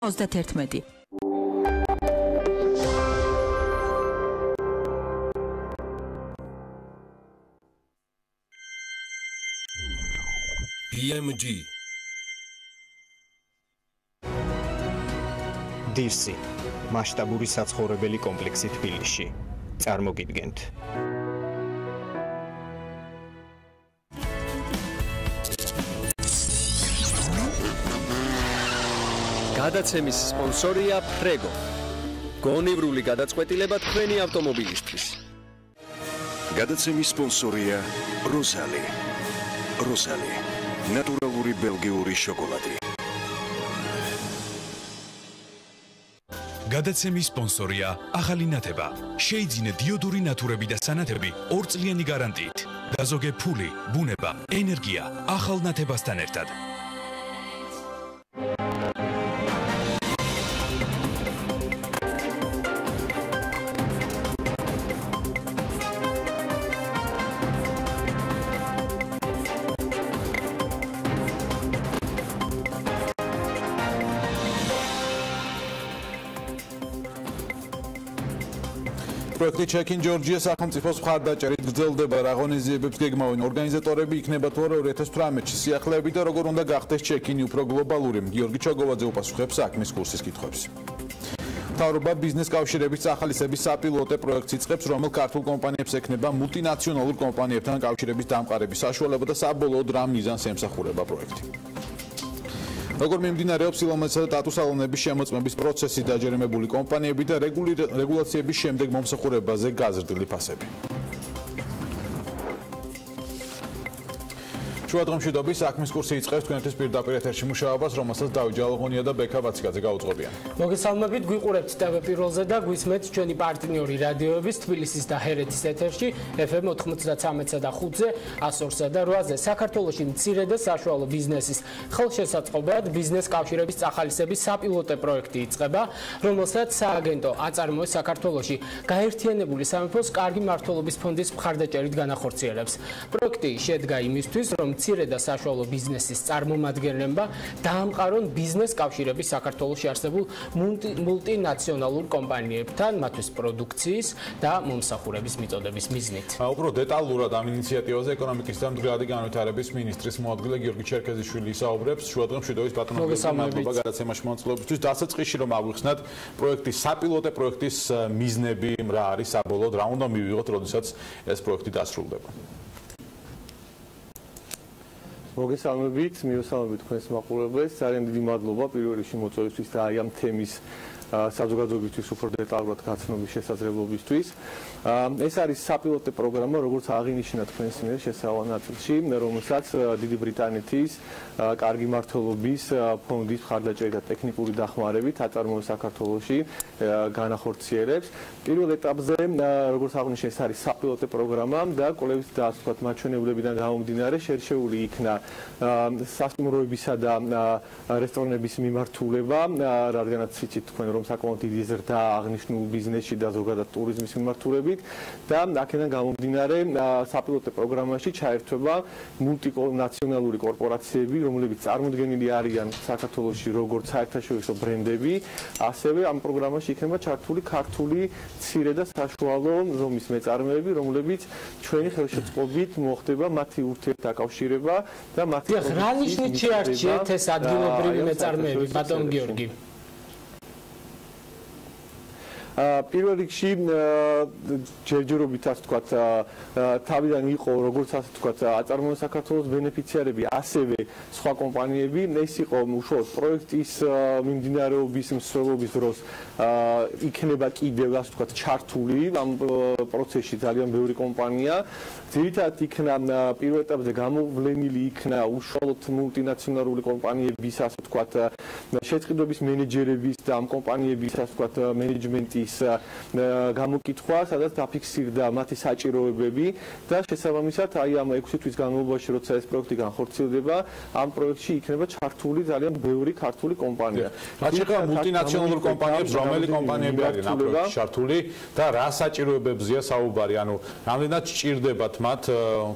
31. BMG დირსი მასშტაბური საცხოვრებელი კომპლექსი თბილისში. წარმოგიდგენთ. გადაცემის სპონსორია ფრეგო. გონივრული გადაწყვეტილება თქვენი ავტომობილისთვის. გადაცემის სპონსორია როზალი. როზალი ნატურალური ბელგიური შოკოლადი. გადაცემის სპონსორია ახალი ნათება. შეიძინე დიოდური ნათურები და სანათები 2 წლიანი გარანტიით. გაზოგე ფული, ბუნება, ენერგია ახალ ნათებასთან ერთად. პროექტი Check-in Georgia სახელმწიფოს მხარდაჭერით გრძელდება. რა ღონისძიებებს გეგმავენ ორგანიზატორები, იქნება თუ არა 2018-ში სიახლეებით და როგორ უნდა გახდეს Check-in უფრო გლობალური. გიორგი ჩოგოვაძე უპასუხებს საქმის კურსის კითხვებს. მთავრობა ბიზნეს კავშირების ახალისების საპილოტო პროექტს იწყებს, რომელ ქართულ კომპანიებს ექნება მულტინაციონალურ კომპანიებთან კავშირების დამყარების საშუალება და საბოლოოდ რა მიზანს ემსახურება პროექტი. როგორ მიმდინარეობს სილამაზისა და ტატუ-სალონების შემოწმების პროცესი, დაჯერემებული კომპანიები და რეგულაციების შემდეგ მომსახურებაზე გაზრდილი ფასები. შუადღემშვიდობის საქმის კურსი იწყებს თქვენთვის პირდაპირ ეთერში მუშაობას, რომელსაც დავით ჯალაღონია და ბექა ვაციკაძე გაუწყობიან. მოგესალმებით, გვიყურებთ TV პირველზე და გვისმენთ ჩვენი პარტნიორი რადიოების თბილისის და ჰერეთის ეთერში FM 93-სა და 5-ზე, 102-სა და 8-ზე. საქართველოში მცირე და საშუალო ბიზნესის ხელშესაწყობად ბიზნეს კავშირების ახალისების საპილოტო პროექტი იწყება, რომელსაც სააგენტო აწარმოებს საქართველოში გაერთიანებული სამეფოს კარგი მმართველობის ფონდის მხარდაჭერით განახორციელებს. პროექტი შედგა იმისთვის, რომ მცირე და საშუალო ბიზნესის წარმომადგენლებმა დაამყარონ ბიზნეს კავშირების საქართველოში არსებულ მულტინაციონალურ კომპანიებთან მათთვის პროდუქციის და მომსახურების მიწოდების მიზნით. უფრო დეტალურად ამ ინიციატივაზე ეკონომიკის და მდგრადი განვითარების მინისტრის მოადგილე გიორგი ჩერქეზიშვილი ისაუბრებს. შუადღემშვიდობის ბატონო გიორგი, მადლობა გადაცემაში მონაწილეობისთვის. დასაწყისში რომ აღვიხსნათ პროექტის საპილოტო პროექტის მიზნები რა არის საბოლოოდ, რა უნდა მივიღოთ, როდესაც ეს პროექტი დასრულდება. მოგესალმებით, მივესალმებით თქვენს მაყურებელს. ძალიან დიდი მადლობა პირველ რიგში მოწვევისთვის და აი ამ თემის საზოგადოებისთვის უფრო დეტალურად გაცნობის შესაძლებლობისთვის. ეს არის საპილოტო პროგრამა, როგორც აღინიშნა თქვენს მიერ შესავალ ნაწილში, რომელსაც დიდი ბრიტანეთის კარგი მმართველობის ფონდის მხარდაჭერით და ტექნიკური დახმარებით აწარმოებს საქართველოში განახორციელებს. პირველ ეტაპზე, როგორც აღნიშნე, ეს არის საპილოტო პროგრამა და კვლევის და ასე ვთქვათ მაჩვენებლებიდან გამომდინარე შერჩეული იქნა სასტუმროებისა და რესტორნების მიმართულება, რადგანაც იცით თქვენ რომ საკმაოდ დიდი ზრდა აღნიშნულ ბიზნესში და ზოგადად ტურიზმის მიმართულებით და აქედან გამომდინარე საპილოტო პროგრამაში ჩაერთვება მულტინაციონალური კორპორაციები, რომლებიც წარმოდგენილი არიან საქართველოში როგორც საერთაშორისო ბრენდები, ასევე ამ პროგრამაში იქნება ჩართული ქართული მცირე და საშუალო ზომის მეწარმეები, რომლებიც ჩვენი ხელშეწყობით მოხდება მათი ურთიერთდაკავშირება და მათი რა ნიშნით შეარჩიეთ ეს ადგილობრივი მეწარმეები, ბატონ გიორგი? პირველ რიგში ჯერჯერობით ასე ვთქვათ თავიდან იყო როგორც ასე ვთქვათ აწარმოებს საქართველოს ბენეფიციარები, ასევე სხვა კომპანიები. ეს იყო უშუალოდ პროექტის მიმდინარეობის მსვლელობის დროს იქნება კიდევ ასე ვთქვათ ჩართული ამ პროცესში ძალიან ბევრი კომპანია. ძირითადად იქნა პირველ ეტაპზე გამოვლენილი იქნა უშუალოდ მულტინაციონალური კომპანიების ასე ვთქვათ შეწყდობის მენეჯერების და ამ კომპანიების ასე ვთქვათ მენეჯმენტის გამოკითხვა, სადაც დაფიქსირდა მათი საჭიროებები და შესაბამისად აი ამ 6 თვის განმავლობაში, როცა ეს პროექტი განხორციელდება, ამ პროექტში იქნება ჩართული ძალიან ბევრი ქართული კომპანია. რაც შეეხება მულტინაციონალურ კომპანიებს, რომელი კომპანიები არიან ამ პროექტში ჩართული და რა საჭიროებებზეა საუბარი, ანუ რამდენად სჭირდებათ მათ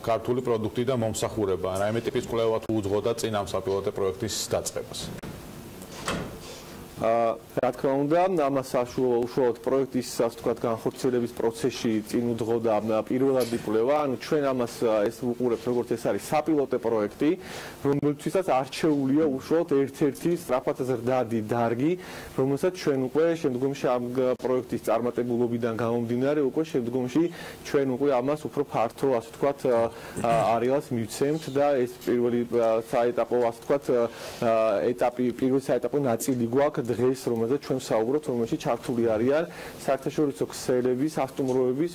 ქართული პროდუქტი და მომსახურება, რაიმე ტიპის კვლევა თუ უძღოდა წინ ამ საპილოტო პროექტის დაწყებას. რა თქმა უნდა, ამას უშუალოდ პროექტის ასე ვთქვათ განხორციელების პროცესში წინ უძღოდა პირველადი კვლევა, ანუ ჩვენ ამას ეს ვუყურებთ როგორც ეს არის საპილოტო პროექტი, რომელთვისაც არჩეულია უშუალოდ ერთ-ერთი სწრაფად ზრდადი დარგი, რომელსაც ჩვენ უკვე შემდგომში ამ პროექტის წარმატებულობიდან გამომდინარე უკვე შემდგომში ჩვენ უკვე ამას უფრო ფართო ასე ვთქვათ არეალს მივცემთ და ეს პირველი საეტაპო ასე ვთქვათ პირველი საეტაპო ნაწილი გვაქვს დღეს, რომელზეც ჩვენ ვსაუბრობთ, რომელში ჩართული არიან საერთაშორისო ქსელების, ავტომობილების,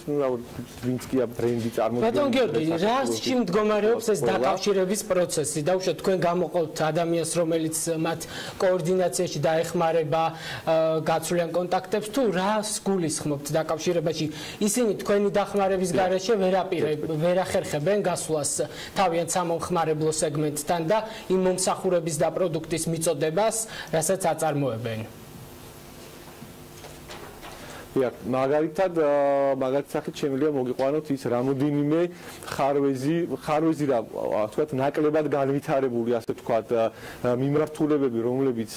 ვინც კი ბრენდი წარმოადგენს. ბატონ გიორგი, რაში მდგომარეობს ეს დაკავშირების პროცესი? დაუშვათ თქვენ გამოყოლთ ადამიანს, რომელიც მათ კოორდინაციაში დაეხმარება გაცვლიან კონტაქტებს თუ რას გულისხმობთ დაკავშირებაში? ისინი თქვენი დახმარების გარეშე ვერ ახერხებენ გასვლას თავიანთ სამომხმარებლო სეგმენტთან და იმ მომსახურების და პროდუქტის მიწოდებას, რასაც აწარმოებენ. მაგალითად სახით შემიძლია მოგიყვანოთ ის რამოდენიმე ხარვეზი რა ვთქვათ ნაკლებად განვითარებული ასე ვთქვათ მიმართულებები, რომლებიც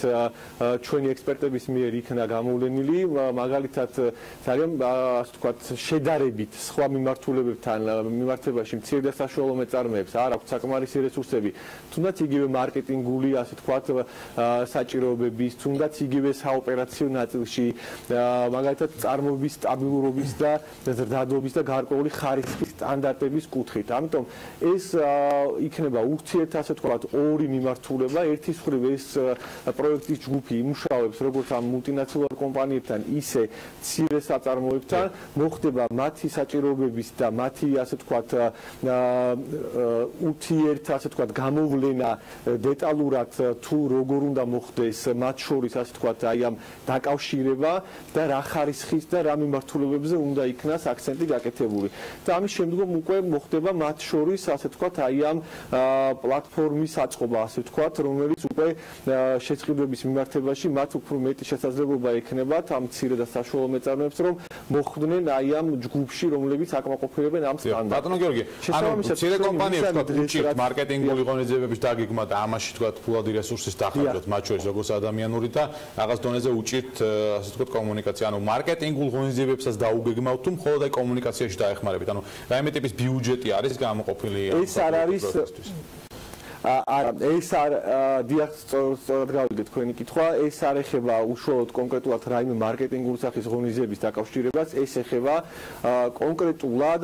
ჩვენი ექსპერტების მიერ იქნა გამოვლენილი, მაგალითად ძალიან ასე ვთქვათ შედარებით სხვა მიმართულებებთან მიმართებაში მცირე და საშუალო მეწარმეებს არ აქვს საკმარისი რესურსები, თუნდაც იგივე მარკეტინგული ასე ვთქვათ საჭიროებების, თუნდაც იგივე საოპერაციო ნაწილში, მაგალითად წარმოების სტაბილურობის და ზრდადობის და გარკვეული ხარისხის სტანდარტების კუთხით. ამიტომ ეს იქნება ურთიერთ ასე ვთქვათ ორი მიმართულება, ერთის მხრივ ეს პროექტის ჯგუფი იმუშავებს როგორც ამ მულტინაციონალურ კომპანიებთან, ისე მცირე საწარმოებთან, მოხდება მათი საჭიროებების და მათი ასე ვთქვათ ურთიერთ ასე ვთქვათ გამოვლენა დეტალურად თუ როგორ უნდა მოხდეს მათ შორის ასე ვთქვათ აი ამ დაკავშირება და რა ხარისხის და რა მიმართულებებზე უნდა იქნას აქცენტი გაკეთებული. და ამის შემდგომ უკვე მოხდება მათ შორის ასე ვთქვათ აი ამ პლატფორმის აწყობა ასე ვთქვათ, რომელიც უკვე შეწყვილების მიმართებაში მათ უფრო მეტი შესაძლებლობა ექნებათ ამ მცირე და საშუალო მეწარმეებს, რომ მოხვდნენ აი ამ ჯგუფში, რომლებიც აკმაყოფილებენ ამ სტანდარტს. ბატონო გიორგი, ანუ მცირე კომპანიებს თქვათ უჭირთ მარკეტინგული ღონისძიებების დაგეგმა და ამაში თქვათ ფულადი რესურსის დახარჯვათ, მათ შორის როგორც ადამიანური და რაღაც დონეზე უჭირთ ასე ვთქვათ კომუნიკაცია, ანუ მარკეტინგულ ღონისძიებებსაც დაუგეგმავთ თუ მხოლოდ აი კომუნიკაციაში დაეხმარებით, ანუ რაიმე ტიპის ბიუჯეტი არის გამოყოფილი ეს არ არის ეს არ დიახ სწორად გავიგეთ თქვენი კითხვა, ეს არ ეხება უშუალოდ კონკრეტულად რაიმე მარკეტინგული სახის ღონისძიების დაკავშირებას, ეს ეხება კონკრეტულად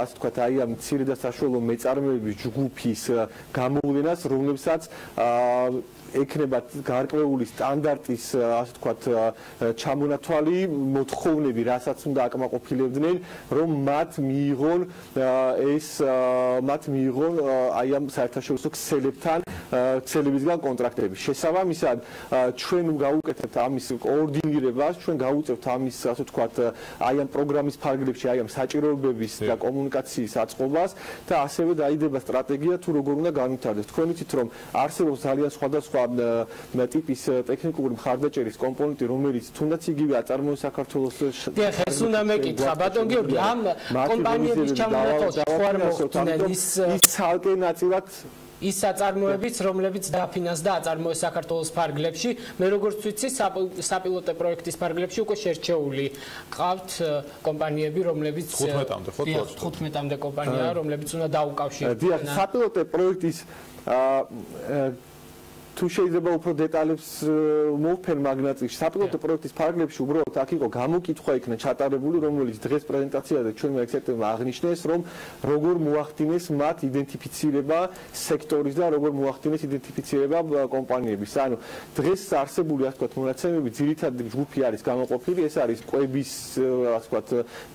ასე ვთქვათ აი ამ მცირე და საშუალო მეწარმეების ჯგუფის გამოვლენას, რომლებსაც ექნება გარკვეული სტანდარტის ასე ვთქვათ ჩამონათვალი მოთხოვნები, რასაც უნდა აკმაყოფილებდნენ, რომ მათ მიიღონ აი ამ საერთაშორისო ქსელებისგან კონტრაქტები. შესაბამისად, ჩვენ გავუკეთებთ ამის კოორდინირებას, ჩვენ გავუწევთ ამის ასე ვთქვათ აი ამ პროგრამის ფარგლებში, აი ამ საჭიროებების და კომუნიკაციის აწყობას და ასევე დაიდება სტრატეგია თუ როგორ უნდა განვითარდეს. თქვენ იცით, რომ არსებობს ძალიან სხვადასხვა ტიპის ტექნიკური მხარდაჭერის კომპონენტი, რომელიც თუნდაც იგივე აწარმოებს საქართველოს. დიახ, ეს უნდა მეკითხა, ბატონ გიორგი, ამ კომპანიების ჩამონათვალში ხო არ მოხდნენ ის ცალკე ნაწილად ის საწარმოებიც, რომლებიც დაფინანსდა აწარმოეს საქართველოს ფარგლებში, მე როგორც ვიცი, საპილოტო პროექტის ფარგლებში უკვე შერჩეული ყავთ კომპანიები, რომლებიც 15-მდე კომპანიაა, რომლებიც უნდა დაუკავშირდნენ. დიახ, საპილოტო პროექტის თუ შეიძლება უფრო დეტალებს მოვფერ მაგნაწილში, საპილოტო პროექტის ფარგლებში უბრალოდ აქ იყო გამოკითხვა იქნა ჩატარებული, რომელიც დღეს პრეზენტაციაზე ჩვენმა ექსპერტებმა აღნიშნეს, რომ როგორ მოახდინეს მათ იდენტიფიცირება სექტორის და როგორ მოახდინეს იდენტიფიცირება კომპანიების. ანუ დღეს არსებული ასე ვთქვათ მონაცემები ძირითადად ჯგუფი არის გამოყოფილი, ეს არის კვების ასე ვთქვათ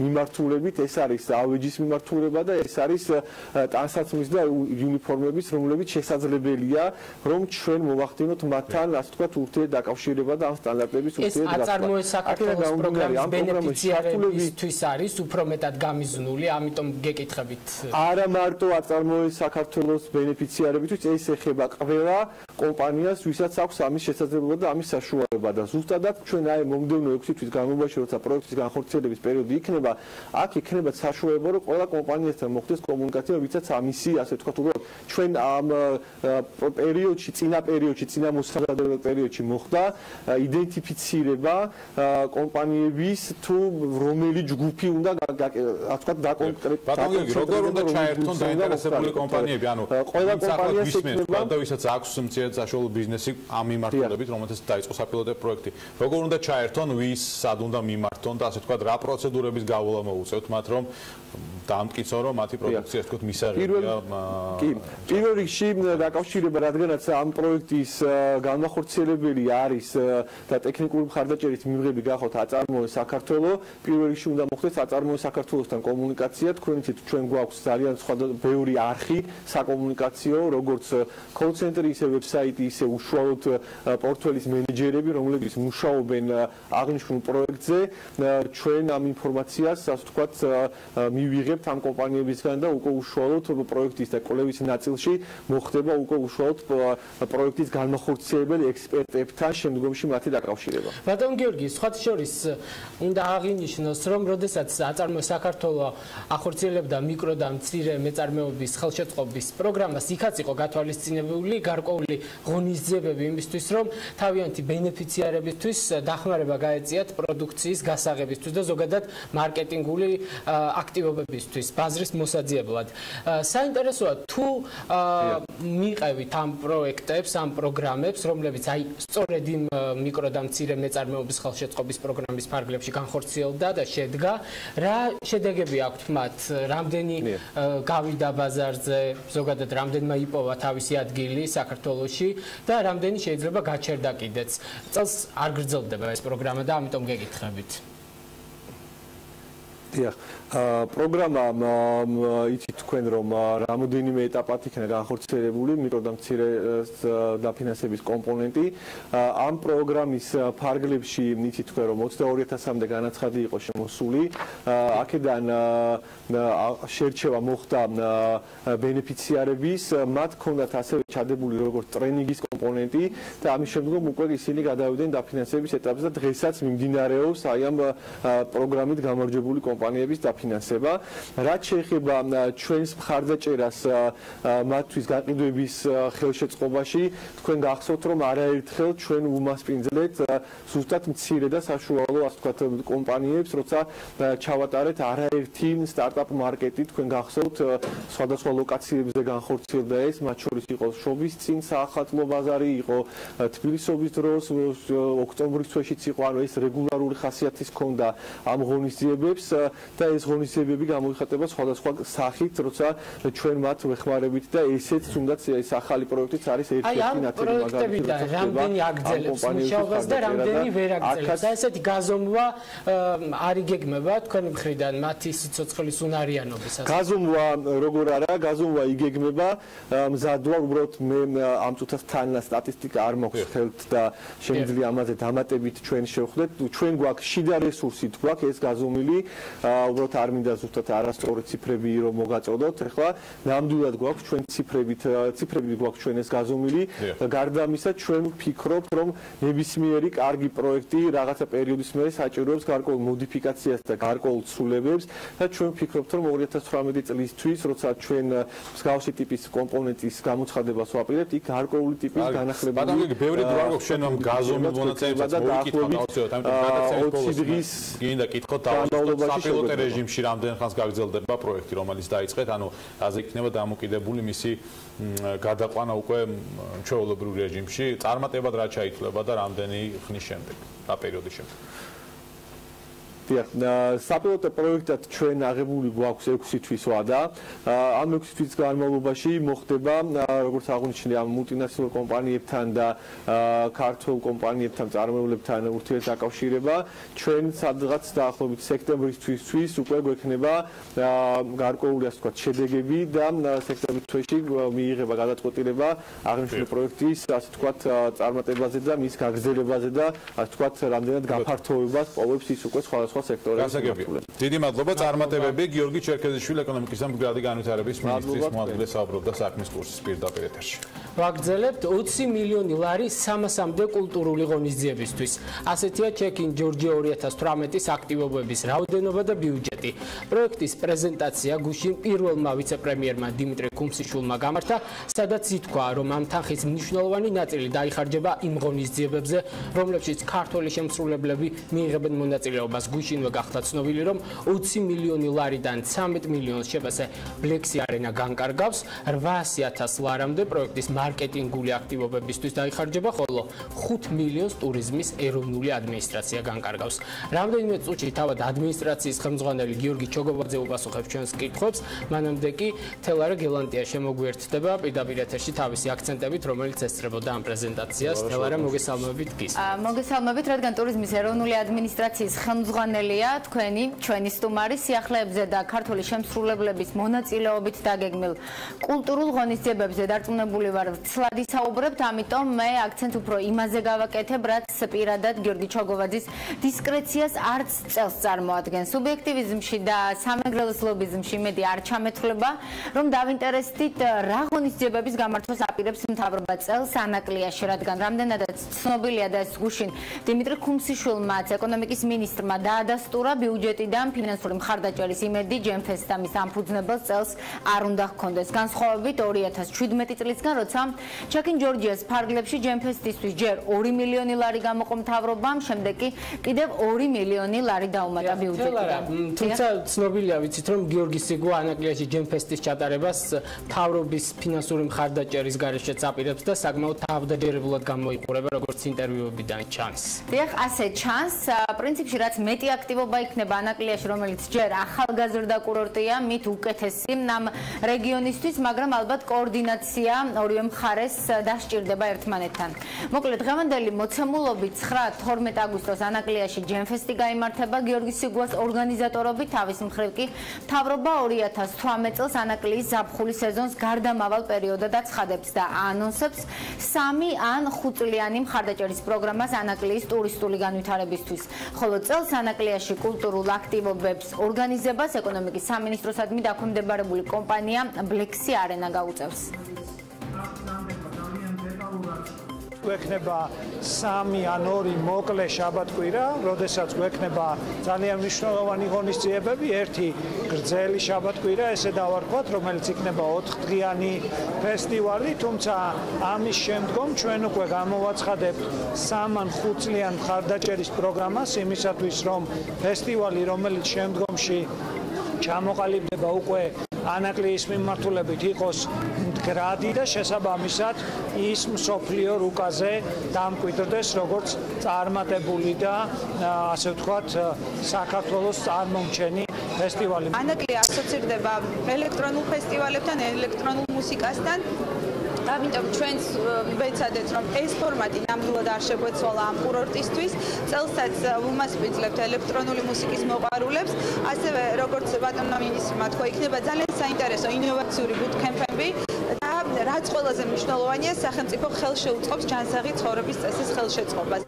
მიმართულებით, ეს არის ავეჯის მიმართულება და ეს არის ტანსაცმლის და უნიფორმების, რომლებიც შესაძლებელია, რომ ჩვენ მოვახდინოთ მათთან ასე ვთქვათ ურთიერთ დაკავშირება და ამ სტანდარტების ურთიერთ გასვლა. ეს აწარმოეს საქართველოს პროგრამის ბენეფიციარებისთვის არის უფრო მეტად გამიზნული, ამიტომ გეკითხებით. არა მარტო აწარმოეს საქართველოს ბენეფიციარებისთვის, ეს ეხება ყველა კომპანიას, ვისაც აქვს ამის შესაძლებლობა და ამის საშუალება და ზუსტადად ჩვენ აი მომდევნო 6 თვის განმავლობაში, როცა პროექტის განხორციელების პერიოდი იქნება, აქ იქნება საშუალება, რომ ყველა კომპანიასთან მოხდეს კომუნიკაცია, ვისაც ამისი ასე ვთქვათ, უბრალოდ ჩვენ ამ პერიოდში წინა პერიოდში, წინა მოსამზადებელ პერიოდში მოხდა იდენტიფიცირება კომპანიების თუ რომელი ჯგუფი უნდა თქვათ დაკონკრეტულად როგორ უნდა ჩაერთონ დაინტერესებული კომპანიები, ანუ ყველა კომპანიას ექნება და ვისაც აქვს მცირე საშუალო ბიზნესი ამ მიმართულებით, რომელთაც დაიწყო საპილოტო პროექტი. როგორ უნდა ჩაერთონ, ვის სად უნდა მიმართონ და ასე თქვათ, რა პროცედურების გავლა მოუწევთ მათ, რომ დაამტკიცონ, რომ მათი პროდუქცია ასე თქვათ მისაღებია. კი, პირველ რიგში დაკავშირება, რადგანაც ამ პროექტის განმახორციელებელი არის და ტექნიკური მხარდაჭერის მიღები გახოთ აწარმოე საქართველოს, პირველ რიგში უნდა მოხდეს აწარმოე საქართველოსთან კომუნიკაცია. თქვენ იცით, ჩვენ გვაქვს ძალიან ბევრი არხი საკომუნიკაციო, როგორც call center, ისე ვებსაიტი, ისე უშუალოდ პორტფელის მენეჯერები, რომლებიც მუშაობენ აღნიშნულ პროექტზე. ჩვენ ამ ინფორმაციას, ასე ვთქვათ, მივიღებთ ამ კომპანიებისგან და უკვე უშუალოდ პროექტის და კვლევის ნაწილში მოხდება უკვე უშუალოდ პროექტის განმახორციელებელი ექსპერტებთან შემდგომში მათი დაკავშირება. ბატონ გიორგი, სხვათა შორის უნდა აღინიშნოს, რომ როდესაც აწარმოე საქართველოს ახორციელებდა მიკრო და მცირე მეწარმეობის ხელშეწყობის პროგრამას, იქაც იყო გათვალისწინებული გარკვეული ღონისძიებები იმისთვის, რომ თავიანთი ბენეფიციარებისთვის დახმარება გაეწიათ პროდუქციის გასაღებისთვის და ზოგადად მარკეტინგული აქტივობებისთვის, ბაზრის მოსაძიებლად. საინტერესოა თუ მიყევით ამ პროექტებს, ამ პროგრამებს, რომლებიც აი სწორედ იმ მიკრო და მცირე მეწარმეობის ხელშეწყობის პროგრამის ფარგლებში განხორციელდა და შედგა, რა შედეგები აქვთ მათ, რამდენი გავიდა ბაზარზე, ზოგადად რამდენმა იპოვა თავისი ადგილი საქართველოში და რამდენი შეიძლება გაჩერდა კიდეც. წელს არ გრძელდება ეს პროგრამა და ამიტომ გეკითხებით. პროგრამა იცით თქვენ რომ რამოდენიმე ეტაპად იქნა განხორციელებული მიკრო და მცირე დაფინანსების კომპონენტი. ამ პროგრამის ფარგლებში იცით თქვენ რომ 22,000-მდე განაცხადი იყო შემოსული. აქედან შერჩევა მოხდა ბენეფიციარების, მათ ჰქონდათ ასევე ჩადებული როგორც ტრენინგის კომპონენტი და ამის შემდგომ უკვე ისინი გადავიდნენ დაფინანსების ეტაპზე და დღესაც მიმდინარეობს აი ამ პროგრამით გამარჯვებული კომპანიების დაფინანსება. რაც შეეხება ჩვენს მხარდაჭერას მათთვის გაყიდვების ხელშეწყობაში, თქვენ გახსოვთ რომ არაერთხელ ჩვენ უმასპინძლეთ ზუსტად მცირე და საშუალო ასე ვთქვათ კომპანიებს, როცა ჩავატარეთ არაერთი სტარტაპ მარკეტი, თქვენ გახსოვთ სხვადასხვა ლოკაციებზე განხორციელდა ეს, მათ შორის იყო შობის წინ საახალწლო ბაზარი, იყო თბილისობის დროს, ოქტომბრის თვეშიც იყო, ანუ ეს რეგულარული ხასიათის ჰქონდა ამ ღონისძიებებს და ეს ღონისძიებები გამოიხატება სხვადასხვა სახით, როცა ჩვენ მათ ვეხმარებით და ესეც თუნდაც ეს ახალი პროექტიც არის ერთ-ერთი ნათელი მაგალითი, და რამდენი აგრძელებს მუშაობას და რამდენი ვერ აგრძელებს. და ესეთი გაზომვა არ იგეგმება თქვენი მხრიდან მათი სიცოცხლის უნარიანობისას. გაზომვა როგორ არა, გაზომვა იგეგმება, მზადვა უბრალოდ მე ამ წუთას თან სტატისტიკა არ მაქვს ხელთ და შემიძლია ამაზე დამატებით ჩვენ შევხვდეთ. ჩვენ გვაქვს შიდა რესურსით გვაქვს ეს გაზომილი, უბრალოდ არ მინდა ზუსტად არასწორი ციფრები რომ მოგაწოდოთ. ეხლა ნამდვილად გვაქვს ჩვენ ციფრები გვაქვს ჩვენ ეს გაზომილი. გარდა ამისა ჩვენ ვფიქრობთ რომ ნებისმიერი კარგი პროექტი რაღაცა პერიოდის მერე საჭიროებს გარკვეულ მოდიფიკაციას და გარკვეულ ცვლილებებს და ჩვენ ვფიქრობთ რომ 2018 წლისთვის როცა ჩვენ მსგავსი ტიპის კომპონენტის გამოცხადებას ვაპირებთ, იქ გარკვეული ტიპის განახლებული. ბატონო, ბევრი დრო არ გვაქვს შენ ამ გაზომილ მონაცემებსაც მოიკითხავთ, აუცილებლად, ამიტომ გადაცემის ბოლოს გინდა კითხოთ საპილოტო რეჟიმში რამდენ ხანს გაგრძელდება პროექტი, რომელიც დაიწყეთ, ანუ რაზე იქნება დამოკიდებული მისი გადაყვანა უკვე ჩვეულებრივ რეჟიმში, წარმატებად რა ჩაითვლება და რამდენი ხნის შემდეგ, რა პერიოდის შემდეგ. საპილოტო პროექტად ჩვენ აღებული გვაქვს 6 თვის ვადა. ამ 6 თვის განმავლობაში მოხდება, როგორც აღნიშნე, ამ მულტინაციონალურ კომპანიებთან და ქართულ კომპანიებთან, წარმოებლებთან ურთიერთდაკავშირება. ჩვენ სადღაც დაახლოებით სექტემბრისთვის უკვე გვექნება გარკვეული ასე ვთქვათ შედეგები და სექტემბრის თვეში მიიღება გადაწყვეტილება აღნიშნული პროექტის ასე ვთქვათ წარმატებაზე და მის გაგრძელებაზე და ასე ვთქვათ რამდენად გაფართოებას პოვებს ის უკვე სხვადასხვა სხვადასხვა სექტორების გასაგებია. დიდი მადლობა წარმატებები გიორგი ჩერქეზიშვილი ეკონომიკის და მდგრადი განვითარების მინისტრის მოადგილე საუბრობდა საქმის კურსის პირდაპირ ეთერში. ვაგრძელებთ 20 მილიონი ლარი 300-მდე კულტურული ღონისძიებისთვის. ასეთია ჩეკინ ჯორჯია 2018-ის აქტივობების რაოდენობა და ბიუჯეტი. პროექტის პრეზენტაცია გუშინ პირველმა ვიცე-პრემიერმა დიმიტრი კუმსიშვილმა გამართა, სადაც ითქვა, რომ ამ თანხის მნიშვნელოვანი ნაწილი დაიხარჯება იმ ღონისძიებებზე, რომლებშიც ქართველი შემსრულებლები მიიღებენ მონაწილეობას. გუშინვე გახდა ცნობილი, რომ 20 მილიონი ლარიდან 13 მილიონს შეფასე ბლექსი არენა განკარგავს, 800,000 ლარამდე პროექტის მარკეტინგული აქტივობებისთვის დაიხარჯება, ხოლო 5 მილიონს ტურიზმის ეროვნული ადმინისტრაცია განკარგავს. რამდენიმე წუთში თავად ადმინისტრაციის ხელმძღვანელი გიორგი ჩოგოვაძე უპასუხებს ჩვენს კითხვებს, მანამდე კი თელარა გელანტია შემოგვიერთდება პირდაპირ ეთერში თავისი აქცენტებით, რომელიც ესწრებოდა ამ პრეზენტაციას. თელარა, მოგესალმებით გის. მოგესალმებით, რადგან ტურიზმის ეროვნული ადმინისტრაციის ხელმძღვანელია ჩვენი სტუმარი სიახლეებზე და ქართული შემსრულებლების მონაწილეობით დაგეგმილ კულტურულ ღონისძიებებზე დარწმუნებული ვარ, ცლად ისაუბრებთ, ამიტომ მე აქცენტ უფრო იმაზე გავაკეთებ, რაც პირადად გიორგი ჩოგოვაძის დისკრეციას არც წელს წარმოადგენს. სუბიექტივიზმში და სამეგრელოს ლობიზმში იმედი არ ჩამეთვლება, რომ დავინტერესდით რა ღონისძიებების გამართვას აპირებს მთავრობა წელს ანაკლიაში, რადგან რამდენადაც ცნობილია და ეს გუშინ დიმიტრი კუმსიშვილმაც ეკონომიკის მინისტრმა დაადასტურა ბიუჯეტიდან ფინანსური მხარდაჭერის იმედი ჯემფესს და მის ამფუძნებელს წელს არ უნდა ჰქონდეს. განსხვავებით 2017 წლისგან, როცა ჩეკინ ჯორჯიას ფარგლებში ჯემფესისთვის ჯერ 2 მილიონი ლარი გამოყო მთავრობამ, შემდეგ კი კიდევ 2 მილიონი ლარი დაუმატა ბიუჯეტიდან. თუმცა ცნობილია, ვიცით, რომ გიორგი სიგვა ანაკლიაში ჯემფესტის ჩატარებას მთავრობის ფინანსური მხარდაჭერის გარეშეც აპირებს და საკმაოდ თავდაჯერებულად გამოიყურება, როგორც ინტერვიუებიდან ჩანს. დიახ, ასე ჩანს. პრინციპში რაც მეტი აქტივობა იქნება ანაკლიაში, რომელიც ჯერ ახალგაზრდა კურორტია, მით უკეთესი ამ რეგიონისთვის, მაგრამ ალბათ კოორდინაცია ორივე მხარეს დასჭირდება ერთმანეთთან. მოკლედ, დღევანდელი მოცემულობით 9-12 აგვისტოს ანაკლიაში ჯემფესტი გაიმართება გიორგი სიგუას ორგანიზატორობით, თავის მხრივ კი მთავრობა 2018 წელს ანაკლიის ზაფხული სეზონს გარდამავალ პერიოდად აცხადებს და ანონსებს 3 ან 5 წლიანი მხარდაჭერის პროგრამას ანაკლიის ტურისტული განვითარებისთვის. ხოლო წელს ანაკლიაში კულტურულ აქტივობებს ორგანიზებას ეკონომიკის სამინისტროსადმი დაქვემდებარებული კომპანია ბლექსი არენა გაუწევს. გვექნება 3 ან 2 მოკლე შაბათ-კვირა, როდესაც გვექნება ძალიან მნიშვნელოვანი ღონისძიებები, ერთი გრძელი შაბათ-კვირა, ესე დავარქვათ, რომელიც იქნება 4 დღიანი ფესტივალი, თუმცა ამის შემდგომ ჩვენ უკვე გამოვაცხადებთ 3 ან 5 წლიან მხარდაჭერის პროგრამას იმისათვის, რომ ფესტივალი, რომელიც შემდგომში ჩამოყალიბდება უკვე ანაკლიის მიმართულებით იყოს მდგრადი და შესაბამისად ის მსოფლიო რუკაზე დამკვიდრდეს როგორც წარმატებული და ასე ვთქვათ საქართველოს წარმომჩენი ფესტივალი. ანაკლია ასოცირდება ელექტრონულ ფესტივალებთან, ელექტრონულ მუსიკასთან. ამიტომ ჩვენს ვეცადეთ, რომ ეს ფორმატი ნამდვილად არ შეგვეცვალა ამ კურორტისთვის. წელსაც ვუმასპინძლებთ ელექტრონული მუსიკის მოყვარულებს, ასევე როგორც ბატონმა მინისტრმა თქვა, იქნება ძალიან საინტერესო ინოვაციური ბუტკემპები და რაც ყველაზე მნიშვნელოვანია, სახელმწიფო ხელშეუწყობს ჯანსაღი ცხოვრების წესის ხელშეწყობას.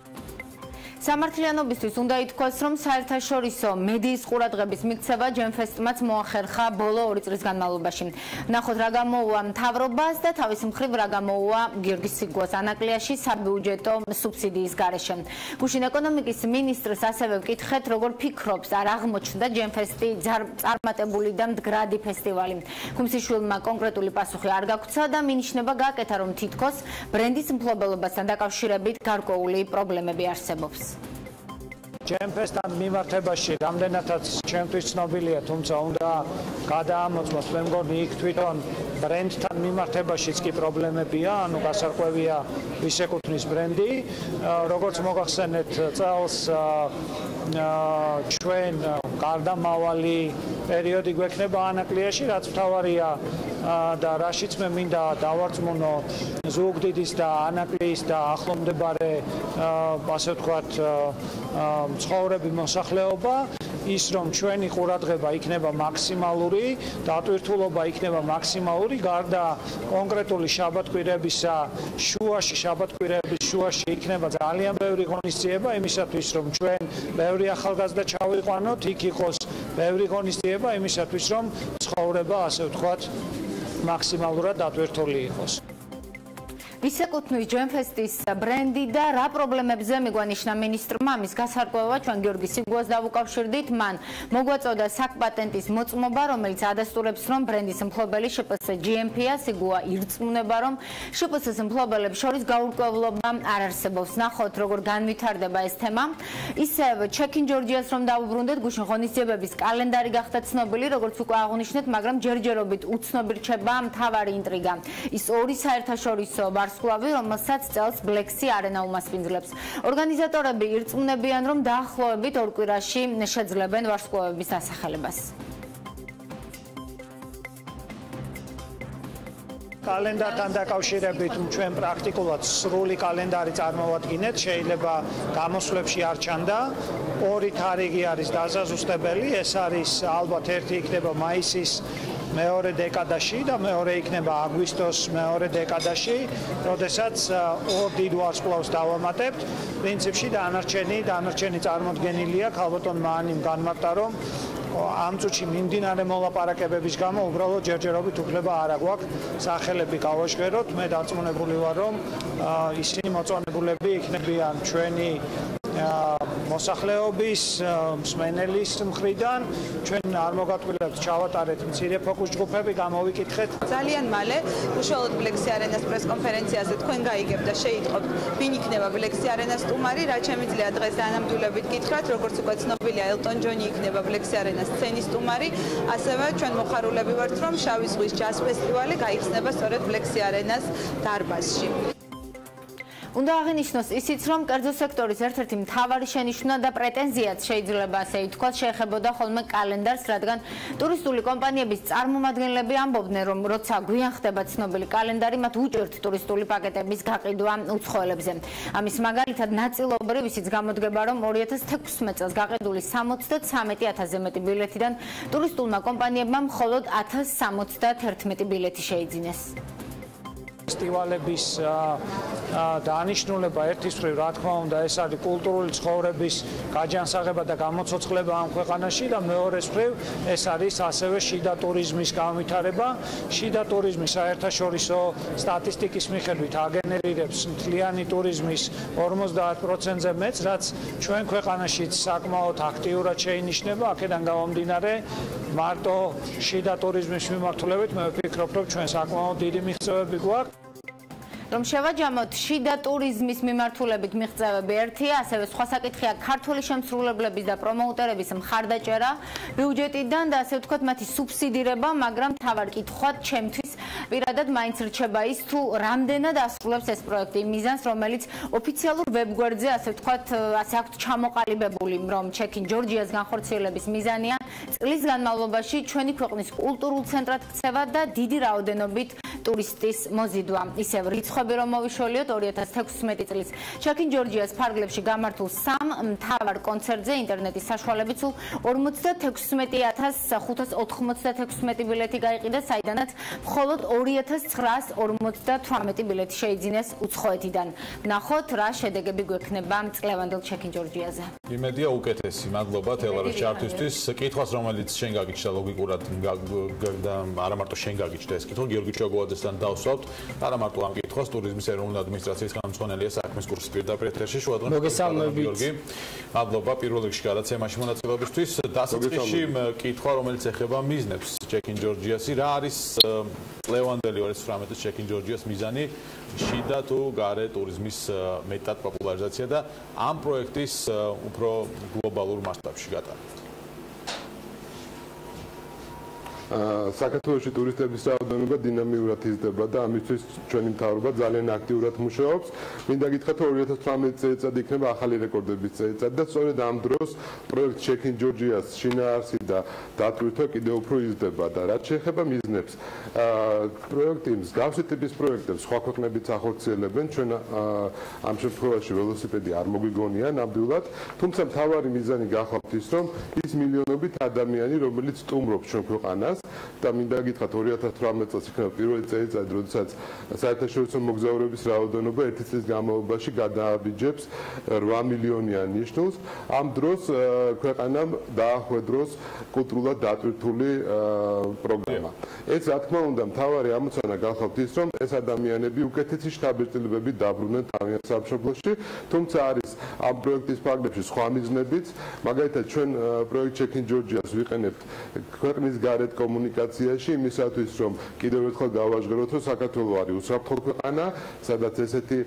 სამართლიანობისთვის უნდა ითქვას, რომ საერთაშორისო მედიის ყურადღების მიქცევა ჯემფესტმაც მოახერხა ბოლო 2 წლის განმავლობაში. ნახოთ რა გამოუვა მთავრობას და თავის მხრივ რა გამოუვა გიორგი სიგუას ანაკლიაში საბიუჯეტო სუბსიდიის გარეშე. გუშინ ეკონომიკის მინისტრს ასევე ვკითხეთ, როგორ ფიქრობს, არ აღმოჩნდა ჯემფესტი წარმატებული და მდგრადი ფესტივალი. კუმსიშვილმა კონკრეტული პასუხი არ გაგვცა და მინიშნება გააკეთა, რომ თითქოს ბრენდის მფლობელობასთან დაკავშირებით გარკვეული პრობლემები არსებობს. ჯემფესთან მიმართებაში რამდენადაც ჩემთვის ცნობილია, თუმცა უნდა გადაამოწმოთ, მე მგონი იქ თვითონ ბრენდთან მიმართებაშიც კი პრობლემებია, ანუ გასარკვევია ვის ეკუთვნის ბრენდი. როგორც მოგახსენეთ, წელს ჩვენ გარდამავალი პერიოდი გვექნება ანაკლიაში, რაც მთავარია და რაშიც მე მინდა დავარწმუნო ზუგდიდის და ანაკლიის და ახლომდებარე ასე ვთქვათ ცხოვრები მოსახლეობა ის რომ ჩვენი ყურადღება იქნება მაქსიმალური, დატვირთულობა იქნება მაქსიმალური, გარდა კონკრეტული შაბათ-კვირებისა, შაბათ-კვირების შუაში იქნება ძალიან ბევრი ღონისძიება იმისათვის, რომ ჩვენ ბევრი ახალგაზრდა ჩავიყვანოთ, იქ იყოს ბევრი ღონისძიება იმისათვის, რომ ცხოვრება, ასე ვთქვათ, მაქსიმალურად დატვირთული იყოს. ვისეკუთვნით ჯემფესტის ბრენდი და რა პრობლემებზე მიგვანიშნა მინისტრმა ამის გასარკვევა ჩვენ გიორგი სიგუას დავუკავშირდით. მან მოგვაწოდა საკპატენტის მოწმობა, რომელიც ადასტურებს, რომ ბრენდის მფლობელი შპს GMP-ა. სიგუა ირწმუნება, რომ შპს მფლობელებს შორის გაურკვევლობა არ არსებობს. ნახოთ, როგორ განვითარდება ეს თემა. ისევ ჩეკინ ჯორჯიას რომ დავუბრუნდეთ, გუშინ ღონისძიებების კალენდარი გახდა ცნობილი, როგორც უკვე აღნიშნეთ, მაგრამ ჯერჯერობით უცნობი რჩება მთავარი ინტრიგა. ის ორი საერთაშორისო ვარსკვლავი, რომელსაც წელს Black Sea Arena უმასპინძლებს. ორგანიზატორები ირწმუნებიან, რომ დაახლოებით 2 კვირაში შეძლებენ ვარსკვლავების დასახელებას. კალენდართან დაკავშირებით ჩვენ პრაქტიკულად სრული კალენდარი წარმოვადგინეთ, შეიძლება გამოსვლებში არ ჩანდა. 2 თარიღი არის დასაზუსტებელი, ეს არის ალბათ ერთი იქნება მაისის მეორე დეკადაში და მეორე იქნება აგვისტოს მეორე დეკადაში, როდესაც 2 დიდ ვარსკვლავს დავამატებთ. პრინციპში დანარჩენი წარმოდგენილია, ქალბატონ მანიმ განმარტა, რომ ამ წუთში მიმდინარე მოლაპარაკებების გამო უბრალოდ ჯერჯერობით უფლება არ აგვაქვს სახელები გავაჟღეროთ. მე დარწმუნებული ვარ, რომ ისინი მოწონებულები იქნებიან ჩვენი მოსახლეობის მსმენელის მხრიდან. ჩვენ არ მოგატყვილებთ ჩავატარეთ მცირე ფოკუს ჯგუფები, გამოვიკითხეთ. ძალიან მალე უშუალოდ Black Sea Arena-ს პრესკონფერენციაზე თქვენ გაიგებთ და შეიტყობთ, ვინ იქნება Black Sea Arena-ს სტუმარი, რაც შემიძლია დღეს დანამდვილებით გითხრათ, როგორც უკვე ცნობილია, ელტონ ჯონი იქნება Black Sea Arena-ს სცენის სტუმარი, ასევე ჩვენ მოხარულები ვართ, რომ შავი ზღვის ჯაზ ფესტივალი გაიხსნება სწორედ Black Sea Arena-ს დარბაზში. უნდა აღინიშნოს ისიც, რომ კერძო სექტორის ერთ-ერთი მთავარი შენიშვნა და პრეტენზიაც შეიძლება ასე ითქვას, შეეხებოდა ხოლმე კალენდარს, რადგან ტურისტული კომპანიების წარმომადგენლები ამბობდნენ, რომ როცა გვიან ხდება ცნობილი კალენდარი, მათ უჭერთ ტურისტული პაკეტების გაყიდვა უცხოელებზე. ამის მაგალითად ნაწილობრივ ისიც გამოდგება, რომ 2016 წელს გაყიდული 73,000-ზე მეტი ბილეთიდან ტურისტულმა კომპანიებმა მხოლოდ 1071 ბილეთი შეიძინეს. ფესტივალების დანიშნულება ერთის მხრივ, რა თქმა უნდა, ეს არის კულტურული ცხოვრების გაჯანსაღება და გამოცოცხლება ამ ქვეყანაში და მეორეს მხრივ, ეს არის ასევე შიდა ტურიზმის განვითარება. შიდა ტურიზმი საერთაშორისო სტატისტიკის მიხედვით აგენერირებს მთლიანი ტურიზმის 50%-ზე მეტს, რაც ჩვენ ქვეყანაშიც საკმაოდ აქტიურად შეინიშნება. აქედან გამომდინარე, მარტო შიდა ტურიზმის მიმართულებით მე ვფიქრობ, რომ ჩვენ საკმაოდ დიდი მიღწევები გვაქვს. რომ შევაჯამოთ შიდა ტურიზმის მიმართულებით მიღწევები ერთია, ასევე სხვა საკითხია ქართული შემსრულებლების და პრომოუტერების მხარდაჭერა ბიუჯეტიდან და ასე ვთქვათ მათი სუბსიდირება, მაგრამ თავად კითხვა ჩემთვის პირადად მაინც რჩება ის, თუ რამდენად ასრულებს ეს პროექტი მიზანს, რომელიც ოფიციალურ ვებგვერდზე ასე ვთქვათ ასე აქვთ ჩამოყალიბებული, რომ ჩეკინ ჯორჯიას განხორციელების მიზანია წლის განმავლობაში ჩვენი ქვეყნის კულტურულ ცენტრად ქცევა და დიდი რაოდენობით ტურისტის მოზიდვა. ისევ რიცხვები რომ მოვიშოლიოთ 2016 წლის ჩეკინ ჯორჯიას ფარგლებში გამართულ 3 მთავარ კონცერტზე ინტერნეტის საშუალებით სულ 46596 ბილეთი გაიყიდა, საიდანაც მხოლოდ 2958 ბილეთი შეიძინეს უცხოეთიდან. ნახოთ რა შედეგები გვექნება წლევანდელ ჩეკინ ჯორჯიაზე. იმედია უკეთესი, მადლობა თელაროს ჩართვისთვის. კითხვას რომელიც შენ გაგიჩნდა ლოგიკურად და არა მარტო შენ გაგიჩნდა ეს კითხვა, გიორგი ჩოგოვაძესთან დავსვავთ. არა მარტო ამ კითხვას, ტურიზმის ეროვნული ადმინისტრაციის ხელმძღვანელია საქმის კურსის პირდაპირ ეთერში. შუადღე მოგესალმებით გიორგი. მადლობა პირველ რიგში გადაცემაში მონაწილეობისთვის. დასაწყისში კითხვა, რომელიც ეხება მიზნებს ჩეკინ ჯორჯიასი, რა არის წლევანდელი 2018 წლის ჩეკინ ჯორჯიას მიზანი შიდა თუ გარე ტურიზმის მეტად პოპულარიზაცია და ამ პროექტის უფრო გლობალურ მასშტაბში გატანა. საქართველოში ტურისტების რაოდენობა დინამიურად იზრდება და ამისთვის ჩვენი მთავრობა ძალიან აქტიურად მუშაობს. მინდა გითხრათ, 2018 წელიწადი იქნება ახალი რეკორდების წელიწადი და სწორედ ამ დროს პროექტ Check-in Georgia-ს შინაარსი და დატვირთვა კიდევ უფრო იზრდება და რაც შეეხება მიზნებს, პროექტი მსგავსი ტიპის პროექტებს სხვა ქვეყნებიც ახორციელებენ. ჩვენ ამ შემთხვევაში ველოსიპედი არ მოგვიგონია ნამდვილად, თუმცა მთავარი მიზანი გახლავთ ის, რომ ის მილიონობით ადამიანი, რომელიც სტუმრობს ჩვენ ქვეყანას და მინდა გითხრათ 2018 წელს იქნება პირველი წელიწადი, როდესაც საერთაშორისო მოგზაურების რაოდენობა ერთი წლის განმავლობაში გადააბიჯებს 8 მილიონიან ნიშნულს. ამ დროს ქვეყანამ დაახვედროს კულტურულად დატვირთული პროგრამა. ეს რა თქმა უნდა მთავარი ამოცანა გახლავთ ის, რომ ეს ადამიანები უკეთესი შთაბეჭდილებებით დაბრუნდნენ თავიანთ სამშობლოში, თუმცა არის ამ პროექტის ფარგლებში სხვა მიზნებიც, მაგალითად ჩვენ პროექტ Check-in Georgia-ს ვიყენებთ ქვეყნის გარეთ კომუნიკაციაში იმისათვის, რომ კიდევ ერთხელ გავაჟღეროთ, რომ საქართველო არის უსაფრთხო ქვეყანა, სადაც ესეთი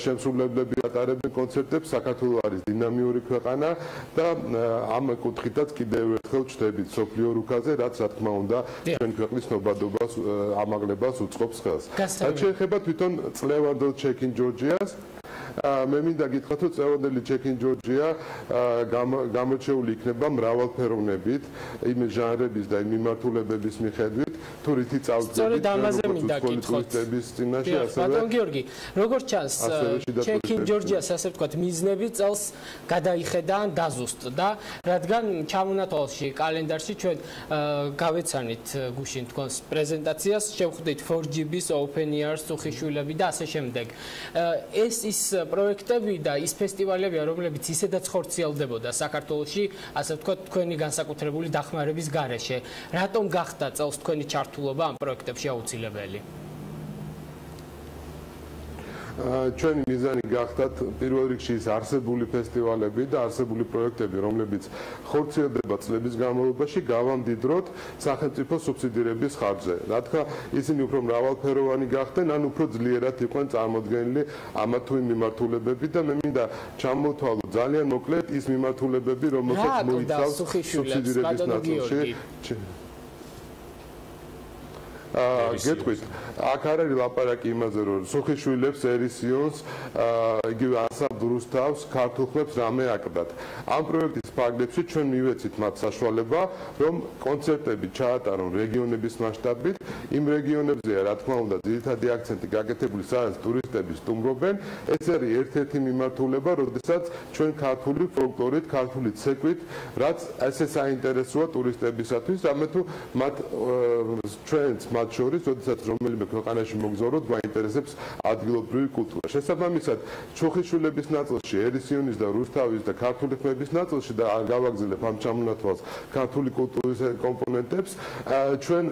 შემსრულებლები ატარებენ კონცერტებს, საქართველო არის დინამიური ქვეყანა და ამ კუთხითაც კიდევ ერთხელ ვჩდებით სოფლიო რუკაზე, რაც რა თქმა უნდა ჩვენ ქვეყნის ნობადობას ამაღლებას უწყობს ხელს. რაც შეეხება თვითონ წლევანდელ Check-in Georgia-ს, მე მინდა გითხრათ, რომ წლევანდელი Check-in Georgia გამოჩეული იქნება მრავალფეროვნებით, იმ ჟანრების და იმ მიმართულებების მიხედვით, თუ რითი წავდგებით ტურისტების წინაშე, ასევე ბატონ გიორგი, როგორც ჩანს, Check-in Georgia-ს ასე ვთქვათ, მიზნები წელს გადაიხედა ან დაზუსტდა, რადგან ჩამონათვალში კალენდარში ჩვენ გავეცანით გუშინ თქვენს პრეზენტაციას, შევხვდით 4GB-ს, Open Air-ს, სუხიშვილები და ასე შემდეგ. ეს ის პროექტები და ის ფესტივალებია, რომლებიც ისედაც ხორციელდებოდა საქართველოში, ასე ვთქვათ, თქვენი განსაკუთრებული დახმარების გარეშე. რატომ გახდა წელს თქვენი ჩართულობა ამ პროექტებში აუცილებელი? ჩვენი მიზანი გახდათ პირველ რიგში ის არსებული ფესტივალები და არსებული პროექტები, რომლებიც ხორციელდება წლების განმავლობაში, გავამდიდროთ სახელმწიფო სუბსიდირების ხარჯზე. რა თქმა ისინი უფრო მრავალფეროვანი გახდნენ, ან უფრო ძლიერად იყვნენ წარმოდგენილი ამა თუ იმ მიმართულებები და მე მინდა ჩამოვთვალო ძალიან მოკლედ ის მიმართულებები, რომელსაც მოიცავს სუბსიდირების ნაწილში. გეტყვით, აქ არ არის ლაპარაკი იმაზე, რომ სუხიშვილებს, ერისიონს, იგივე ანსამბლ რუსთავს, ქართულ ხმებს რამე აკდათ. ამ პროექტის ფარგლებში ჩვენ მივეცით მათ საშუალება, რომ კონცერტები ჩაატარონ რეგიონების მასშტაბით. იმ რეგიონებზეა, რა თქმა უნდა, ძირითადი აქცენტი გაკეთებული, სადაც ტურისტები სტუმრობენ. ეს არის ერთ-ერთი მიმართულება, როდესაც ჩვენ ქართული ფოლკლორით, ქართული ცეკვით, რაც ესე საინტერესოა ტურისტებისათვის, რამე თუ მათ ჩვენც მათ შორის, როდესაც რომელიმე ქვეყანაში მოგზაურობთ, გვაინტერესებს ადგილობრივი კულტურა. შესაბამისად, ჩუხიშვილების ნაწილში, ერისიონის და რუსთავის და ქართული ხმების ნაწილში და გავაგზავნებ ამ ჩამონათვალს ქართული კულტურის კომპონენტებს, ჩვენ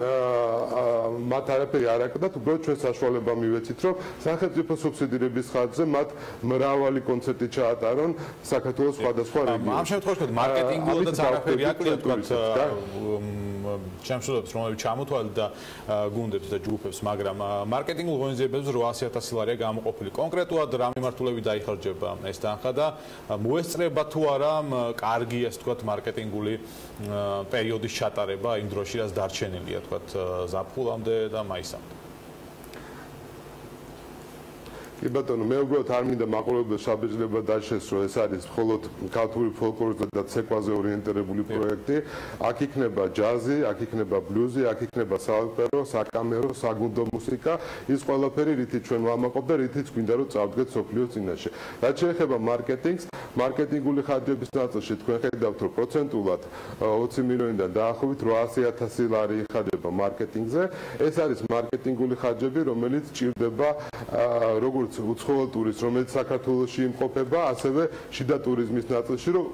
მათ არაფერი არ აკდათ, უბრალოდ ჩვენ საშუალება მივეცით, რომ სახელმწიფო სუბსიდირების ხარჯზე მათ მრავალი კონცერტი ჩაატარონ საქართველოს სხვადასხვა რეგიონებში. ამ შემთხვევაში მარკეტინგულადაც არაფერი აკლია, თქვათ, შემსრულებლებს, რომლებიც ჩამოთვალეთ და გუნდებს და ჯგუფებს, მაგრამ მარკეტინგულ ღონისძიებებზე 800,000 ლარია გამოყოფილი. კონკრეტულად რა მიმართულებით დაიხარჯება ეს თანხა და მოესწრება თუ არა კარგი, ასე ვთქვათ, მარკეტინგული პერიოდის ჩატარება იმ დროში, რაც დარჩენილია, თქვათ, ზაფხულამდე და მაისამდე. კი ბატონო, მე უბრალოდ არ მინდა მაყურებელს შაბეჭდება დაშესრო, ეს არის მხოლოდ ქართული ფოლკლორზე და ცეკვაზე ორიენტირებული პროექტი. აქ იქნება ჯაზი, აქ იქნება ბლუზი, აქ იქნება საოპერო, საკამერო, საგუნდო მუსიკა, ის ყველაფერი, რითიც ჩვენ ვამაყობ და რითიც გვინდა რომ წავდგეთ სოფლიოს წინაშე. რაც შეეხება მარკეტინგს, მარკეტინგული ხარჯების ნაწილში თქვენ ხედავთ, რომ პროცენტულად 20 მილიონიდან დაახლოებით 800,000 ლარი იხარჯება მარკეტინგზე. ეს არის მარკეტინგული ხარჯები, რომელიც ჭირდება როგორც უცხოელ ტურისტს, რომელიც საქართველოში იმყოფება, ასევე შიდა ტურიზმის ნაწილში, რომ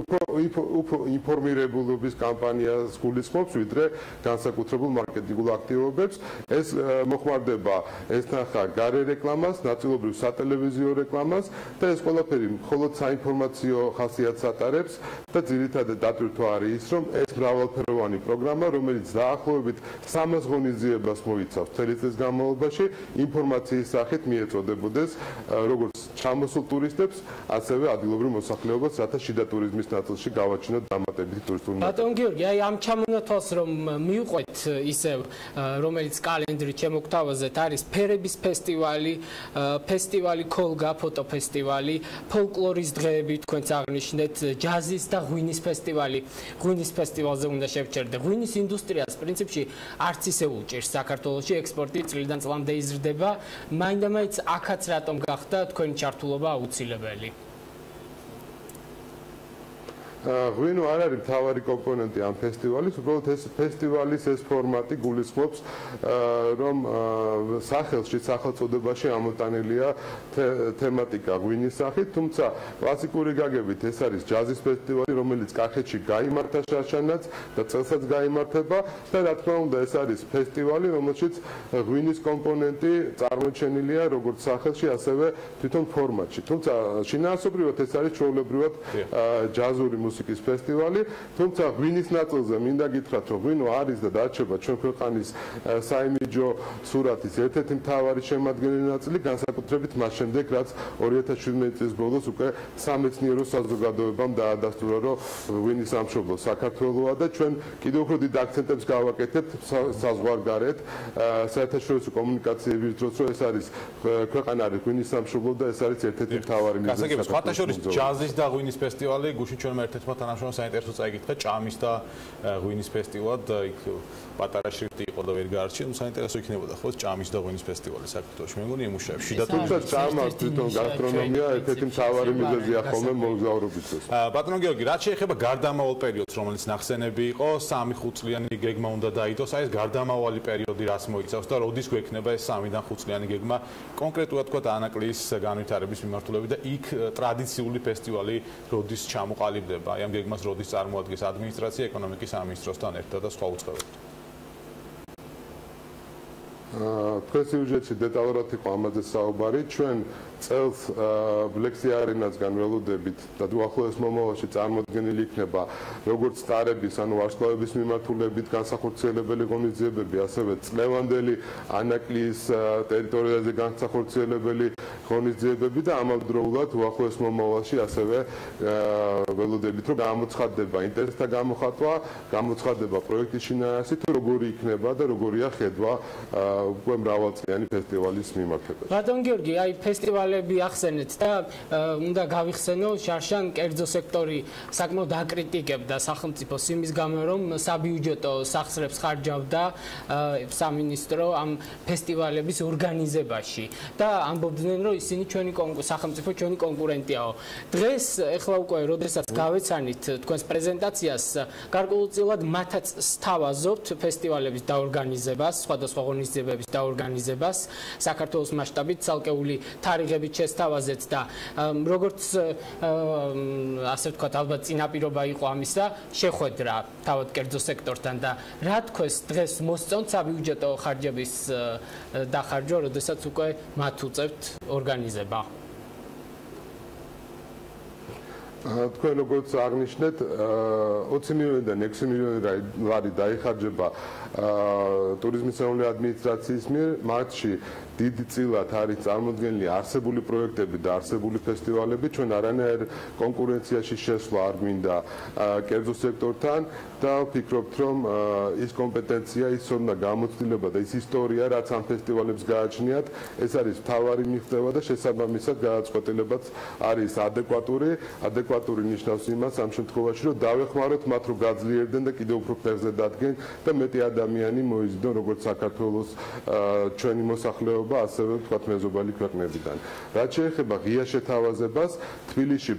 უფრო ინფორმირებულობის კამპანიას გულისხმობს, ვიდრე განსაკუთრებულ მარკეტინგულ აქტივობებს. ეს მოხმარდება ეს თანხა გარე რეკლამას, ნაწილობრივ სატელევიზიო რეკლამას და ეს ყველაფერი მხოლოდ საინფორმაციო ხასიათს ატარებს და ძირითადად დატვირთვა არის ის, რომ ეს მრავალფეროვანი პროგრამა, რომელიც დაახლოებით 300 ღონისძიებას მოიცავს წელი წლის განმავლობაში, ინფორმაციის სახით მიეწოდებოდეს როგორც ჩამოსულ ტურისტებს, ასევე ადგილობრივ მოსახლეობას, რათა შიდა ტურიზმის ნაწილში ნაწილში გავაჩინოთ დამატებითი ტურისტული ბატონ გიორგი, აი ამ ჩამონათვალს რომ მივყვეთ ისევ რომელიც კალენდრით შემოგთავაზეთ არის ფერების ფესტივალი, ფესტივალი ქოლგა, ფოტოფესტივალი, ფოლკლორის დღეები თქვენც აღნიშნეთ, ჯაზის და ღვინის ფესტივალი. ღვინის ფესტივალზე უნდა შევჩერდე. ღვინის ინდუსტრიას პრინციპში არც ისე უჭირს საქართველოში ექსპორტი წლიდან წლამდე იზრდება. მაინდა-მაინც აქაც რატომ გახდა თქვენი ჩართულობა აუცილებელი? ღვინო არ არის მთავარი კომპონენტი ამ ფესტივალის, უბრალოდ ეს ფესტივალის ეს ფორმატი გულისხმობს, რომ სახელში, სახელწოდებაში ამოტანილია თემატიკა ღვინის სახით, თუმცა კლასიკური გაგებით ეს არის ჯაზის ფესტივალი, რომელიც კახეთში გაიმართა შარშანაც და წელსაც გაიმართება და რა თქმა უნდა ეს არის ფესტივალი, რომელშიც ღვინის კომპონენტი წარმოჩენილია როგორც სახელში, ასევე თვითონ ფორმატში. თუმცა შინაარსობრივად ეს არის ჩვეულებრივად ჯაზური მუსიკის ფესტივალი, თუმცა ღვინის ნაწილზე მინდა გითხრათ, რომ ღვინო არის და დარჩება ჩვენ ქვეყანის საიმიჯო სურათის ერთ-ერთი მთავარი შემადგენელი ნაწილი, განსაკუთრებით მას შემდეგ, რაც 2017 წლის ბოლოს უკვე სამეცნიერო საზოგადოებამ დაადასტურა, რომ ღვინის სამშობლო საქართველოა და ჩვენ კიდევ უფრო დიდ აქცენტებს გავაკეთებთ საზღვარგარეთ, საერთაშორისო კომუნიკაციების დროს, რომ ეს არის ქვეყანა არის ღვინის სამშობლო და ეს არის ერთ-ერთი მთავარი მიზეზი. გასაგებია, სხვათაშორის ჯაზის და ღვინის ფესტივალი გუშინ ჩვენმა ერთ-ერთმა თანამშრომლმა საინტერესო წაიკითხა ჭამის და ღვინის ფესტივალად და იქ პატარა შრიფტი იყო და ვერ გაარჩია, ну საინტერესო იქნებოდა ხო ჭამის და ღვინის ფესტივალი საქართველოში. მე მგონი ემუშავებს. თუმცა ჭამას თვითონ გასტრონომია ერთ-ერთი მთავარი მიზეზია ხოლმე მოგზაურობისთვის. ბატონო გიორგი, რაც შეეხება გარდამავალ პერიოდს, რომელიც ნახსენები იყო, 3-5 წლიანი გეგმა უნდა დაიდოს, აი ეს გარდამავალი პერიოდი რას მოიცავს და როდის გვექნება ეს 3-დან 5 წლიანი გეგმა კონკრეტულად თქვა ანაკლის განვითარების მიმართულებით და იქ ტრადიციული ფესტივალი როდის ჩამოყალიბდება, აი ამ გეგმას როდის წარმოადგენს ადმინისტრაცია ეკონომიკის სამინისტროსთან ერთად და სხვა უწყებებთან. თქვენ სიუჟეტში დეტალურად იყო ამაზე საუბარი, ჩვენ წელს ბლექსი არენასგან ველოდებით და უახლოეს მომავალში წარმოდგენილი იქნება როგორც სტარების, ანუ ვარსკვლავების მიმართულებით განსახორციელებელი ღონისძიებები, ასევე წლევანდელი ანაკლის ტერიტორიაზე განსახორციელებელი ღონისძიებები და ამავდროულად უახლოეს მომავალში ასევე ველოდებით, რომ გამოცხადდება ინტერესთა გამოხატვა, გამოცხადდება პროექტის შინაარსი, თუ როგორი იქნება და როგორია ხედვა უკვე მრავალწლიანი ფესტივალის მიმართებაში. ბატონ გიორგი, აი ფესტივალები ახსენეთ და უნდა გავიხსენო, შარშან კერძო სექტორი საკმაოდ აკრიტიკებდა სახელმწიფოს იმის გამო, რომ საბიუჯეტო სახსრებს ხარჯავდა სამინისტრო ამ ფესტივალების ორგანიზებაში და ამბობდნენ, რომ ისინი ჩვენი სახელმწიფო ჩვენი კონკურენტიაო. დღეს ეხლა უკვე როდესაც გავეცანით თქვენს პრეზენტაციას, გარკვეულწილად მათაც სთავაზობთ ფესტივალების დაორგანიზებას, სხვადასხვა ღონისძიებების დაორგანიზებას, საქართველოს მასშტაბით ცალკეული თარიღებით შესთავაზეთ და როგორც ასე ვთქვათ, ალბათ წინაპირობა იყო ამისა, შეხვედრა თავად კერძო სექტორთან და რა თქვენს დღეს მოსწონთ საბიუჯეტო ხარჯების დახარჯვა, როდესაც უკვე მათ უწევთ ორგანიზება. თქვენ როგორც აღნიშნეთ, 20 მილიონიდან 6 მილიონი ლარი დაიხარჯება ტურიზმის ეროვნული ადმინისტრაციის მიერ, მათში დიდი წილად არის წარმოდგენილი არსებული პროექტები და არსებული ფესტივალები, ჩვენ არანაირ კონკურენციაში შესვლა არ გვინდა კერძო სექტორთან და ვფიქრობთ, რომ ის კომპეტენცია, ის ცოდნა, გამოცდილება და ის ისტორია, რაც ამ ფესტივალებს გააჩნიათ, ეს არის მთავარი მიღწევა და შესაბამისად გადაწყვეტილებაც არის ადეკვატური ნიშნავს იმას ამ შემთხვევაში, რომ დავეხმაროთ მათ, რომ გაძლიერდნენ და კიდევ უფრო ფეხზე დადგენ და მეტი ადამიანი მოიზიდონ როგორც საქართველოს ჩვენი მოსახლეობა, ასევე ვთქვათ მეზობელი ქვეყნებიდან. რაც შეეხება ღია შეთავაზებას, თბილისში,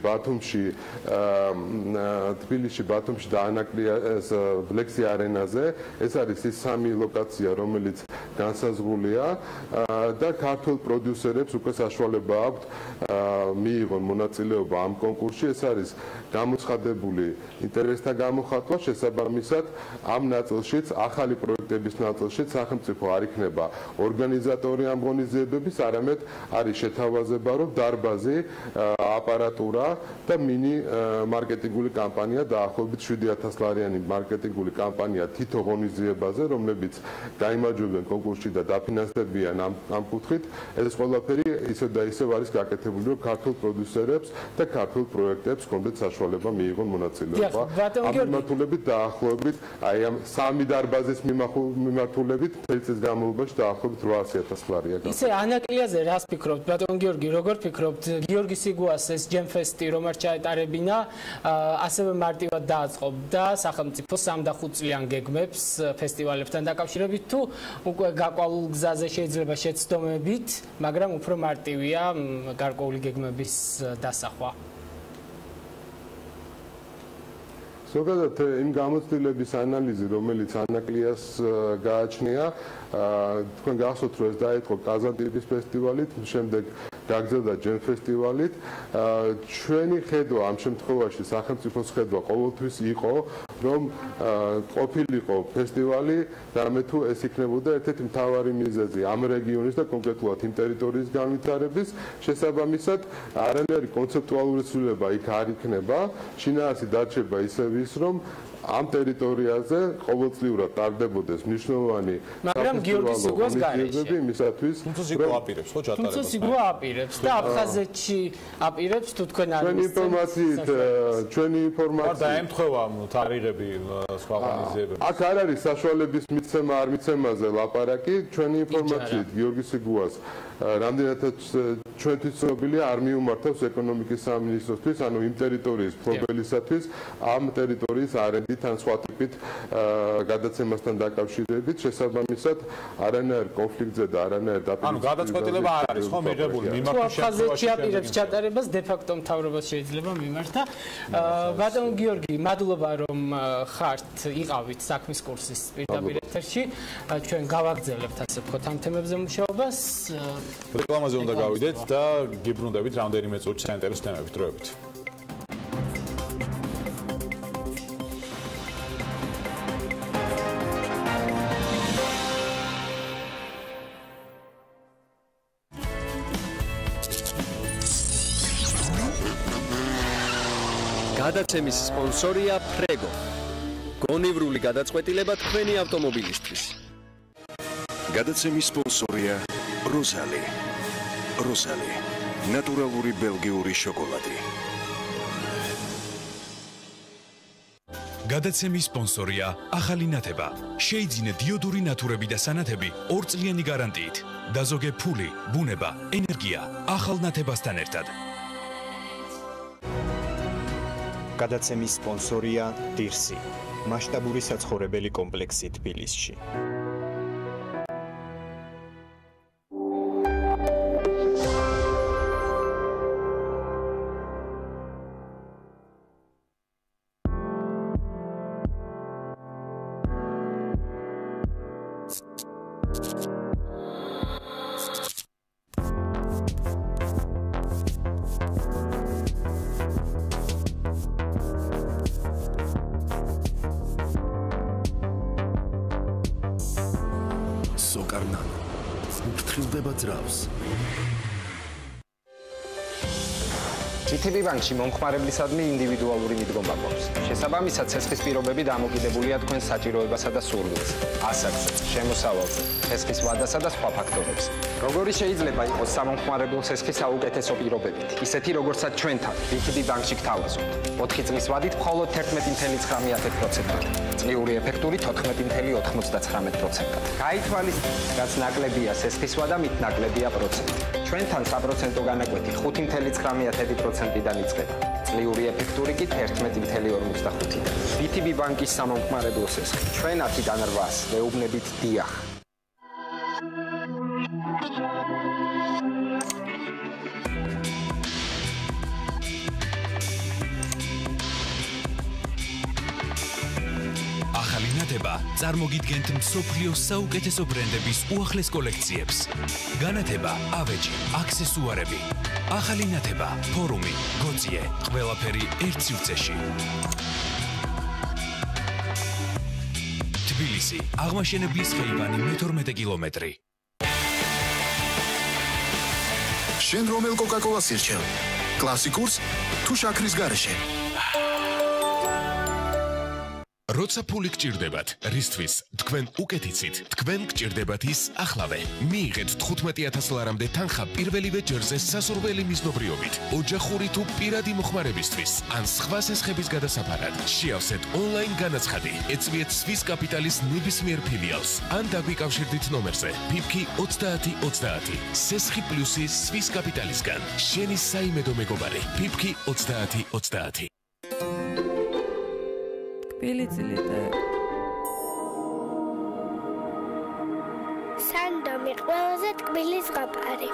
ბათუმში და ანაკლიას ბლექსი არენაზე, ეს არის ის 3 ლოკაცია, რომელიც განსაზღვრულია და ქართულ პროდიუსერებს უკვე საშუალება აქვთ მიიღონ მონაწილეობა ამ კონკურსში. ეს არის გამოცხადებული ინტერესთა გამოხატვა, შესაბამისად ამ ნაწილშიც ახალი ახალი პროექტების ნაწილში სახელმწიფო არ იქნება ორგანიზატორი ამ ღონისძიებების, არამედ არის შეთავაზება, რომ დარბაზი, აპარატურა და მინი მარკეტინგული კამპანია დაახლოებით 7000 ლარიანი მარკეტინგული კამპანია თითო ღონისძიებაზე, რომლებიც გაიმარჯვებენ კონკურსში და დაფინანსდებიან ამ კუთხით. ეს ყველაფერი ისევ და ისევ არის გაკეთებული, რომ ქართულ პროდიუსერებს და ქართულ პროექტებს კონდეთ საშუალება მიიღონ მონაწილეობა. ამ მიმართულებით დაახლოებით აი ამ სამი დარბაზის მიმართულებით წელიწადის განმავლობაში დაახლოებით 800,000 ლარია. ისე ანაკლიაზე რას ფიქრობთ, ბატონ გიორგი, როგორ ფიქრობთ, გიორგი სიგუას ეს ჯემფესტი რომ არ ჩაეტარებინა, ასევე მარტივად დააწყობდა სახელმწიფო 3 და 5 წლიან გეგმებს ფესტივალებთან დაკავშირებით, თუ უკვე გაყვავილ გზაზე შეიძლება შეცდომებით, მაგრამ უფრო მარტივია გარკვეული გეგმების დასახვა. ზოგადად იმ გამოცდილების ანალიზი, რომელიც ანაკლიას გააჩნია, თქვენ გახსოვთ, რომ ეს დაიწყო კაზანტიპის ფესტივალით, შემდეგ გაგრძელდა ჯემ ფესტივალით. ჩვენი ხედვა ამ შემთხვევაში სახელმწიფოს ხედვა ყოველთვის იყო, რომ ყოფილიყო ფესტივალი, რამე თუ ეს იქნებოდა ერთ-ერთი მთავარი მიზეზი ამ რეგიონის და კონკრეტულად იმ ტერიტორიის განვითარების. შესაბამისად, არანაირი კონცეპტუალური ცვლილება იქ არ იქნება, შინაარსი დარჩება ისევ ის, რომ ამ ტერიტორიაზე ყოველწლიურად ტარდებოდეს მნიშვნელოვანი მაგრამ გიორგი სიგუას გარეშე იმისათვის თუმცა სიგუა აპირებს ხო ჩატარებას თუმცა სიგუა აპირებს და აფხაზეთში აპირებს თუ თქვენ არ ჩვენი ინფორმაციით და ემთხვევა თარიღები სხვა ღონისძიებები აქ არ არის საშუალების მიცემა არ მიცემაზე ლაპარაკი ჩვენი ინფორმაციით გიორგი სიგუას რამდენადაც ჩვენთვის ცნობილია არ მიუმართავს ეკონომიკის სამინისტროსთვის ანუ იმ ტერიტორიის მფლობელისათვის ამ ტერიტორიის არენდით ან სხვა ტიპით გადაცემასთან დაკავშირებით შესაბამისად არანაირ კონფლიქტზე და არანაირ დაპირისპირებაზე ანუ გადაწყვეტილება არ არის ხო მიღებული მიმართვის შემთხვევაში აპირებს ჩატარებას de facto მთავრობას შეიძლება მიმართა ბატონ გიორგი მადლობა რომ ხართ იყავით საქმის კურსის პირდაპირ ეთერში ჩვენ გავაგრძელებთ ასე ვთქვათ ამ თემებზე მუშაობას რეკლამაზე უნდა გავიდეთ და გიბრუნდებით რამდენიმე წუთში საინტერესო თემებით დროებით გადაცემის სპონსორია ფრეგო. გონივრული გადაწყვეტილება თქვენი ავტომობილისთვის. გადაცემის სპონსორია როზალი. როზალი. ნატურალური ბელგიური შოკოლადი. გადაცემის სპონსორია ახალი ნათება. შეიძინე დიოდური ნათურები და სანათები 2 წლიანი გარანტიით. დაზოგე ფული, ბუნება, ენერგია ახალ ნათებასთან ერთად. გადაცემის სპონსორია დირსი, მასშტაბური საცხოვრებელი კომპლექსი თბილისში. სოკარნანო უფრთხილდება ძრავს GTB ბანკში მომხმარებლისადმი ინდივიდუალური მიდგომა გვაქვს. შესაბამისად, ცეცხლის პირობები დამოკიდებულია თქვენ საჭიროებასა და სურვილზე, ასაკზე, შემოსავალზე, ცეცხლის ვადასა და სხვა ფაქტორებზე. როგორი შეიძლება იყოს სამომხმარებლო ცეცხლის საუკეთესო პირობებით, ისეთი როგორცაც ჩვენთან GTB ბანკში გთავაზობთ. 4 წლის ვადით მხოლოდ 11.9%-ად, წლიური ეფექტური 14.99%-ად. გაითვალისწინეთ, რაც ნაკლებია ცეცხლის ვადა, მით ნაკლებია პროცენტი. ჩვენთან საპროცენტო განაკვეთი 5.9%-დან იწყება. წლიური ეფექტური კი 11.45-დან. BTB ბანკის სამომხმარებლო ცეცხლი. ჩვენ 10-დან 8-ს ვეუბნებით დიახ. ახალი ნათება წარმოგიდგენთ მსოფლიოს საუკეთესო ბრენდების უახლეს კოლექციებს. განათება, ავეჯი, აქსესუარები. ახალი ნათება, ფორუმი, გოძიე, ყველაფერი ერთ სივრცეში. თბილისი სერვისი. აღმაშენებლის ხეივანი მე-12 კილომეტრი. შენ რომელ კოკა-კოლას ირჩევ? კლასიკურს თუ შაქრის გარეშე? როცა ფული გჭირდებათ, რისთვის თქვენ უკეთიცით, თქვენ გჭირდებათ ის ახლავე. მიიღეთ 15000 ლარამდე თანხა პირველივე ჯერზე სასურველი მიზნობრიობით, ოჯახური თუ პირადი მოხმარებისთვის, ან სხვა სესხების გადასაფარად. შეავსეთ ონლაინ განაცხადი, ეწვიეთ Swiss Capital-ის ნებისმიერ ფილიალს, ან დაგვიკავშირდით ნომერზე PIPKI 3030. სესხი პლუსი Swiss Capital-ისგან. შენი საიმედო მეგობარი, PIPKI 3030. სანდომი ყველაზე ტკბილი ზღაპარი.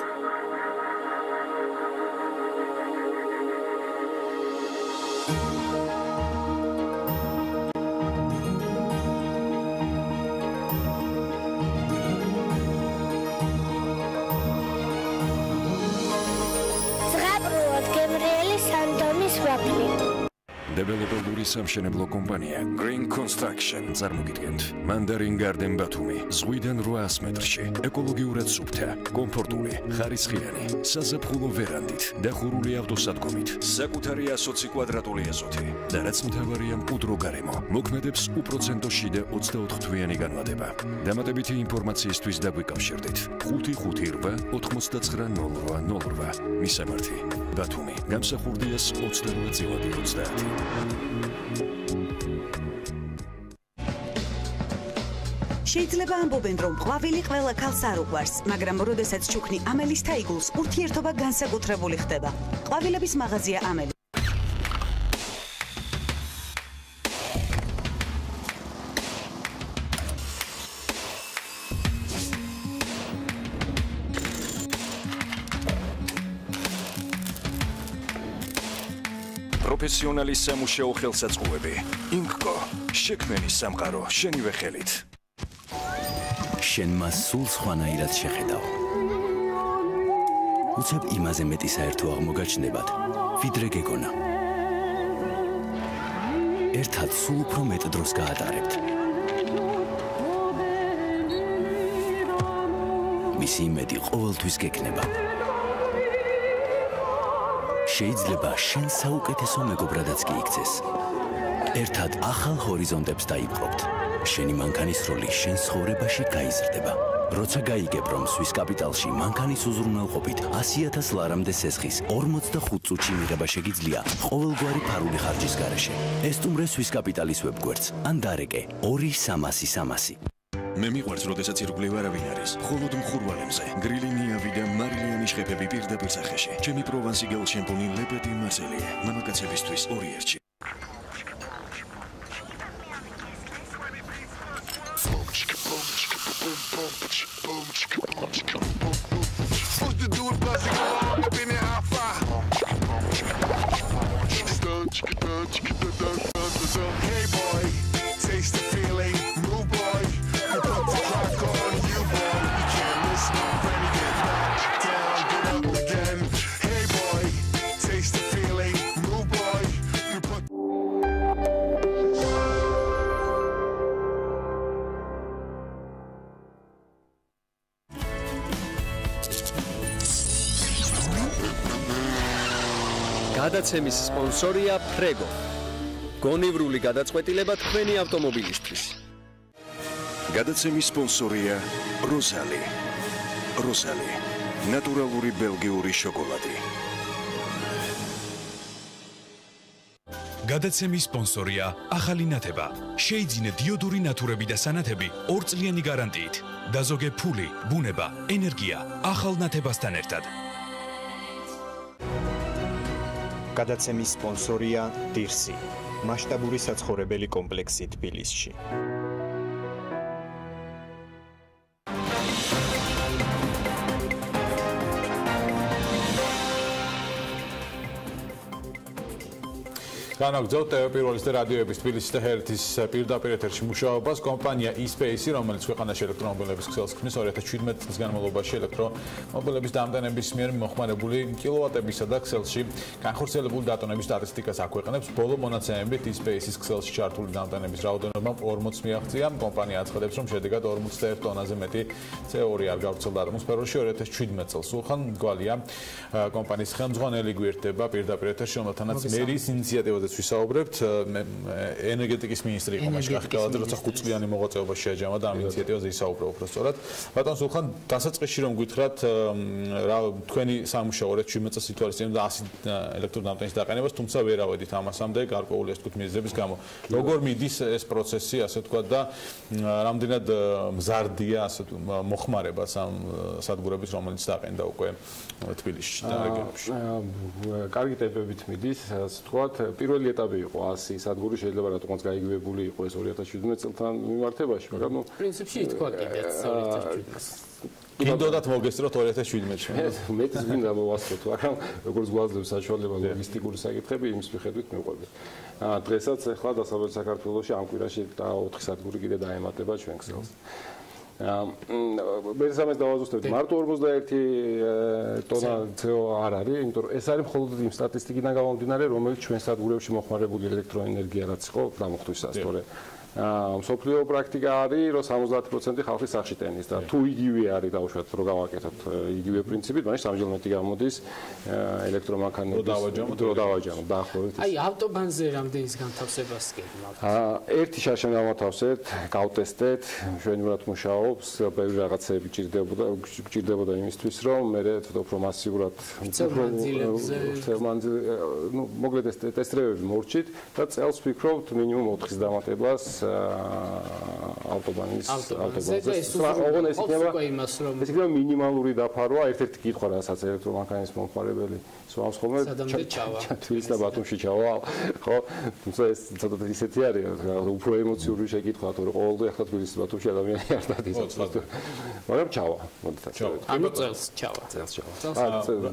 ზღაპრულად გემრიელი სანდომის ვაფლი. დეველოპერული სამშენებლო კომპანია Green Construction წარმოგიდგენთ Mandarin Garden ბათუმი ზღვიდან 800 მეტრში ეკოლოგიურად სუფთა კომფორტული ხარისხიანი საზაფხულო ვერანდით დახურული ავტოსადგომით საკუთარი 120 კვადრატული ეზოთი და რაც მთავარია მყუდრო გარემო მოქმედებს უპროცენტო შიდა 24 თვიანი განმადება დამატებითი ინფორმაციისთვის დაგვიკავშირდით 558 9908 მისამართი ბათუმი გამსახურდიას 28 წილადი 30 შეიძლება ამბობენ, რომ ყვავილი ყველა ქალს არ უყვარს, მაგრამ როდესაც ჩუქნი ამელის თაიგულს, ურთიერთობა განსაკუთრებული ხდება. ყვავილების მაღაზია ამელი. პროფესიონალი სამუშაო ხელსაწყოები. ინკკო, შექმენი სამყარო, შენივე ხელით. შენ მას სულ სხვანაირად შეხედავ. უცებ იმაზე მეტი საერთო აღმოგაჩნდებათ, ვიდრე გეგონა. ერთად სულ უფრო მეტ დროს გაატარებთ. მისი იმედი ყოველთვის გექნება. შეიძლება შენ საუკეთესო მეგობრადაც კი იქცეს. ერთად ახალ ჰორიზონტებს დაიპყრობთ. შენი მანქანის როლი შენ ცხოვრებაში გაიზრდება. როცა გაიგებ, რომ Swiss Capital-ში მანქანის უზრუნველყოფით 100,000 ლარამდე სესხის 45 წუთში მიღება შეგიძლია ყოველგვარი ფარული ხარჯის გარეშე. ესტუმრე Swiss Capital-ის ვებგვერდს ან დარეკე 2300. მე მიყვარს, როდესაც ირგვლივ არავინ არის. მხოლოდ მხურვალემზე გრილი ნიავი და მარილიანი შხეფები პირდაპირ სახეში. ჩემი პროვანსი გელ შემპონი ლებედი მარსელია. მამაკაცებისთვის 2 ერთში. Hey boy, taste the feeling, move boy. You put the clock on you boy. You can't miss my friend, get knocked down, get up again. Hey boy, taste the feeling, move boy. You put გადაცემის სპონსორია Prego. გონივრული გადაწყვეტილება თქვენი ავტომობილისთვის. გადაცემის სპონსორია Rosali. Rosali. ნატურალური ბელგიური შოკოლადი. გადაცემის სპონსორია ახალი ნათება. შეიძინე დიოდური ნათურები და სანათები 2 წლიანი გარანტიით. დაზოგე ფული, ბუნება, ენერგია ახალ ნათებასთან ერთად. გადაცემის სპონსორია დირსი. მასშტაბური საცხოვრებელი კომპლექსი თბილისში. განაგრძელთ ტელეპიროლის და რადიოების თბილისის და ჰერეთის პირდაპირ ეთერში მუშაობას. კომპანია e-space, რომელიც ქვეყანაში ელექტრომობილების ქსელს ქმნის 2017 წლის განმავლობაში ელექტრომობილების დამტენების მიერ მოხმარებული კილოვატებისა და ქსელში განხორციელებული დატონების სტატისტიკას აქვეყნებს. ბოლო მონაცემებით e-space-ის ქსელში ჩართული დამტენების რაოდენობამ 40 მიაღწია. კომპანია აცხადებს, რომ შედეგად 41 ტონაზე მეტი CO2 არ გავრცელდა ატმოსფეროში 2017 წელს. სულხან გვალია კომპანიის ხელმძღვანელი გვერდება პირდაპირ ეთერში, რომელთანაც მერის ინიციატივაზეც ვისაუბრებთ. ენერგეტიკის მინისტრი იყო მაშინ კახკალაძე, როცა 5 წლიანი მოღვაწეობა შეაჯამა და ამ ინიციატივაზე ისაუბრა უბრალოდ. ბატონ სულხან, დასაწყისში რომ გითხრათ, რა თქვენი სამუშაო 2017 წელს ითვალისწინებდა 100 ელექტროდამტენის დაყენებას, თუმცა ვერ ავედით ამასამდე გარკვეული ეს თქო მიზეზების გამო. როგორ მიდის ეს პროცესი, ასე თქვა და რამდენად მზარდია ასე მოხმარება სამ სადგურების, რომელიც დაყენდა უკვე თბილისში და რეგიონებში. კარგი ტემპებით მიდის, ასე ვთქვათ, პირველი ეტაპი იყო 100 სადგური, შეიძლება რატომაც გაიგივებული იყო ეს 2017 წელთან მიმართებაში, მაგრამ ნუ პრინციპში ითქვა კიდეც 2017. გინდოდათ მოგესწროთ 2017-ში. მეც გინდა მოვასწროთ, მაგრამ როგორც გვაძლევს საშუალება ლოგისტიკური საკითხები, იმის მიხედვით მივყვებით. დღესაც ახლა დასავლეთ საქართველოში ამ კვირაში 4 სადგური კიდე დაემატება ჩვენ ქსელს. მე სამეს დავაზუსტებთ, მარტო 41 ტონა CO არ არის, იმიტომ რომ ეს არის მხოლოდ იმ სტატისტიკიდან გამომდინარე, რომელიც ჩვენ სადგურებში მოხმარებული ელექტროენერგია რაც იყო გამოხდვისას, თორე მსოფლიო პრაქტიკა არის, რომ 70% ხალხი სახლში ტენის და თუ იგივე არის დაუშვათ რომ გავაკეთოთ იგივე პრინციპით, მაშინ სამჯერმეტი გამოდის ელექტრომანქანების დრო დავაჯამოთ დაახლოებით. აი ავტობანზე რამდენის განთავსებას გეგმავთ? ერთი შარშან გამათავსეთ, გავტესტეთ, შვენივრად მუშაობს, ბევრი რაღაცები გჭირდებოდა იმისთვის, რომ მე თვითონ უფრო მასიურად ნუ მოკლედ ეს ტესტრებები მორჩით და წელს ვფიქრობთ მინიმუმ 4-ის დამატებას ავტობანის ოღონდ ეს იქნება მინიმალური დაფარვა, ერთ-ერთი კითხვა რასაც ელექტრომანქანის მომხმარებელი სვამს ხოლმე თბილისს და ბათუმში ჩავა, ხო? თუმცა ეს ცოტა ისეთი არის, უფრო ემოციური შეკითხვაა, თორე ყოველდღე ახლა თბილისს ბათუმში ადამიანი არ დადის. მაგრამ ჩავა, მოდით. ანუ წელს ჩავა.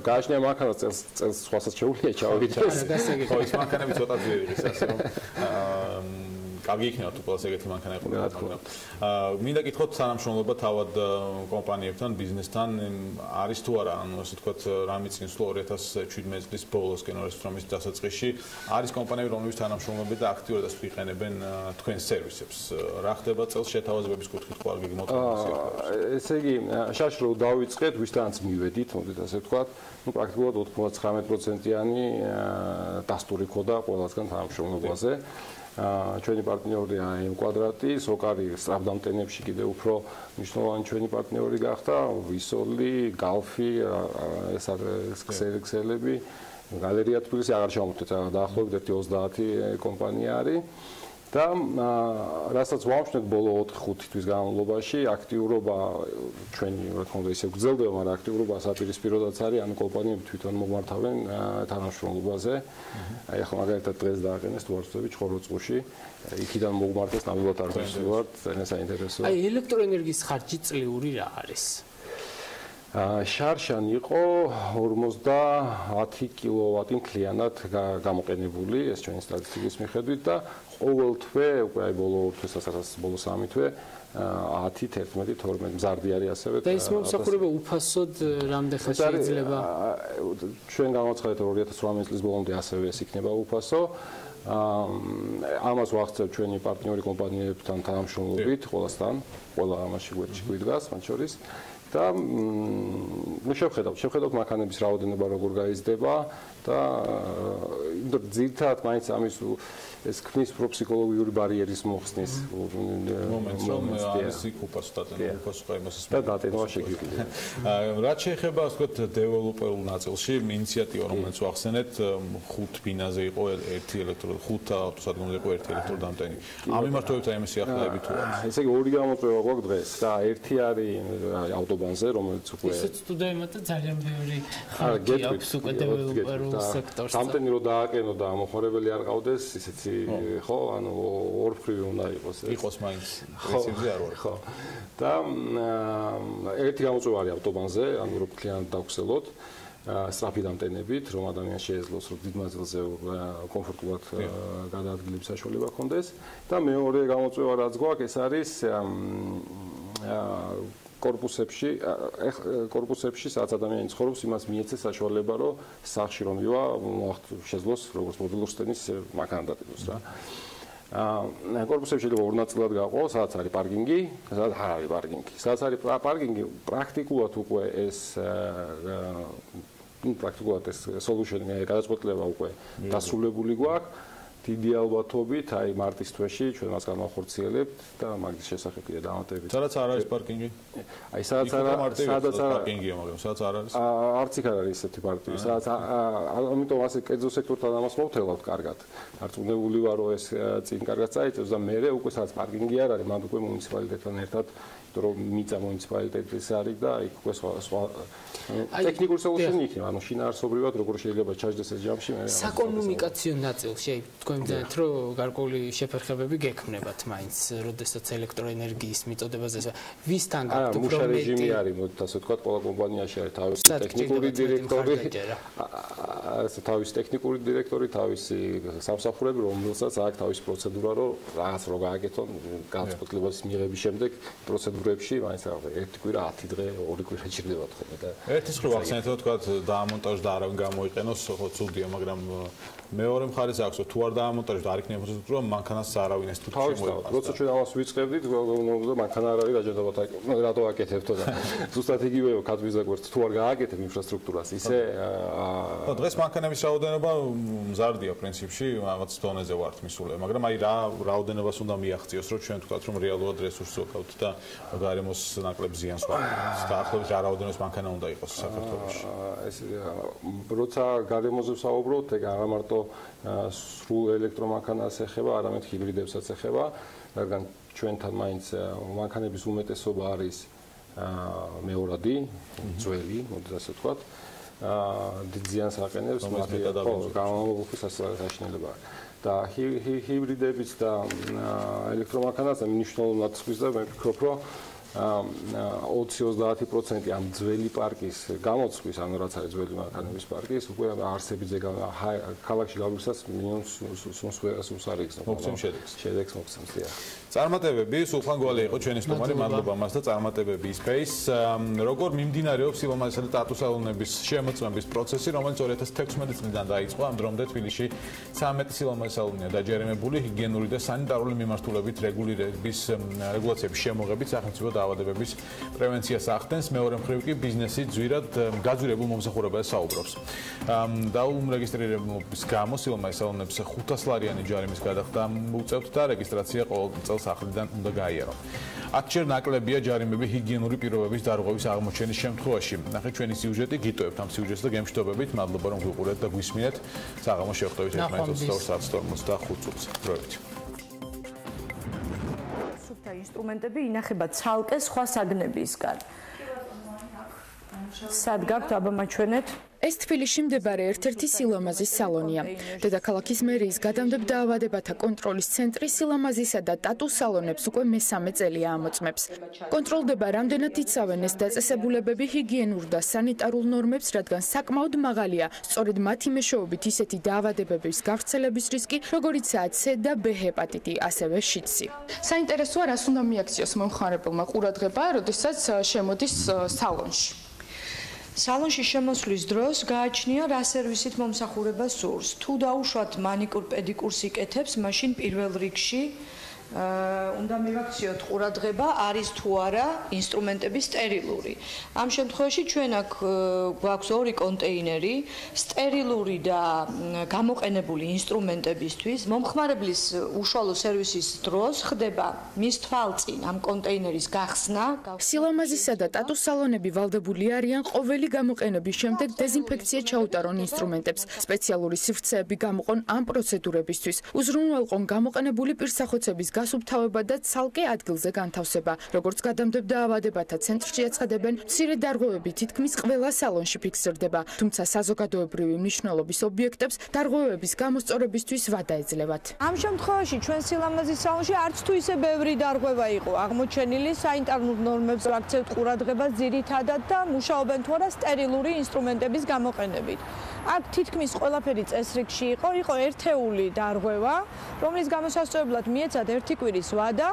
გააჩნია მანქანა წელს სხვასაც შეუძლია ჩავიდროს. ხო, ის მანქანები ცოტა ძლიერი ის ასე რომ კარგი იქნება თუ ყველას ეგეთი მანქანა იყო. მინდა გითხოთ თანამშრომლობა თავად კომპანიებთან, ბიზნესთან არის თუ არა, ანუ ასე ვთქვათ, რამე წინსვლა 2017 წლის ბოლოსკენ 2018 დასაწყისში არის კომპანიები, რომლებიც თანამშრომლობენ და აქტიურად ვიყენებენ თქვენს სერვისებს. რა ხდება წელს შეთავაზებების კუთხით ხო არ გიგმოთ? ესე იგი, შაშრო დავიწყეთ, ვისთანაც მივედით, მოდით ასე ვთქვათ, ну პრაქტიკულად 99%-იანი დასტური ქოდა ყველასგან თანამშრომლობაზე. ჩვენი პარტნიორია M კვადრატი, სოკარი სწრაფდამტენებში კიდე უფრო მნიშვნელოვანი ჩვენი პარტნიორი გახდა, ვისოლი, გალფი, ეს არის ქსელები, გალერეა თბილისი აღარ ჩამოვთეთ, დაახლოებით 30 კომპანია არის. და რასაც ვამჩნევთ ბოლო 4-5 თვის განმავლობაში აქტიურობა ჩვენი რა თქმა უნდა ისე გრძელდება, მაგრამ აქტიურობა საპირისპიროდაც არის, ანუ კომპანიები თვითონ მომართავენ თანამშრომლობაზე. აი ახლა მაგალითად დღეს დააყენეს თვარწები ჭყოროწყუში, იქიდან მოგმართეს ნამდვილად არ დავსვათ, საინტერესოა. აი ელექტროენერგიის ხარჯი წლიური რა არის? შარშან იყო 50 კილოვატი მთლიანად გამოყენებული, ეს ჩვენი სტატისტიკის მიხედვით და ყოველ თვე, უკვე აი ბოლო 2 თვესაც ბოლო 3 თვე 10, 11, 12 მზარდი არის ასევე. და ის მომსახურება უფასოდ რამდენ ხანს შეიძლება? ჩვენ გამოცხადეთ 2018 წლის ბოლომდე ასევე ეს იქნება უფასო. ამას ვახცევთ ჩვენი პარტნიორი კომპანიებთან თანამშრომლობით, ყველასთან, ყველა ამაში გვიდგას, მათ შორის. და ნუ შევხედავთ მანქანების რაოდენობა როგორ გაიზრდება და ძირითადად მაინც ამის ეს ქმნის პროფსიქოლოგიური ბარიერის მოხსნის მომენტს რომ არის იქ უფასო ყემოს და დატენვა შეგვიძლია. რაც შეეხება ასე ვთქვათ დეველოპერულ ნაწილში, ინიციატივა რომელიც ვახსენეთ 5 ბინაზე იყო ერთი ხუთ ავტოსადგომზე იყო ერთი ელექტროდამტენი. ამ მიმართულებით აი ამისი ახლაები თუ არის. ესე იგი ორი გამოწვევა გვაქვს დღეს და ერთი არის ავტობანზე, რომელიც უკვე ისეთ სტუდენტებად ძალიან ბევრი ხალხი აქვს უკვე დეველოპერულ სექტორში. დამტენი რო დააკენო და მოხმარებელი არ ყავდეს, ისეთი ხო, ანუ ორფრივი უნდა იყოს ეს. იყოს მაინც პრინციპზე არ ვარ. ხო. და ერთი გამოწვევა არის ავტობანზე, ანუ რო მთლიანად დავქსელოთ. სწრაფი დამტენებით, რომ ადამიანს შეეძლოს რომ დიდ მანძილზე კომფორტულად გადაადგილების საშუალება ჰქონდეს და მეორე გამოწვევა რაც გვაქვს ეს არის კორპუსებში სადაც ადამიანი ცხოვრობს იმას მიეცეს საშუალება რომ სახლში რომ მივა შეძლოს როგორც მოდულურ სტენის მანქანა დატოვოს რა კორპუსებში შეიძლება ორ ნაწილად გაყო, სადაც არის პარკინგი, სადაც არ არის პარკინგი. სადაც არის პარკინგი, პრაქტიკულად უკვე ეს სოლუშენი გადაწყვეტილება უკვე დასრულებული გვაქვს. დიდი ალბათობით აი მარტის თვეში ჩვენ მას განვახორციელებთ და მაგის შესახებ კიდე დამატებით. სადაც არ არის პარკინგი? აი სადაც პარკინგია, მაგრამ სადაც არ არის? არც იქ არ არის ესეთი პარტია. სადაც ამიტომ ასე კერძო სექტორთან ამას მოვთელავთ კარგად. არწმუნებული ვარ რომ ეს წინ კარგად წაიწევს და მე უკვე სადაც პარკინგი არ არის, მანდ უკვე მუნიციპალიტეტთან ერთად რომ მიწა მუნიციპალიტეტის არის და იქ უკვე სხვა ტექნიკური სოლუშენი იქნება. ანუ შინაარსობრივად როგორ შეიძლება ჩაჯდეს ეს ჯამში მე საკომუნიკაციო ნაწილში თქვენ ძენთ რომ გარკვეული შეფერხებები გექმნებათ მაინც როდესაც ელექტროენერგიის მიწოდებაზე ვისთან გაქვთ უფრო მეტი რეჟიმი არის მოდით ასე ვთქვათ ყველა კომპანიაში არის თავისი ტექნიკური დირექტორი ასე თავისი ტექნიკური დირექტორი თავისი სამსახურები რომელსაც აქვს თავისი პროცედურა რომ რაღაც რო გააკეთონ განსაკუთრების მიღების შემდეგ პროცედურებში მაინც ერთი კვირა 10 დღე ორი კვირა ჭირდებათ ხოლმე და ერთის რო ახსენეთ რომ თქვა დაამონტაჟდა და არავინ გამოიყენოს ხო ცუდია მაგრამ მეორე მხარეს აქვს თუ არ დაამონტაჟდა არ იქნება ინფრასტრუქტურა მანქანას არავინ ეს თუ შემოიყვანს როცა ჩვენ ამას ვიწყებდით მანქანა არ არის რაჯერდობათ რატო აკეთებთო და ზუსტად იგივეო ქადვის დაგვერდს თუ არ გააკეთებ ინფრასტრუქტურას ისე ხო დღეს მანქანების რაოდენობა მზარდია პრინციპში რაღაც დონეზე ვართ მისულე მაგრამ აი რა რაოდენობას უნდა მიაღწიოს რომ ჩვენ თქვათ რომ რეალურად რესურსს ვქავთ და გარემოს ნაკლებ ზიანს ვაკეთებთ დაახლოებით რა რაოდენობის მანქანა უნდა იყოს საქართველოში ეს როცა გარემოზე ვსაუბრობთ ეგ არა მარტო სრულ ელექტრომანქანას ეხება, არამედ ჰიბრიდებსაც ეხება, რადგან ჩვენთან მაინც მანქანების უმეტესობა არის მეორადი, ძველი, მოდით ასე ვთქვათ. დიდ ზიანს აყენებს მათი გამომგუფის საშინელება. და ჰიბრიდებით და ელექტრომანქანას მნიშვნელოვნად ხვის და მე ვფიქრობ, რომ 20-30% ამ ძველი პარკის გამოცვის, ანუ რაც არის ძველი მანქანების პარკის, უკვე არსებიძე ქალაქში გავრცელებას მინიმუმ სულ არის. მოგცემ შედეგს მოგცემს, დიახ. წარმატებები, სულხან გვალი იყო ჩვენი სტუმარი, მადლობა მას და წარმატებები Space. როგორ მიმდინარეობს სილამაზისა და ტატუსალონების შემოწმების პროცესი, რომელიც 2016 წლიდან დაიწყო, ამ დრომდე თბილისში 13 სილამაზის სალონია დაჯერემებული ჰიგიენური და სანიტარული მიმართულებით რეგულაციების შემოღებით სახელმწიფო დაავადებების პრევენციას ახდენს, მეორე მხრივ კი ბიზნესი ძვირად გაძვირებულ მომსახურებაზე საუბრობს. დაუმრეგისტრირების გამო სილამაზის სალონებს 500 ლარიანი ჯარიმის გადახდა უწევთ და რეგისტრაცია ყოველ წელს ახლიდან უნდა გაიარო. 10 ჯერ ნაკლებია ჯარიმები ჰიგიენური პირობების დარღვევის აღმოჩენის შემთხვევაში. ნახეთ ჩვენი სიუჟეტი, გიტოვებთ ამ სიუჟეტს და გემშვიდობებით. მადლობა რომ გვიყურეთ და გვისმინეთ. საღამოს შევხვდებით 11:25 წუთს. დროებით. სუფთა ინსტრუმენტები ინახება ცალკე სხვა საგნებისგან. სად გაქვთ აბა მაჩვენეთ? ეს თბილისში მდებარე ერთ-ერთი სილამაზის სალონია. დედაქალაქის მერიის გადამდებთ დაავადებათა კონტროლის ცენტრი სილამაზისა და ტატუს სალონებს უკვე მესამე წელია ამოწმებს. კონტროლდება რამდენად იცავენ ეს დაწესებულებები ჰიგიენურ და სანიტარულ ნორმებს, რადგან საკმაოდ მაღალია სწორედ მათი მეშვეობით ისეთი დაავადებების გავრცელების რისკი, როგორიცაა C და B ჰეპატიტი, ასევე შიდსი. საინტერესოა, რას უნდა მიაქციოს მომხმარებელმა ყურადღება, როდესაც შემოდის სალონში. სალონში შემოსვლის დროს გააჩნია რა სერვისით მომსახურება სურს. თუ დაუშვათ მანიკურ-პედიკურს იკეთებს, მაშინ პირველ რიგში უნდა მივაქციოთ ყურადღება, არის თუ არა ინსტრუმენტები სტერილური. ამ შემთხვევაში ჩვენ აქ გვაქვს ორი კონტეინერი, სტერილური და გამოყენებული ინსტრუმენტებისთვის. მომხმარებლის უშუალო სერვისის დროს ხდება მის თვალწინ ამ კონტეინერის გახსნა. სილამაზისა და ტატუს სალონები ვალდებული არიან ყოველი გამოყენების შემდეგ დეზინფექცია ჩაუტარონ ინსტრუმენტებს, სპეციალური სივრცეები გამოყონ ამ პროცედურებისთვის. უზრუნველყონ გამოყენებული პირსახოცების გასუფთავება და ცალკე ადგილზე განთავსება. როგორც გადამდებდა დაავადებათა ცენტრში აცხადებენ, მცირე დარღვევები თითქმის ყველა სალონში ფიქსირდება, თუმცა საზოგადოებრივი მნიშვნელობის ობიექტებს დარღვევების გამოსწორებისთვის ვადა ეძლევათ. ამ შემთხვევაში ჩვენ სილამაზის სალონში არც თუ ისე ბევრი დარღვევა იყო აღმოჩენილი, საინტერნეტ ნორმებს ვაქცევთ ყურადღებას ძირითადად და მუშაობენ თუ არა სტერილური ინსტრუმენტების გამოყენებით. აქ თითქმის ყველაფერი წესრიგში იყო ერთეული დარღვევა, რომლის გამოსასწორებლად მიეცათ ერთი კვირის ვადა.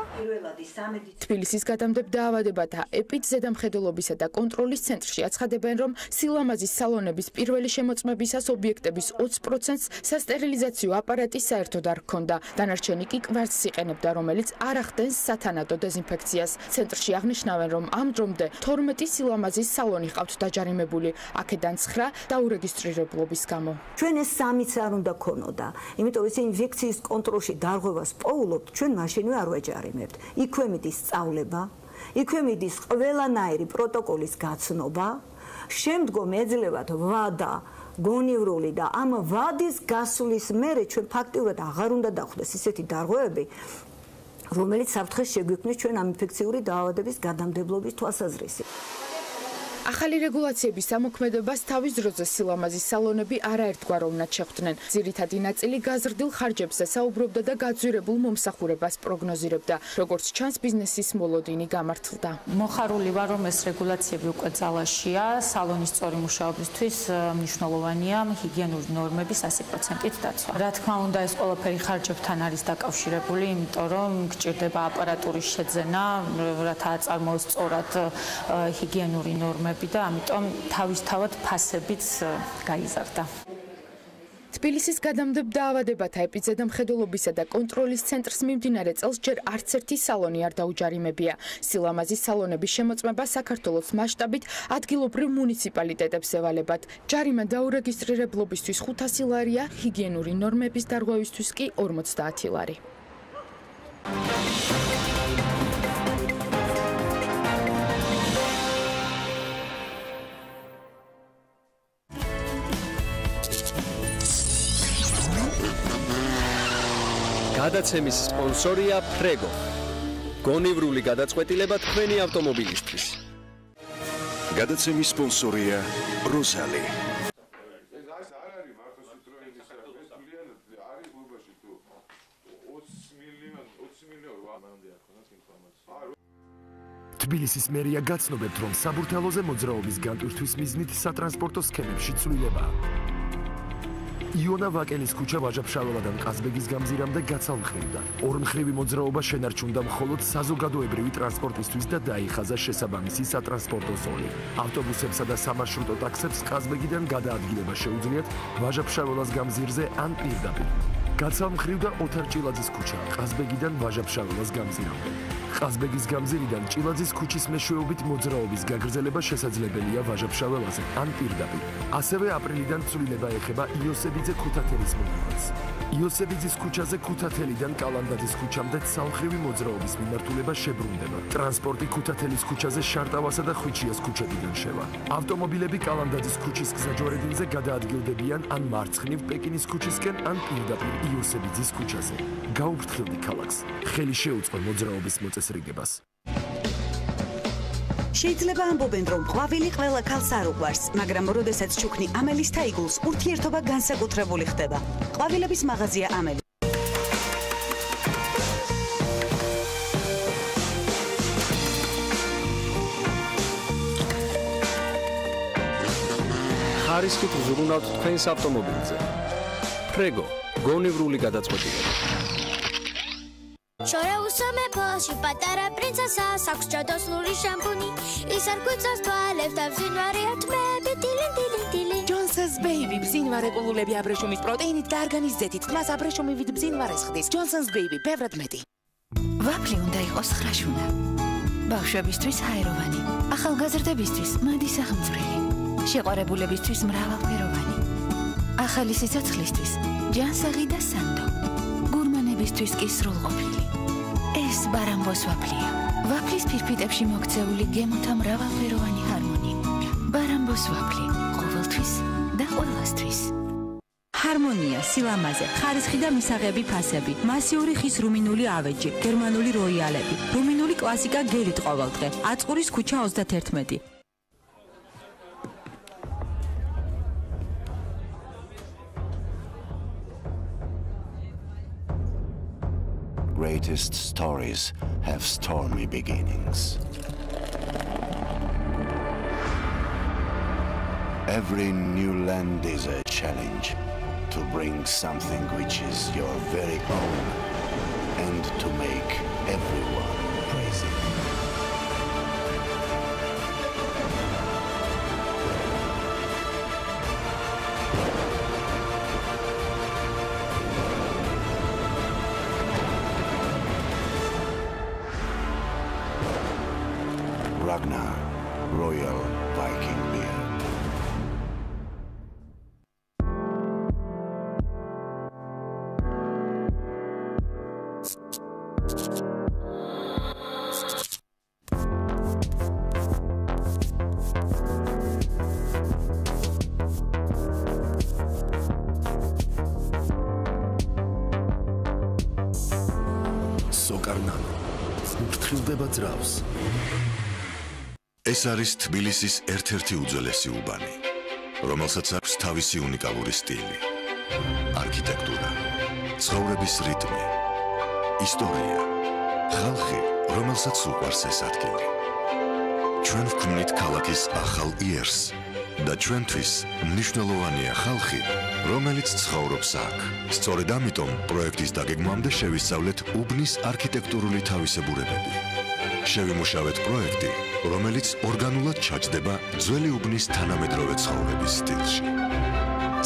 თბილისის გადამდებდა დაავადებათა ეპიდზედამხედველობისა და კონტროლის ცენტრში აცხადებენ, რომ სილამაზის სალონების პირველი შემოწმებისას ობიექტების 20%-ს სასტერილიზაციო აპარატი საერთოდ არ ჰქონდა. დანარჩენი კი კვარცს იყენებდა, რომელიც არ ახდენს სათანადო დეზინფექციას. ცენტრში აღნიშნავენ, რომ ამ დრომდე 12 სილამაზის სალონი ყავთ დაჯარიმებული, აქედან 9 დაურეგისტრირებლობის გამო. ჩვენ ეს სამიც არ უნდა ქონოდა, იმიტომ რომ ინფექციის კონტროლში დარღვევას პოულობთ, ჩვენ მაშინვე არ ვაჯარიმებთ. იქვე მიდის სწავლება, იქვე მიდის ყველანაირი პროტოკოლის გაცნობა, შემდგომ ეძლევათ ვადა გონივრული და ამ ვადის გასვლის მერე ჩვენ ფაქტიურად აღარ უნდა დახვდეს ისეთი დარღვევები, რომელიც საფრთხეს შეგვიქმნის ჩვენ ამ ინფექციური დაავადების გადამდებლობის თვალსაზრისით. ახალი რეგულაციების ამოქმედებას თავის დროზე სილამაზის სალონები არაერთგვაროვნად შეხვდნენ. ძირითადი ნაწილი გაზრდილ ხარჯებზე საუბრობდა და გაძვირებულ მომსახურებას პროგნოზირებდა. როგორც ჩანს, ბიზნესის მოლოდინი გამართლდა. მოხარული ვარ, რომ ეს რეგულაციები უკვე ძალაშია. სალონის სწორი მუშაობისთვის მნიშვნელოვანია ჰიგიენური ნორმების 100%-ით დაცვა. რა თქმა უნდა, ეს ყველაფერი ხარჯებთან არის დაკავშირებული, იმიტომ რომ გჭირდება აპარატურის შეძენა, რათა აწარმოოს სწორად ჰიგიენური ნორმები და ამიტომ თავისთავად ფასებიც გაიზარდა. თბილისის გადამდებდა დაავადებათა ეპიდზედამხედველობისა და კონტროლის ცენტრს მიმდინარე წელს ჯერ არც ერთი სალონი არ დაუჯარიმებია. სილამაზის სალონების შემოწმება საქართველოს მასშტაბით ადგილობრივ მუნიციპალიტეტებს ევალებათ. ჯარიმა დაურეგისტრირებლობისთვის 500 ლარია, ჰიგიენური ნორმების დარღვევისთვის კი 50 ლარი. გადაცემის სპონსორია ფრეგო. გონივრული გადაწყვეტილება თქვენი ავტომობილისთვის. გადაცემის სპონსორია როსალი. თბილისის მერია გაცნობებთ, რომ საბურთალოზე მოძრაობის განტვირთვის მიზნით სატრანსპორტო სქემებში ცვლილებაა. იონა ვაკელის ქუჩა ვაჟა-ფშაველადან ყაზბეგის გამზირამდე გაცალმხრივდა. ორმხრივი მოძრაობა შენარჩუნდა მხოლოდ საზოგადოებრივი ტრანსპორტისთვის და დაიხაზა შესაბამისი სატრანსპორტო ზოლი. ავტობუსებსა და სამარშრუტო ტაქსებს ყაზბეგიდან გადაადგილება შეუძლიათ ვაჟა-ფშაველას გამზირზე ან პირდაპირ. გაცალმხრივდა ოთარ ჭილაძის ქუჩა ყაზბეგიდან ვაჟა-ფშაველას გამზირამდე. ყაზბეგის გამზირიდან ჭილაძის ქუჩის მეშვეობით მოძრაობის გაგრძელება შესაძლებელია ვაჟა-ფშაველაზე ან პირდაპირ. ასევე აპრილიდან ცვლილება ეხება იოსებიძე ქუთათელის მომავალს. იოსებიძის ქუჩაზე ქუთათელიდან კალანდაძის ქუჩამდე ცალმხრივი მოძრაობის მიმართულება შებრუნდება. ტრანსპორტი ქუთათელის ქუჩაზე შარტავასა და ხვიჩიას ქუჩებიდან შევა. ავტომობილები კალანდაძის ქუჩის გზაჯვარედინზე გადაადგილდებიან ან მარცხნივ პეკინის ქუჩისკენ ან პირდაპირ იოსებიძის ქუჩაზე. გაუფრთხილდი ქალაქს. ხელი შეუწყო მოძრაობის მოწესრიგებას. შეიძლება ამბობენ, რომ ყვავილი ყველა ქალს არ უყვარს, მაგრამ როდესაც ჩუქნი ამელის თაიგულს, ურთიერთობა განსაკუთრებული ხდება. ყვავილების მაღაზია ამელი. ხარისხით ვზრუნავთ თქვენს ავტომობილზე. ფრეგო, გონივრული გადაწყვეტილება. შორეუსამე ფოში პატარა პრინცესა აქვს ჯადოსნური შამპუნი ის არ გვიწევს თვალებს და ბზინვარია თმები ტილინტილინტილი ჯონსონს ბეიბი ბზინვარე ყულულები აბრეშუმის პროტეინით და არგანის ზეთით მას აბრეშუმივით ბზინვარეს ხდის ჯონსონს ბეიბი ბევრად მეტი ვაფლი უნდა იყოს ხრაშუნა ბავშვებისთვის ჰაეროვანი ახალგაზრდებისთვის მადი სახელმწიფო შეყვარებულებისთვის მრავალფეროვანი ახალი სიცოცხლისთვის ჯანსაღი და სანდო გურმანებისთვის კი სრულყოფილი ეს ბარამბოს ვაფლია. ვაფლის ფირფიტებში მოქცეული გემოთა მრავალფეროვანი ჰარმონია. ბარამბოს ვაფლი ყოველთვის და ყველასთვის. ჰარმონია, სილამაზე, ხარისხი და მისაღები ფასები, მასიური ხის რუმინული ავეჯი, გერმანული როიალები, რუმინული კლასიკა გელით ყოველდღე. აწყურის ქუჩა 31. Greatest stories have stormy beginnings. Every new land is a challenge to bring something which is your very own and to make everyone praise it. Ragnar Royal Viking Beer. Sokarnano. Მრთხილდება ძრავს. ეს არის თბილისის ერთ-ერთი უძველესი უბანი, რომელსაც აქვს თავისი უნიკალური სტილი, არქიტექტურა, ცხოვრების რიტმი, ისტორია, ხალხი, რომელსაც უყვარს ეს ადგილი. ჩვენ ვქმნით ქალაქის ახალ იერს და ჩვენთვის მნიშვნელოვანია ხალხი, რომელიც ცხოვრობს აქ. სწორედ ამიტომ პროექტის დაგეგმვამდე შევისწავლეთ უბნის არქიტექტურული თავისებურებები. შევიმუშავეთ პროექტი, რომელიც ორგანულად ჩაჯდება ძველი უბნის თანამედროვე ცხოვრების სტილში.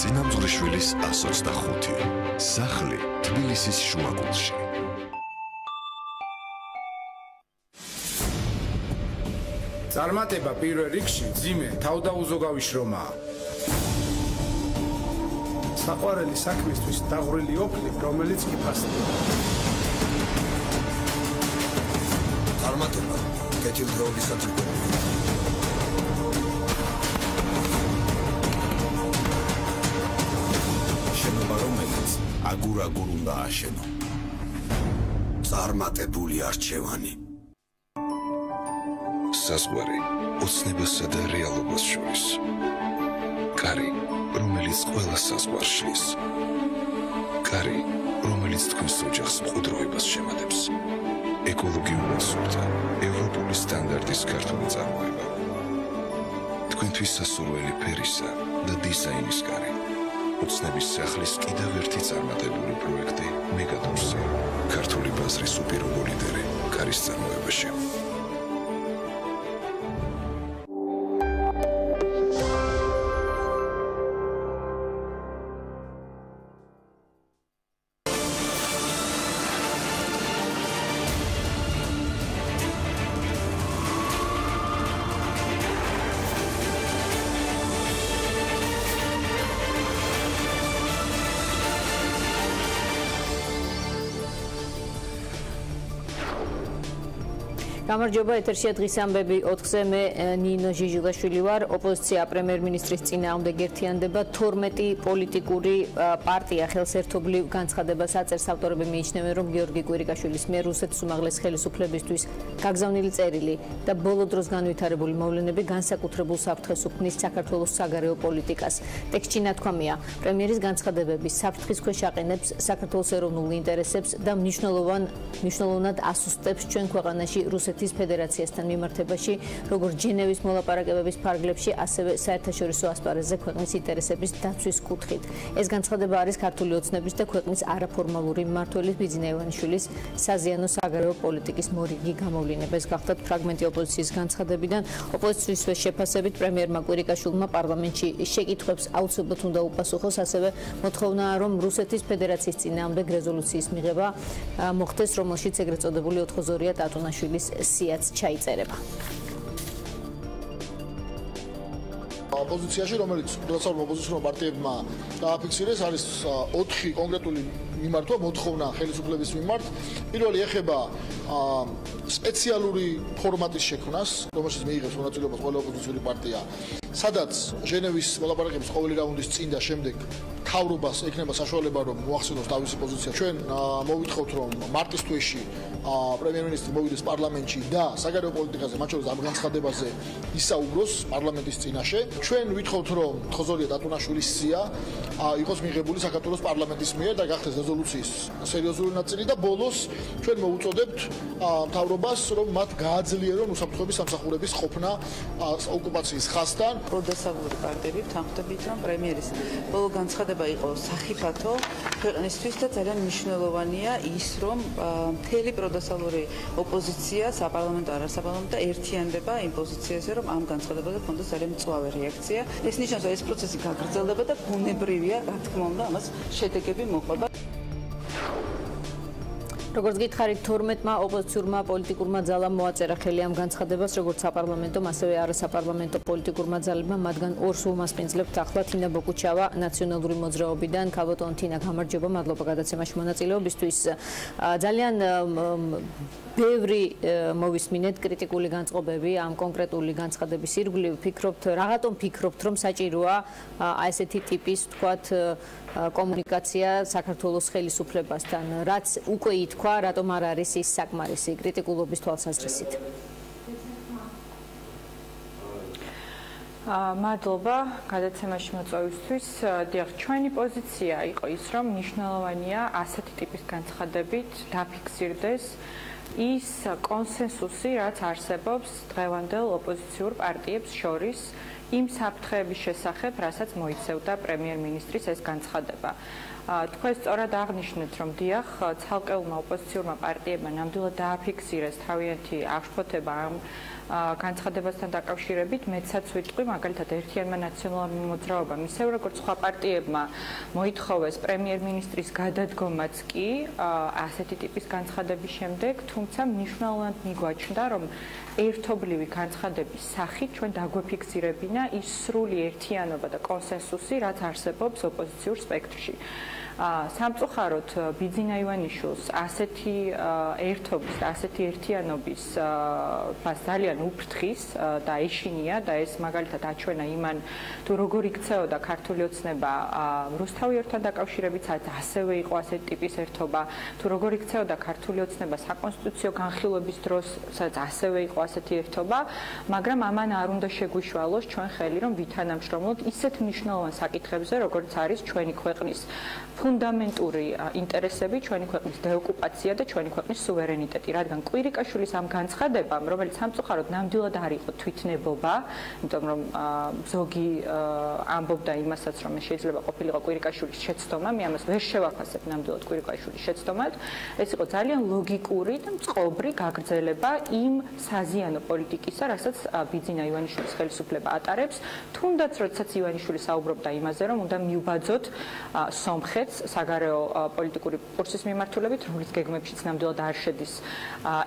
წინამძღვრიშვილის 125. სახლი თბილისის შუაგულში. წარმატება პირველ რიგში ძიმე თავდაუზოგავი შრომაა. საყვარელი საქმისთვის დაღვრილი ოფლი, რომელიც კი ფასდება. წარმატება კეთილდღეობის საჭიროებაა. შენობა, რომელიც აგურ-აგურ უნდა აშენო. წარმატებული არჩევანი. საზღვარი ოცნებასა და რეალობას შორის. კარი, რომელიც ყველა საზღვარს შლის. კარი, რომელიც თქვენს ოჯახს მყუდროებას შემატებს. ეკოლოგიურად სუფთა, ევროპული სტანდარტის ქართული წარმოება. თქვენთვის სასურველი ფერისა და დიზაინის კარი. ოცნების სახლის კიდევ ერთი წარმატებული პროექტი მეგადორსი. ქართული ბაზრის უპირობო ლიდერი კარის წარმოებაში. გამარჯობა, ეთერშია დღის ამბები 4-ზე, მე ნინო ჟიჟილაშვილი ვარ. ოპოზიცია პრემიერ-მინისტრის წინააღმდეგ ერთიანდება 12 პოლიტიკური პარტია ხელსერთობლივ განცხადებას აწერს. ავტორები მიიჩნევენ, რომ გიორგი კვირიკაშვილის მიერ რუსეთის უმაღლეს ხელისუფლებისთვის გაგზავნილი წერილი და ბოლო დროს განვითარებული მოვლენები განსაკუთრებულ საფრთხეს უქმნის საქართველოს საგარეო პოლიტიკას. ტექსტში ნათქვამია, პრემიერის განცხადებები საფრთხის ქვეშ აყენებს საქართველოს ეროვნულ ინტერესებს და მნიშვნელოვნად ასუსტებს ჩვენ ქვეყანაში რუსეთის ფედერაციასთან მიმართებაში, როგორც ჟენევის მოლაპარაკებების ფარგლებში, ასევე საერთაშორისო ასპარეზზე ქვეყნის ინტერესების დაცვის კუთხით. ეს განცხადება არის ქართული ოცნების და ქვეყნის არაფორმალური მმართველის ბიძინა ივანიშვილის საზიანო საგარეო პოლიტიკის მორიგი გამოვლინება. ეს გახლავთ ფრაგმენტი ოპოზიციის განცხადებიდან. ოპოზიციის შეფასებით პრემიერმა კვირიკაშვილმა პარლამენტში შეკითხვებს აუცილებლად უნდა უპასუხოს, ასევე მოთხოვნაა, რომ რუსეთის ფედერაციის წინააღმდეგ რეზოლუციის მიღება მოხდეს, რომელშიც ეგრეთ წოდებული 4-ზორია ტატუნაშვილის სიაც ჩაიწერება. ოპოზიციაში, რომელიც დასავლურ ოპოზიციურ პარტიებმა დააფიქსირეს, არის 4 კონკრეტული მიმართვა, მოთხოვნა ხელისუფლების მიმართ. პირველი ეხება სპეციალური ფორმატის შექმნას, რომელშიც მიიღებს მონაწილეობას ყველა ოპოზიციური პარტია სადაც ჟენევის მოლაპარაკების ყოველი რაუნდის წინ და შემდეგ თავრობას ექნება საშუალება რომ მოახსენოს თავისი პოზიცია. ჩვენ მოვითხოვთ რომ მარტის თვეში პრემიერ-მინისტრი მოვიდეს პარლამენტში და საგარეო პოლიტიკაზე, მათ შორის ამ განცხადებაზე ისაუბროს პარლამენტის წინაშე. ჩვენ ვითხოვთ რომ თხოზორია დატუნაშვილის სია იყოს მიღებული საქართველოს პარლამენტის მიერ და გახდეს რეზოლუციის სერიოზული ნაწილი და ბოლოს ჩვენ მოუწოდებთ მთავრობას რომ მათ გააძლიერონ უსაფრთხოების სამსახურების ყოფნა ოკუპაციის ხაზთან. პროდესალური პარტიები თანხმდებით რომ პრემიერის ბოლო განცხადება იყო სახიფათო ქვეყნისთვის და ძალიან მნიშვნელოვანია ის რომ მთელი პროდესალური ოპოზიცია საპარლამენტო არასაპარლამენტო ერთიანდება იმ პოზიციაზე რომ ამ განცხადებაზე ქონდეს ძალიან მწვავე რეაქცია. ეს ნიშნავს რომ ეს პროცესი გაგრძელდება და ბუნებრივია რა თქმა უნდა ამას შედეგები მოყვება. როგორც გითხარით 12-მა ოპოზიციურმა პოლიტიკურმა ძალამ მოაწერა ხელი ამ განცხადებას, როგორც საპარლამენტო, ასევე არასაპარლამენტო პოლიტიკურმა ძალებმა, მათგან ორს უმასპინძლებთ ახლა თინა ბოკუჩავა ნაციონალური მოძრაობიდან. ქალბატონ თინა, გამარჯობა, მადლობა გადაცემაში მონაწილეობისთვის. ძალიან ბევრი მოვისმინეთ კრიტიკული განწყობები ამ კონკრეტული განცხადების ირგვლივ. რატომ ფიქრობთ, რომ საჭიროა ესეთი ტიპის, თქვათ, კომუნიკაცია საქართველოს ხელისუფლებასთან, რაც უკვე ითქვა, რატომ არ არის ის საკმარისი კრიტიკულობის თვალსაზრისით? მადლობა გადაცემაში მოწვევისთვის. დიახ, ჩვენი პოზიცია იყო ის, რომ მნიშვნელოვანია ასეთი ტიპის განცხადებით დაფიქსირდეს ის კონსენსუსი, რაც არსებობს დღევანდელ ოპოზიციურ პარტიებს შორის იმ საფრთხეების შესახებ, რასაც მოიცევდა პრემიერ-მინისტრის ეს განცხადება. თქვენ სწორად აღნიშნეთ, რომ დიახ, ცალკეულმა ოპოზიციურმა პარტიებმა ნამდვილად დააფიქსირეს თავიანთი აღშფოთება ამ განცხადებასთან დაკავშირებით, მეცაც ვიტყვი, მაგალითად, ერთიანმა ნაციონალურმა მოძრაობამ, ისევ როგორც სხვა პარტიებმა მოითხოვეს პრემიერ-მინისტრის გადადგომაც კი ასეთი ტიპის განცხადების შემდეგ, თუმცა მნიშვნელოვნად მიგვაჩნდა, რომ ერთობლივი განცხადების სახით ჩვენ დაგვეფიქსირებინა ის სრული ერთიანობა და კონსენსუსი, რაც არსებობს ოპოზიციურ სპექტრში. სამწუხაროდ ბიძინა ივანიშვილს ასეთი ერთობის და ასეთი ერთიანობის ფას ძალიან უფრთხის და ეშინია და ეს მაგალითად აჩვენა იმან თუ როგორ იქცეოდა ქართული ოცნება რუსთავი ერთან დაკავშირებით, ასევე იყო ასეთი ტიპის ერთობა, თუ როგორ იქცეოდა ქართული ოცნება საკონსტიტუციო განხილვების დროს, სადაც ასევე იყო ასეთი ერთობა, მაგრამ ამან არ უნდა შეგვიშვალოს ჩვენ ხელი, რომ ვითანამშრომლოთ ისეთ მნიშვნელოვან საკითხებზე, როგორც არის ჩვენი ქვეყნის ფუნდამენტური ინტერესები, ჩვენი ქვეყნის დეოკუპაცია და ჩვენი ქვეყნის სუვერენიტეტი, რადგან კვირიკაშვილის ამ განცხადებამ, რომელიც სამწუხაროდ ნამდვილად არ იყო თვითნებობა, იმიტომ რომ ზოგი ამბობდა იმასაც, რომ შეიძლება ყოფილიყო კვირიკაშვილის შეცდომა, მე ამას ვერ შევაფასებ ნამდვილად კვირიკაშვილის შეცდომად, ეს იყო ძალიან ლოგიკური და წყობრი გაგრძელება იმ საზიანო პოლიტიკისა, რასაც ბიძინა ივანიშვილის ხელისუფლება ატარებს, თუნდაც როდესაც ივანიშვილი საუბრობდა იმაზე, რომ უნდა მიუბაძოთ სომხეთს საგარეო პოლიტიკური კურსის მიმართულებით, რომლის გეგმებშიც ნამდვილად არ შედის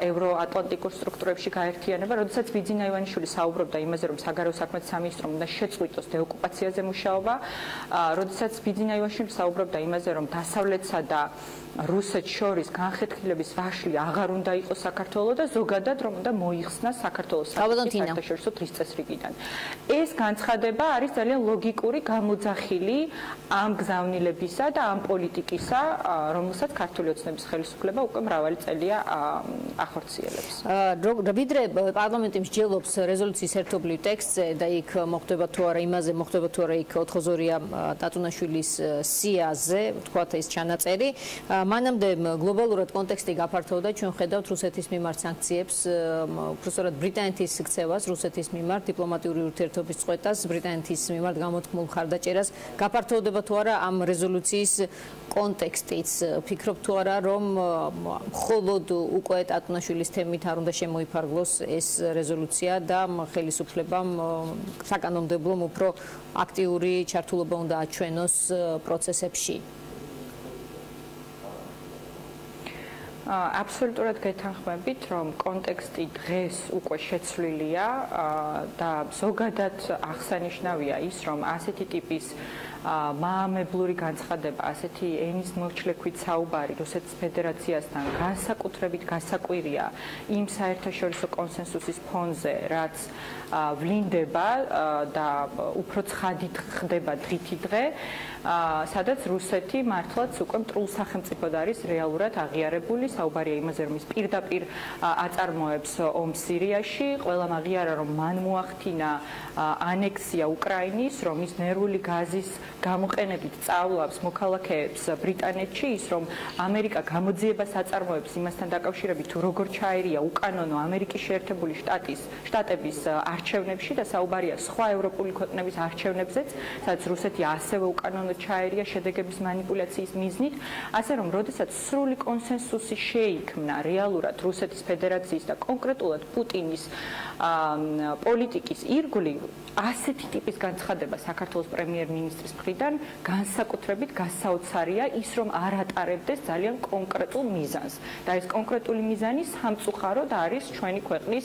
ევროატლანტიკურ სტრუქტურებში გაერთიანება, როდესაც ბიძინა ივანიშვილი საუბრობდა იმაზე, რომ საგარეო საქმეთა სამინისტრომ უნდა შეწყვიტოს დეოკუპაციაზე მუშაობა, როდესაც ბიძინა ივანიშვილი საუბრობდა იმაზე, რომ დასავლეთსა და რუსეთს შორის განხეთქილების ვაშლი აღარ უნდა იყოს საქართველოს და ზოგადად რომ უნდა მოიხსნას საქართველოს საერთაშორისო თვისწესრიგიდან. ეს განცხადება არის ძალიან ლოგიკური გამოძახილი ამ გზავნილებისა და ამ პოლიტიკისა, რომელსაც ქართული ოცნების ხელისუფლება უკვე მრავალი წელია ახორციელებს. ვიდრე პარლამენტი მსჯელობს რეზოლუციის ერთობლივ ტექსტზე და იქ მოხდება თუ არა იმაზე, მოხდება თუ არა იქ ოთხოზორია დატუნაშვილის სიაზე, თქვათ ეს ჩანაწერი, მანამდე გლობალურად კონტექსტი გაფართოვდა, ჩვენ ხედავთ რუსეთის მიმართ სანქციებს, უბრალოდ ბრიტანეთის ქცევას, რუსეთის მიმართ დიპლომატიური ურთიერთობის წყვეტას, ბრიტანეთის მიმართ გამოთქმულ მხარდაჭერას, გაფართოვდება თუ არა ამ რეზოლუციის კონტექსტიც, ფიქრობთ თუ არა, რომ მხოლოდ უკვე დატუნაშვილის თემით არ უნდა შემოიფარგლოს ეს რეზოლუცია და ხელისუფლებამ საკანონმდებლომ უფრო აქტიური ჩართულობა უნდა აჩვენოს პროცესებში? აბსოლუტურად გეთანხმებით, რომ კონტექსტი დღეს უკვე შეცვლილია და ზოგადად აღსანიშნავია ის, რომ ასეთი ტიპის მაამებლური განცხადება, ასეთი ენის მოჩლექვით საუბარი რუსეთის ფედერაციასთან განსაკუთრებით გასაკვირია იმ საერთაშორისო კონსენსუსის ფონზე, რაც ვლინდება და უფრო ცხადით ხდება დღითი დღე, სადაც რუსეთი მართლაც უკვე მტრულ სახელმწიფოდ არის რეალურად აღიარებული. საუბარია იმაზე, რომ ის პირდაპირ აწარმოებს ომს სირიაში, ყველამ აღიარა, რომ მან მოახდინა ანექსია უკრაინის, რომ ის ნერვული გაზის გამოყენებით სწავლობს მოქალაქეებს ბრიტანეთში, ის რომ ამერიკა გამოძიებას აწარმოებს იმასთან დაკავშირებით, თუ როგორ ჩაერია უკანონო ამერიკის შეერთებული შტატების არჩევნებში და საუბარია სხვა ევროპული ქვეყნების არჩევნებზეც, სადაც რუსეთი ასევე უკანონო ჩაერია შედეგების манипуляციის მიზნით, ასე რომ როდესაც სრული კონსენსუსი შეიქმნა რეალურად რუსეთის ფედერაციის და კონკრეტულად პუტინის პოლიტიკის ირგვლივ, ასეთი ტიპის განცხადება საქართველოს პრემიერ-მინისტრის მხრიდან განსაკუთრებით გასაოცარია ის, რომ არ ატარებდეს ძალიან კონკრეტულ მიზანს. და ეს კონკრეტული მიზანი სამწუხაროდ არის ჩვენი ქვეყნის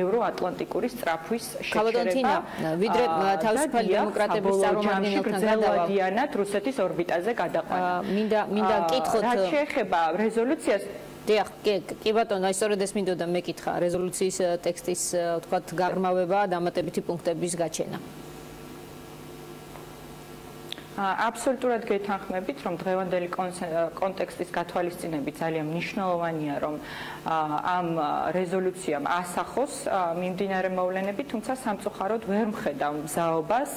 ევროატლანტიკური სწრაფვის შეჩერება. ვიდრე თავისუფალი დემოკრატების წარმომადგენელთან გადავადიანად რუსეთის ორბიტაზე გადაყვანა. მინდა გკითხოთ, რაც შეეხება რეზოლუციას დიახ, კი ბატონო, სწორედ ეს მინდოდა მეკითხა რეზოლუციის ტექსტის, ვთქვათ, გაღრმავება, დამატებითი პუნქტების გაჩენა. აბსოლუტურად გეთანხმებით, რომ დღევანდელი კონტექსტის გათვალისწინებით ძალიან მნიშვნელოვანია, რომ ამ რეზოლუციამ ასახოს მიმდინარე მოვლენები, თუმცა სამწუხაროდ ვერ მხედავ მზაობას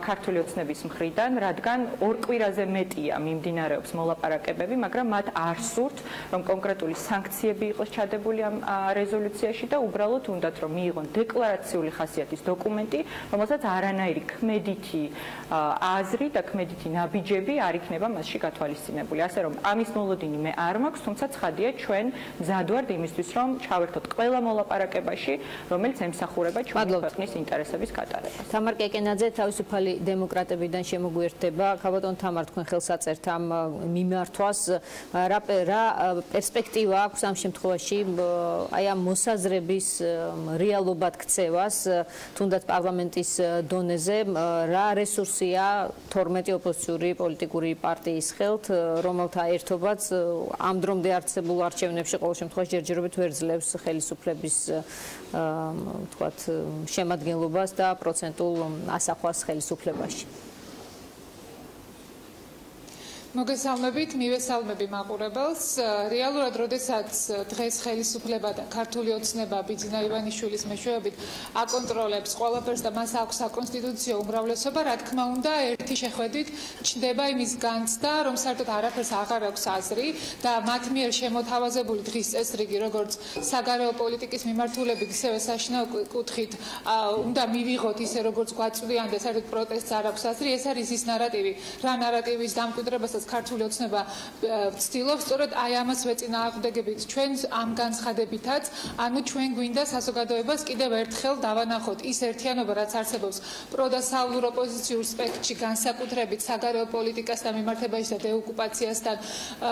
ქართული ოცნების მხრიდან, რადგან ორ კვირაზე მეტია მიმდინარეობს მოლაპარაკებები, მაგრამ მათ არ სურთ, რომ კონკრეტული სანქციები იყოს ჩადებული ამ რეზოლუციაში და უბრალოდ უნდათ, რომ მიიღონ დეკლარაციული ხასიათის დოკუმენტი, რომელსაც არანაირი ქმედითი აზრი და ქმედითი ნაბიჯები არ იქნება მასში გათვალისწინებული. ასე რომ ამის მოლოდინი მე არ მაქვს, თუმცა ცხადია ჩვენ მზად ვართ იმისთვის, რომ ჩავერთოთ ყველა მოლაპარაკებაში, რომელიც ემსახურება ჩვენი ქვეყნის ინტერესების გატარებას. თამარ კეკენაძე, თავისუფალი დემოკრატებიდან შემოგვიერთდება. ქალბატონ თამარ, თქვენ ხელს აწერთ ამ მიმართვას, რა პერსპექტივა აქვს ამ შემთხვევაში აი ამ მოსაზრების რეალობად ქცევას, თუნდაც პარლამენტის დონეზე, რა რესურსია 12 ოპოზიციური პოლიტიკური პარტიის ხელთ, რომელთა ერთობაც ამ დრომდე არსებულ არჩევნებში ყოველ შემთხვევაში ჯერჯერობით ვერ ძლევს ხელისუფლების ვთქვათ შემადგენლობას და პროცენტულ ასახვას ხელისუფლებაში. მოგესალმებით, მივესალმები მაყურებელს. რეალურად, როდესაც დღეს ხელისუფლება და ქართული ოცნება ბიძინა ივანიშვილის მეშვეობით აკონტროლებს ყველაფერს და მას აქვს საკონსტიტუციო უმრავლესობა, რა თქმა უნდა, ერთი შეხვედრით ჩნდება იმის განცდა, რომ საერთოდ არაფერს აღარ აქვს აზრი და მათ მიერ შემოთავაზებული დღის წესრიგი, როგორც საგარეო პოლიტიკის მიმართულებით, ისევე საშინაო კუთხით უნდა მივიღოთ ისე, როგორც გვაწვდიან და საერთოდ პროტესტს არ აქვს აზრი, ეს არის ის ნარატივი, რა ნარატივის დამკვიდრებასაც ქართული ოცნება ცდილობს, სწორედ აი ამას ვეწინააღმდეგებით ჩვენ ამ განცხადებითაც, ანუ ჩვენ გვინდა საზოგადოებას კიდევ ერთხელ დავანახოთ ის ერთიანობა, რაც არსებობს პროდასავლურ ოპოზიციურ სპექტრში, განსაკუთრებით საგარეო პოლიტიკასთან მიმართებაში და დეოკუპაციასთან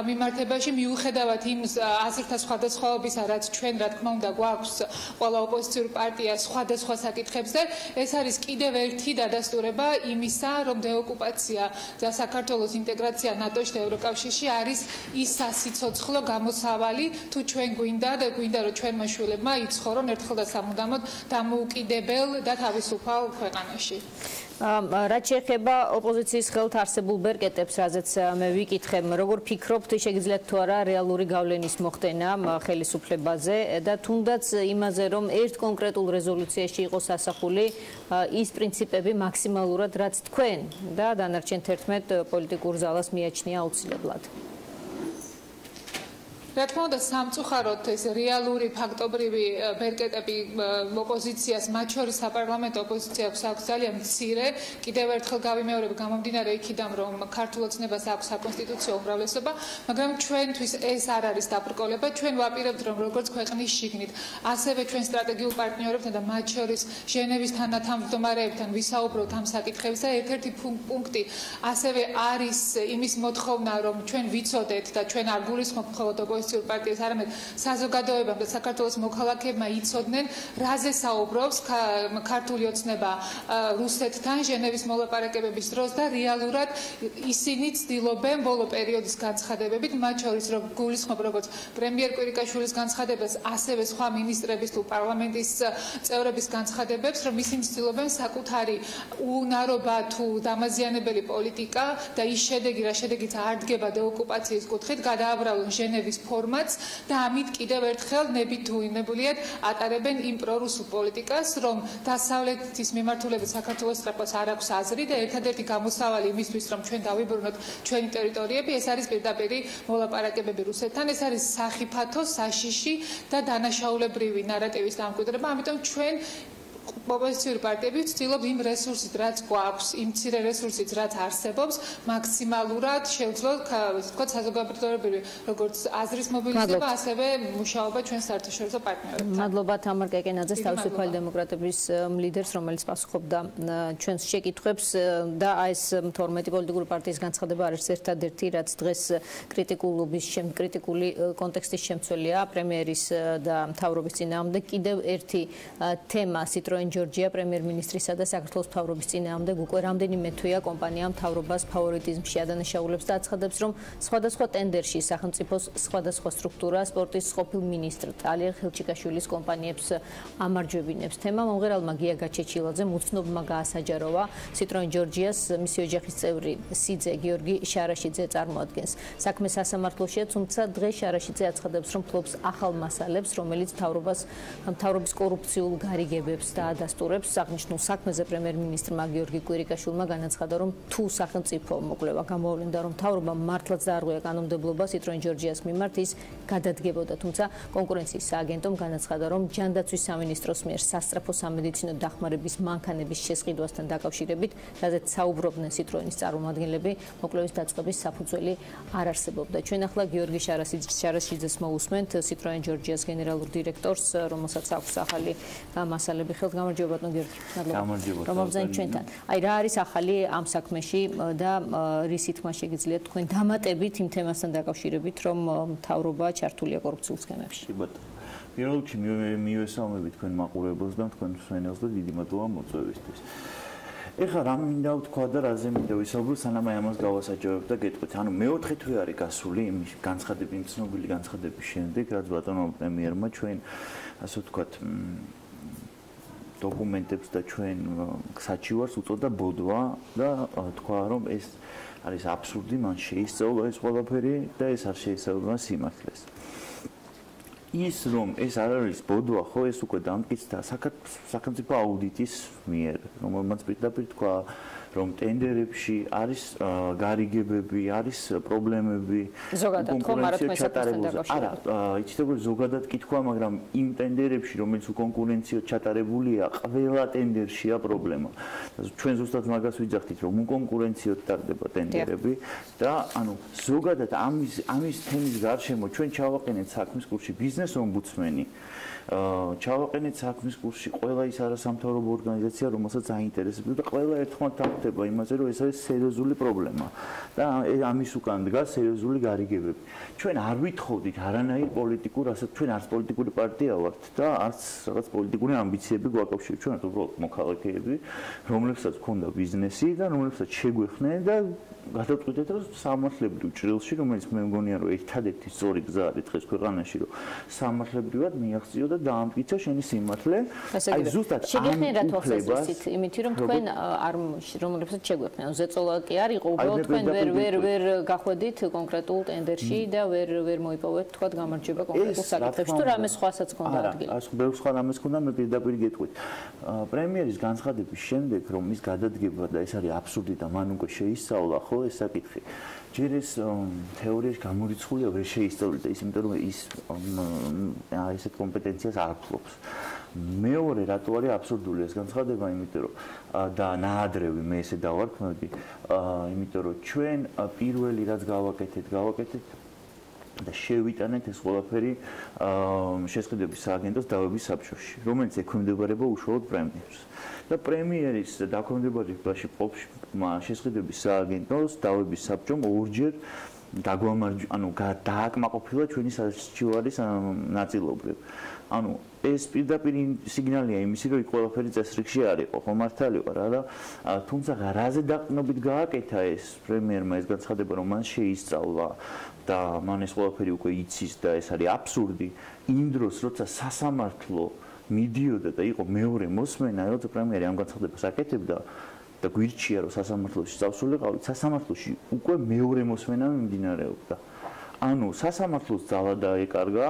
მიმართებაში, მიუხედავად იმ აზრთა სხვადასხვაობისა, რაც ჩვენ რა თქმა უნდა გვაქვს ყველა ოპოზიციურ პარტიას სხვადასხვა საკითხებზე, ეს არის კიდევ ერთი დადასტურება იმისა, რომ დეოკუპაცია და საქართველოს ინტეგრაცია ნატოში და ევროკავშირში არის ის სასიცოცხლო გამოსავალი, თუ ჩვენ გვინდა და გვინდა რომ ჩვენმა შვილებმა იცხოვრონ ერთხელ და სამუდამოდ დამოუკიდებელ და თავისუფალ ქვეყანაში. რაც შეეხება ოპოზიციის ხელთ არსებულ ბერკეტებს, რაზეც მე ვიკითხე, როგორ ფიქრობთ, შეგიძლიათ თუ არა რეალური გავლენის მოხდენა ხელისუფლებაზე და თუნდაც იმაზე, რომ ერთ კონკრეტულ რეზოლუციაში იყოს ასახული ის პრინციპები მაქსიმალურად, რაც თქვენ და დანარჩენ 11 პოლიტიკურ ზალას მიაჩნია აუცილებლად. რა თქმა უნდა, სამწუხაროდ ეს რეალური ფაქტობრივი ბერკეტები ოპოზიციას, მათ შორის საპარლამენტო ოპოზიციას აქვს ძალიან მცირე. კიდევ ერთხელ გავიმეორებ, გამომდინარე იქიდან, რომ ქართულ ოცნებას აქვს საკონსტიტუციო უმრავლესობა, მაგრამ ჩვენთვის ეს არ არის დაბრკოლება. ჩვენ ვაპირებთ, რომ როგორც ქვეყნის შიგნით, ასევე ჩვენ სტრატეგიულ პარტნიორებთან და მათ შორის ჟენევის თანათავმჯდომარეებთან ვისაუბროთ ამ საკითხებზე. ერთ-ერთი პუნქტი ასევე არის იმის მოთხოვნა, რომ ჩვენ ვიცოდეთ და ჩვენ არ გულისხმობთ მხოლოდ ოპოზიციურ პარტიას, არამედ საზოგადოებამ და საქართველოს მოქალაქეებმა იცოდნენ, რაზე საუბრობს ქართული ოცნება რუსეთთან ჟენევის მოლაპარაკებების დროს და რეალურად ისინი ცდილობენ ბოლო პერიოდის განცხადებებით, მათ შორის გულისხმობ როგორც პრემიერ კვირიკაშვილის განცხადებას, ასევე სხვა მინისტრების თუ პარლამენტის წევრების განცხადებებს, რომ ისინი ცდილობენ საკუთარი უნარობა თუ დამაზიანებელი პოლიტიკა და ის შედეგი, რა შედეგიც არ დგება დეოკუპაციის კუთხით, გადააბრალონ ჟენევის ფორმატს და ამით კიდევ ერთხელ ნებით თუ იმებულიად ატარებენ იმ პრორუსულ პოლიტიკას, რომ დასავლეთის მიმართულებით საქართველოს სწრაფად არ აქვს აზრი და ერთადერთი გამოსავალი იმისთვის, რომ ჩვენ დავიბრუნოთ ჩვენი ტერიტორიები, ეს არის პირდაპირი მოლაპარაკებები რუსეთთან, ეს არის სახიფათო, საშიში და დანაშაულებრივი ნარატივის დამკვიდრება, ამიტომ ჩვენ ოპოზიციური პარტიები ვცდილობთ იმ რესურსით, რაც გვაქვს, იმ მცირე რესურსით, რაც არსებობს, მაქსიმალურად შევძლოთ, ვთქვათ, საზოგადოებრივი, როგორც აზრის მობილიზება, ასევე მუშაობა ჩვენ საერთაშორისო პარტნიორებთან. მადლობა თამარ კეკენაძეს, თავისუფალი დემოკრატების ლიდერს, რომელიც პასუხობდა ჩვენს შეკითხვებს და ეს 12 პოლიტიკური პარტიის განცხადება არის ერთადერთი, რაც დღეს კრიტიკული კონტექსტის შემცველია პრემიერის და მთავრობის წინააღმდეგ. კიდევ ერთი თემა Citroen Georgia პრემიერ-მინისტრისა და საქართველოს მთავრობის წინააღმდეგ უკვე რამდენიმე თვეა კომპანია მთავრობას ფავორიტიზმში ადანაშაულებს და აცხადებს, რომ სხვადასხვა ტენდერში სახელმწიფოს სხვადასხვა სტრუქტურა სპორტის ყოფილ მინისტრ ტალერ ხილჩიკაშვილის კომპანიებს ამარჯვებინებს. თემა მომღერალმა გია გაჩეჩილაძემ უცნობმა გაასაჯაროვა Citroen Georgia-ს მისი ოჯახის წევრი სიძე გიორგი შარაშიძე წარმოადგენს. საქმე სასამართლოშია, თუმცა დღეს შარაშიძე აცხადებს, რომ ფლობს ახალ მასალებს, რომელიც მთავრობის კორუფციულ გარიგებებს და ადასტურებს. აღნიშნულ საქმეზე პრემიერ-მინისტრმა გიორგი კვირიკაშვილმა განაცხადა, რომ თუ სახელმწიფო მოკვლევა გამოვლენდა, რომ მთავრობამ მართლაც დაარღვია კანონმდებლობა Citroen Georgia-ს მიმართ, ის გადადგებოდა. თუმცა კონკურენციის სააგენტომ განაცხადა, რომ ჯანდაცვის სამინისტროს მიერ სასწრაფო სამედიცინო დახმარების მანქანების შესყიდვასთან დაკავშირებით, რაზეც საუბრობდნენ Citroen-ის წარმომადგენლები, მოკვლევის დაწყების საფუძველი არ არსებობდა. ჩვენ ახლა გიორგი შარაშიძეს მოусმენთ, Citroen Georgia-ს გენერალურ დირექტორს, რომელსაც აქვს ახალი მასალები ხელთ. გამარჯობა ბატონო გიორგი. მადლობა. რომ მოგზაინთ ჩვენთან. აი რა არის ახალი ამ საქმეში და რის თქმა შეგიძლიათ თქვენ დამატებით იმ თემასთან დაკავშირებით, რომ მთავრობა ჩართულია კორუფციულ სქემებში. კი ბატონო. პირველ რიგში მივესალმები თქვენ მაყურებელს და თქვენ მსმენელს და დიდი მადლობა მოწვევისთვის. ეხლა რა მინდა ვთქვა და რაზე მინდა ვისაუბრო, სანამ აი ამას გავასაჯარებ და გეტყვით. ანუ მეოთხე თვე არის გასული იმ განცხადების, ცნობილი განცხადების შემდეგ, რაც ბატონო პრემიერმა ჩვენ ასე ვთქვათ დოკუმენტებს და ჩვენ საჩივარს უწოდა ბოდვა და თქვა, რომ ეს არის აბსურდი, მან შეისწავლა ეს ყველაფერი და ეს არ შეისწავლა სიმართლეს. ის რომ ეს არ არის ბოდვა, ხო, ეს უკვე დამტკიცდა სახელმწიფო აუდიტის მიერ, რომელმაც პირდაპირ თქვა, რომ ტენდერებში არის გარიგებები, არის პრობლემები კონკურენციასთან დაკავშირებით. არა, იცით როგორ ზოგადად კითხვა, მაგრამ იმ ტენდერებში, რომელიც კონკურენციად ჩატარებულია, ყველა ტენდერშია პრობლემა. ჩვენ ზუსტად მაგას ვიძახით, რომ კონკურენციად ტარდება ტენდერები და ანუ ზოგადად ამის თემის გარშემო ჩვენ ჩავაყენეთ საქმის კურსში ბიზნეს ომბუდსმენი. ჩავაყენეთ საქმის კურსში ყველა ის არასამთავრობო ორგანიზაცია, რომელსაც აინტერესებდა და ყველა ერთხმად თანხმდება იმაზე, რომ ეს არის სერიოზული პრობლემა და ამის უკან დგას სერიოზული გარიგებები. ჩვენ არ ვითხოვდით არანაირ პოლიტიკურ, ასეთ ჩვენ არც პოლიტიკური პარტია ვართ და არც რაღაც პოლიტიკური ამბიციები გვაკავშირებთ. ჩვენ უბრალოდ მოქალაქეები, რომლებსაც ჰქონდა ბიზნესი და რომლებსაც შეგვეხნენ და გადავწყვიტეთ, რომ სამართლებრივ ჭრილში, რომელიც მე მგონია, რომ ერთადერთი სწორი გზა არის დღეს ქვეყანაში, რომ სამართლებრივად მიაღწიო და დაამტკიცა შენი სიმართლე. აი ზუსტად შეგეხნიერათ თვალსაზრისით, იმით რომ თქვენ არ რომლებსაც შეგვეხნენ, ზეწოლა კი არ იყო, უბრალოდ თქვენ ვერ გახვედით კონკრეტულ ტენდერში და ვერ მოიპოვეთ თქვა გამარჯვება კონკრეტულ საკითხებში, თუ რამე სხვასაც ჰქონდა ადგილი. არა, ბევრ სხვა რამეს ჰქონდა, მე პირდაპირ გეტყვით. პრემიერის განცხადების შემდეგ, რომ ის გადადგება და ეს არის აბსურდი და მან უკვე შეისწავლა ხო ეს საკითხი. ჯერ ეს თეორიაში გამორიცხულია ვერ შეისწავლიდა ის, იმიტომ რომ ის ესეთ კომპეტენციას არ ფლობს. მეორე რატო არის აბსურდული ეს განცხადება, იმიტომ რომ და ნაადრევი მე ესე დავარქმევდი, იმიტომ რომ ჩვენ პირველი რაც გავაკეთეთ და შევიტანეთ ეს ყველაფერი შესყიდვების სააგენტოს დავების საბჭოში, რომელიც ექვემდებარება უშუალოდ პრემიერს. და პრემიერის დაქვემდებარებაში ყოფს შესყიდვების სააგენტოს დავების საბჭომ ორჯერ დააკმაყოფილა ჩვენი საჩივარის ნაწილობრივ. ანუ ეს პირდაპირ სიგნალია იმისი, რომ იქ ყველაფერი წესრიგში არ იყო, ხო მართალი ვარ, არა? თუმცა რაზე დაყრდნობით გააკეთა ეს პრემიერმა ეს განცხადება, რომ მან შეისწავლა და მან ეს ყველაფერი უკვე იცის და ეს არის აბსურდი, იმ დროს, როცა სასამართლო მიდიოდა და იყო მეორე მოსმენა, როცა პრემიერი ამ განცხადებას აკეთებდა და გვირჩია, რომ სასამართლოში წავსულიყავით, სასამართლოში უკვე მეორე მოსმენა მიმდინარეობდა. ანუ სასამართლოს ძალა დაეკარგა,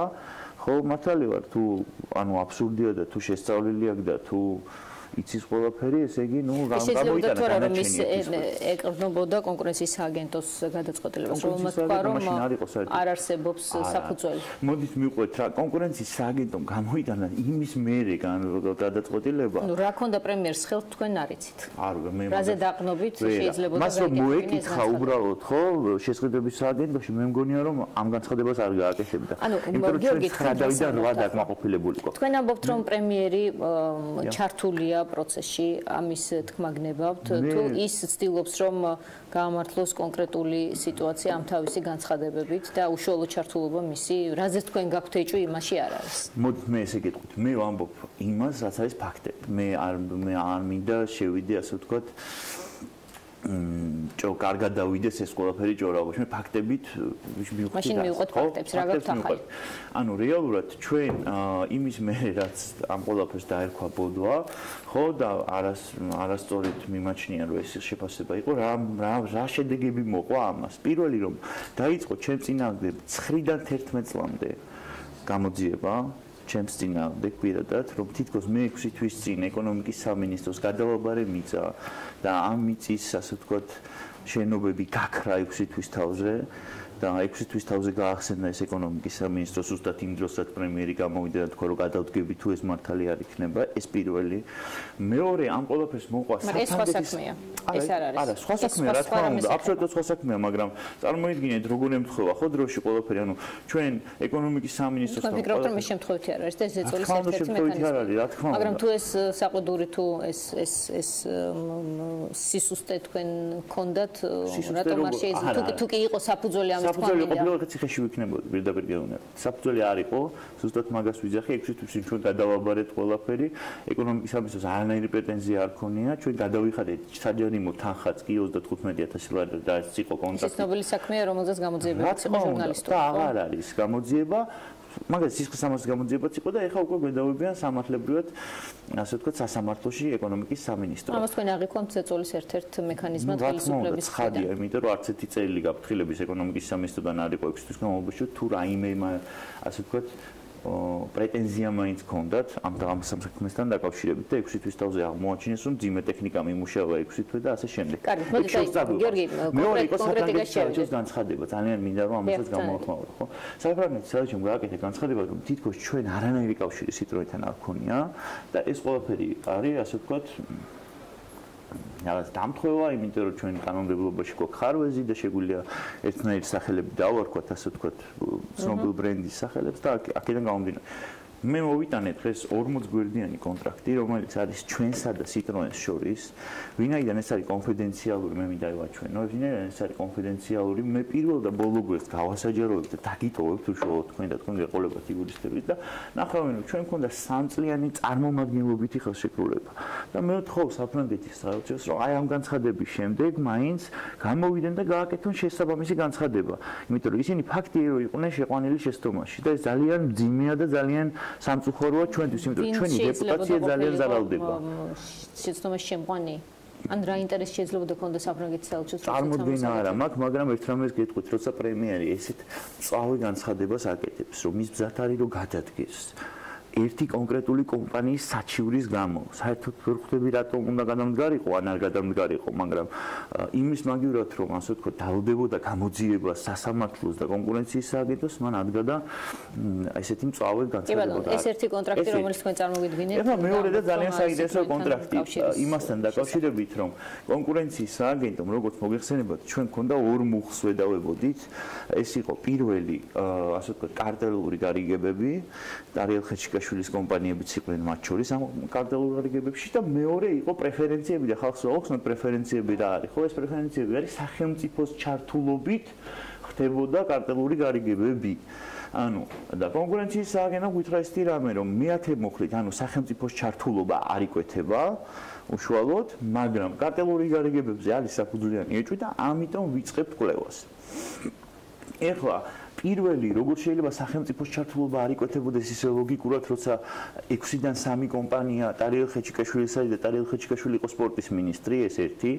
ხო მართალი ვარ, თუ ანუ აბსურდია და თუ შესწავლილი აქვს და თუ იცის ყველაფერი, ესე იგი, ნუ გამოიტანა განაჩენი. ეკრნებოდა კონკურენციის სააგენტოს გადაწყვეტილებას, რომელმაც თქვა, რომ არ არსებობს საფუძველი. მოდით მივყვეთ რა, კონკურენციის სააგენტომ გამოიტანა იმის მერე გადაწყვეტილება. ნუ რა ქონდა პრემიერს ხელთ თქვენ არიცით. არ მე რაზე დაყრდნობით შეიძლება მას რომ მოეკითხა უბრალოდ, ხო, შესყიდვების სააგენტოში, მე მგონია რომ ამ განცხადებას არ გააკეთებდა. ანუ გიორგი, davida 8 დაკმაყოფილებული იყო. თქვენ ამბობთ რომ პრემიერი ჩართულია პროცესში, ამის თქმა გნებავთ, თუ ის ცდილობს რომ გაამართლოს კონკრეტული სიტუაცია ამ თავისი განცხადებებით და უშუალო ჩართულობა მისი, რაზეც თქვენ გაქვთ ეჭვი, იმაში არ არის. მოდით მე ესე გეტყვით, მე ვამბობ იმას, რაც არის ფაქტები. მე არ მინდა შევიდე, ასე ვთქვათ, კარგად დავიდეს ეს ყველაფერი ჭორაობაში. მე ფაქტებით მივხვდი. მაშინ მივყვეთ ფაქტებს, რა გაქვთ ახალი? ანუ რეალურად ჩვენ იმის მერე რაც ამ ყველაფერს დაერქვა ბოდვა, ხო და არასწორად მიმაჩნია რომ ეს შეფასება იყო, რა შედეგები მოყვა ამას. პირველი რომ დაიწყო ჩემ წინააღმდეგ 9-დან 11 წლამდე გამოძიება ჩემს წინააღმდეგ პირადად, რომ თითქოს მე 6 თვის წინ ეკონომიკის სამინისტროს გადავაბარე მიწა და ამ მიწის, ასე ვთქვათ, შენობები გაქრა 6 თვის თავზე და 6 თვის თავზე გაახსენა ეს ეკონომიკის სამინისტროს ზუსტად იმ დროს, რაც პრემიერი გამოვიდა და თქვა, რომ გადავდგები თუ ეს მართალი არ იქნება, ეს პირველი. მეორე ამ ყველაფერს მოყვა საფრანგეთის. ეს სხვა საქმეა. ეს არ არის. არა, სხვა საქმეა, რა თქმა უნდა, აბსოლუტურად სხვა საქმეა, მაგრამ წარმოიდგინეთ, როგორ ემთხვევა ხო დროში ყველაფერი, ანუ ჩვენ ეკონომიკის სამინისტროს თქვენ ფიქრობთ, რომ ეს შემთხვევითი არ არის და ეს ზეწოლის ერთ-ერთი მექანიზმი. მაგრამ თუ ეს საყუდური თუ ეს სისუსტე თქვენ გქონდათ, რატომ არ შეიძლება თუ კი იყო საფუძველი ამის საფუძველი ყოფილიყო ციხეში ვიქნებოდი პირდაპირ გეუბნები. საფუძველი არ იყო, ზუსტად მაგას ვიძახი, 6 თვის ჩვენ გადავაბარეთ ყველაფერი, ეკონომიკის სამინისტროს არანაირი პრეტენზია არ ქონია, ჩვენ გადავიხადეთ საჯარიმო თანხაც კი 35000 ლარი და ეს იყო კონტრაქტი. ცნობილი საქმეა, რომელზეც გამოძიებაც იყო ჟურნალისტური. და აღარ არის გამოძიება. მაგას სისხლის სამართლის გამოძიებაც იყო და ეხლა უკვე გვედავებიან სამართლებრივად, ასე ვთქვათ, სასამართლოში ეკონომიკის სამინისტრო. ამას თქვენ აღიქვამთ ზეწოლის ერთ-ერთ მექანიზმად ხელისუფლების მხრიდან. ხადია, იმიტომ რომ არც ერთი წელი გაფრთხილების ეკონომიკის სამინისტროდან არ იყო 6 თვის განმავლობაში, თუ რაიმე, ასე ვთქვათ, პრეტენზია მაინც ჰქონდათ ამ საქმესთან დაკავშირებით და 6 თვის თავზე აღმოაჩინეს, რომ ძიმე ტექნიკა მიმუშავა 6 თვე და ასე შემდეგ. კარგი, მოდით, გიორგი, კონკრეტიკაში შევიდეთ. განცხადება ძალიან მინდა რომ ამასაც გამოვხმაურო, ხო? საფრანგეთის საელჩომ გააკეთა განცხადება, რომ თითქოს ჩვენ არანაირი კავშირი სიტროენთან არ ქონია და ეს ყველაფერი არის, ასე ვთქვათ, რაღაც დამთხევა, იმიტომ რომ ჩვენ კანონმდებლობაში გვაქვს ხარვეზი და შეგვიძლია ერთნაირი სახელები დავარქვათ, ასე ვთქვათ, ცნობილ ბრენდის სახელებს და აქედან გამომდინარე. მე მოვიტანეთ დღეს 40 გვერდიანი კონტრაქტი, რომელიც არის ჩვენსა და Citroën-ს შორის. ვინაიდან ეს არის კონფიდენციალური, მე მინდა ვაჩვენო, ვინაიდან ეს არის კონფიდენციალური, მე პირველ და ბოლო გვერდს გავასაჯაროებ და დაგიტოვებ უშუალოდ თქვენ და თქვენ გეყოლებათ იურისტებით და ნახავენ, რომ ჩვენ მქონდა 3 წლიანი წარმომადგენლობითი ხელშეკრულება. და მე ვთხოვ საფრანგეთის საელჩოს, რომ აი ამ განცხადების შემდეგ მაინც გამოვიდნენ და გააკეთონ შესაბამისი განცხადება. იმიტომ რომ ისინი ფაქტია, რომ იყვნენ შეყვანილი შეცდომაში და ეს ძალიან მძიმეა და ძალიან სამწუხაროა ჩვენთვის, იმიტომ რომ ჩვენი რეპუტაცია ძალიან ზარალდება. შეცდომაში შემყვანი ან რა ინტერესი შეიძლება ქონდა საფრანგეთის საელჩოს? წარმოდგენა არა მაქვს, მაგრამ ერთ რამეს გეტყვით, როცა პრემიერი ესეთ მწვავე განცხადებას აკეთებს, რომ ის მზად არის რომ გადადგეს ერთი კონკრეტული კომპანიის საჩივრის გამო. საერთოდ ვერ ხვდები რატომ უნდა გადამდგარიყო, ან არ გადამდგარიყო, მაგრამ იმის მაგივრად რომ ასე ვთქვათ, დაავდებოდა გამოძიება სასამართლოს და კონკურენციის სააგენტოს, მან ადგა და ესეთი მწვავე განცხადება. ეს ერთი კონტრაქტი, რომელიც თქვენ წარმოგიდგინეთ. ეხლა მეორე და ძალიან საინტერესო კონტრაქტი იმასთან დაკავშირებით, რომ კონკურენციის სააგენტომ, როგორც მოგეხსენებათ, ჩვენ მქონდა 2 მუხლს ვედავებოდით. ეს იყო პირველი, ასე ვთქვათ, კარტელური გარიგებები, დარიელ ხეჩიკაშვილის კომპანიებიც იყვნენ მათ შორის ამ კარტელურ გარიგებებში და მეორე იყო პრეფერენციები და ხალხს აუხსნათ პრეფერენციები რა არის. ხო, ეს პრეფერენციები არის სახელმწიფოს ჩართულობით ხდებოდა კარტელური გარიგებები. ანუ და კონკურენციის სააგენტო გითხრა ის რამე რომ მეათე მოხლით, ანუ სახელმწიფოს ჩართულობა არ იკვეთება უშუალოდ, მაგრამ კარტელური გარიგებებზე არის საფუძვლიანი ეჭვი და ამიტომ ვიწყებთ კვლევას. ეხლა პირველი როგორ შეიძლება სახელმწიფოს ჩართულობა არ იკვეთებოდეს ისე ლოგიკურად, როცა 6-დან 3 კომპანია ტარიელ ხეჩიკაშვილისა და ტარიელ ხეჩიკაშვილი იყო სპორტის მინისტრი, ეს ერთი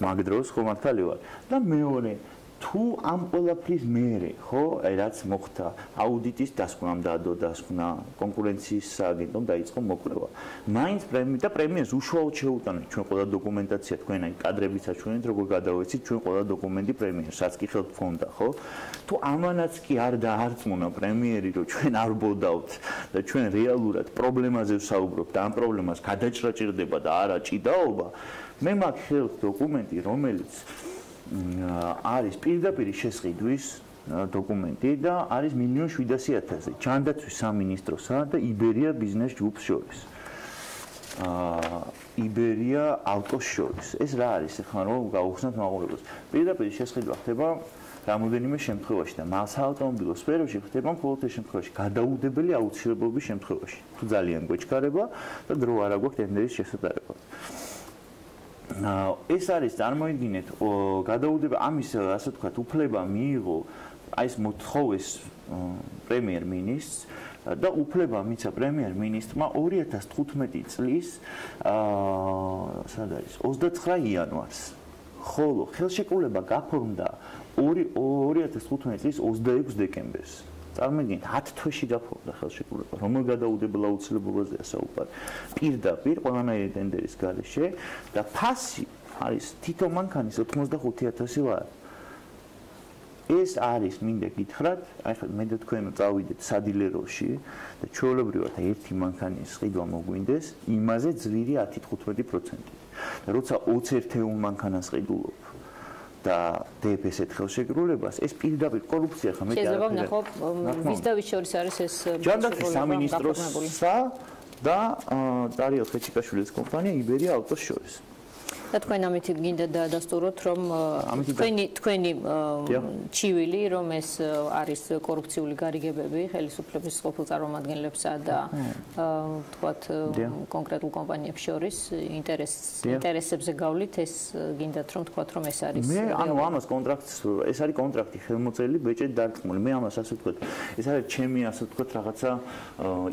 მაგ დროს ხო მართალი ვარ და მეორე თუ ამ ყველაფრის მერე ხო რაც მოხდა აუდიტის დასკვნამ დაადო დასკვნა კონკურენციის სააგენტომ დაიწყო მოკვლევა მაინც პრემიერს უშუალოდ შეუტანეთ ჩვენ ყველა დოკუმენტაცია თქვენ აი კადრებით საჩვენეთ როგორ გადავეცით ჩვენ ყველა დოკუმენტი პრემიერს რაც კი ხელთ ფონდა ხო თუ ამანაც კი არ დაარწმუნა პრემიერი რომ ჩვენ არ ბოდავთ და ჩვენ რეალურად პრობლემაზე ვსაუბრობთ და ამ პრობლემას გადაჭრა ჭირდება და არა ჭიდაობა მე მაქვს ხელთ დოკუმენტი რომელიც არის პირდაპირ შესყიდვის დოკუმენტი და არის 1.700.000 ჯანდაცვის სამინისტროსა და იბერია ბიზნეს ჯგუფს შორის. იბერია ავტოს შორის. ეს რა არის ახლა რომ გავუხსნათ მაყურებელს. პირდაპირ შესყიდვა ხდება რამოდენიმე შემთხვევაში და საავტომობილო სფეროში ხდება მხოლოდ ეს შემთხვევაში გადაუდებელი აუცილებლობის შემთხვევაში. თუ ძალიან გვეჩქარება და დრო არ აქვს ტენდერის შესატარებლად. ეს არის წარმოიდგინეთ გადაუდება ამის ასე ვთქვათ უფლება მიიღო აი ეს მოთხოვეს პრემიერ-მინისტრს და უფლება მიცა პრემიერ-მინისტრმა 2015 წლის სად არის 29 იანვარს ხოლო ხელშეკრულება გაფორმდა 2015 წლის 26 დეკემბერს წარმოიდგინეთ 10 თვეში გაფორმდა ხელშეკრულება რომელ გადაუდებელ აუცილებლობაზეა საუბარი პირდაპირ ყველანაირი ტენდერის გარეშე და ფასი არის თითო მანქანის 85,000 ლარი ეს არის მინდა გითხრათ აი ხო მე და თქვენ წავიდეთ სადილეროში და ჩვეულებრივად ერთი მანქანის ყიდვა მოგვინდეს იმაზე ძლიერი 10-15% და როცა 21 მანქანას ყიდულობ და DFS-ეთ ხელშეკრულებას ეს პირდაპირ კორუფცია ხა მე შეიძლება ვნახო ვის და ვის შორის არის ეს ჯანდაცვის სამინისტროსა და ტარიელ ხეჩიკაშვილის კომპანია იბერია ავტოს შორის და თქვენ ამით გინდა დაადასტუროთ რომ თქვენი ჩივილი რომ ეს არის კორუფციული გარიგებები ხელისუფლების ყოფილ წარმომადგენლებსა და თქვათ კონკრეტულ კომპანიებს შორის ინტერესებზე გავლით ეს გინდათ რომ თქვათ რომ ეს არის მე ანუ ამას კონტრაქტს ეს არის კონტრაქტი ხელმოწერილი ბეჭედი დარწმული მე ამას ასე ვთქვათ ეს არის ჩემი ასე ვთქვათ რაღაცა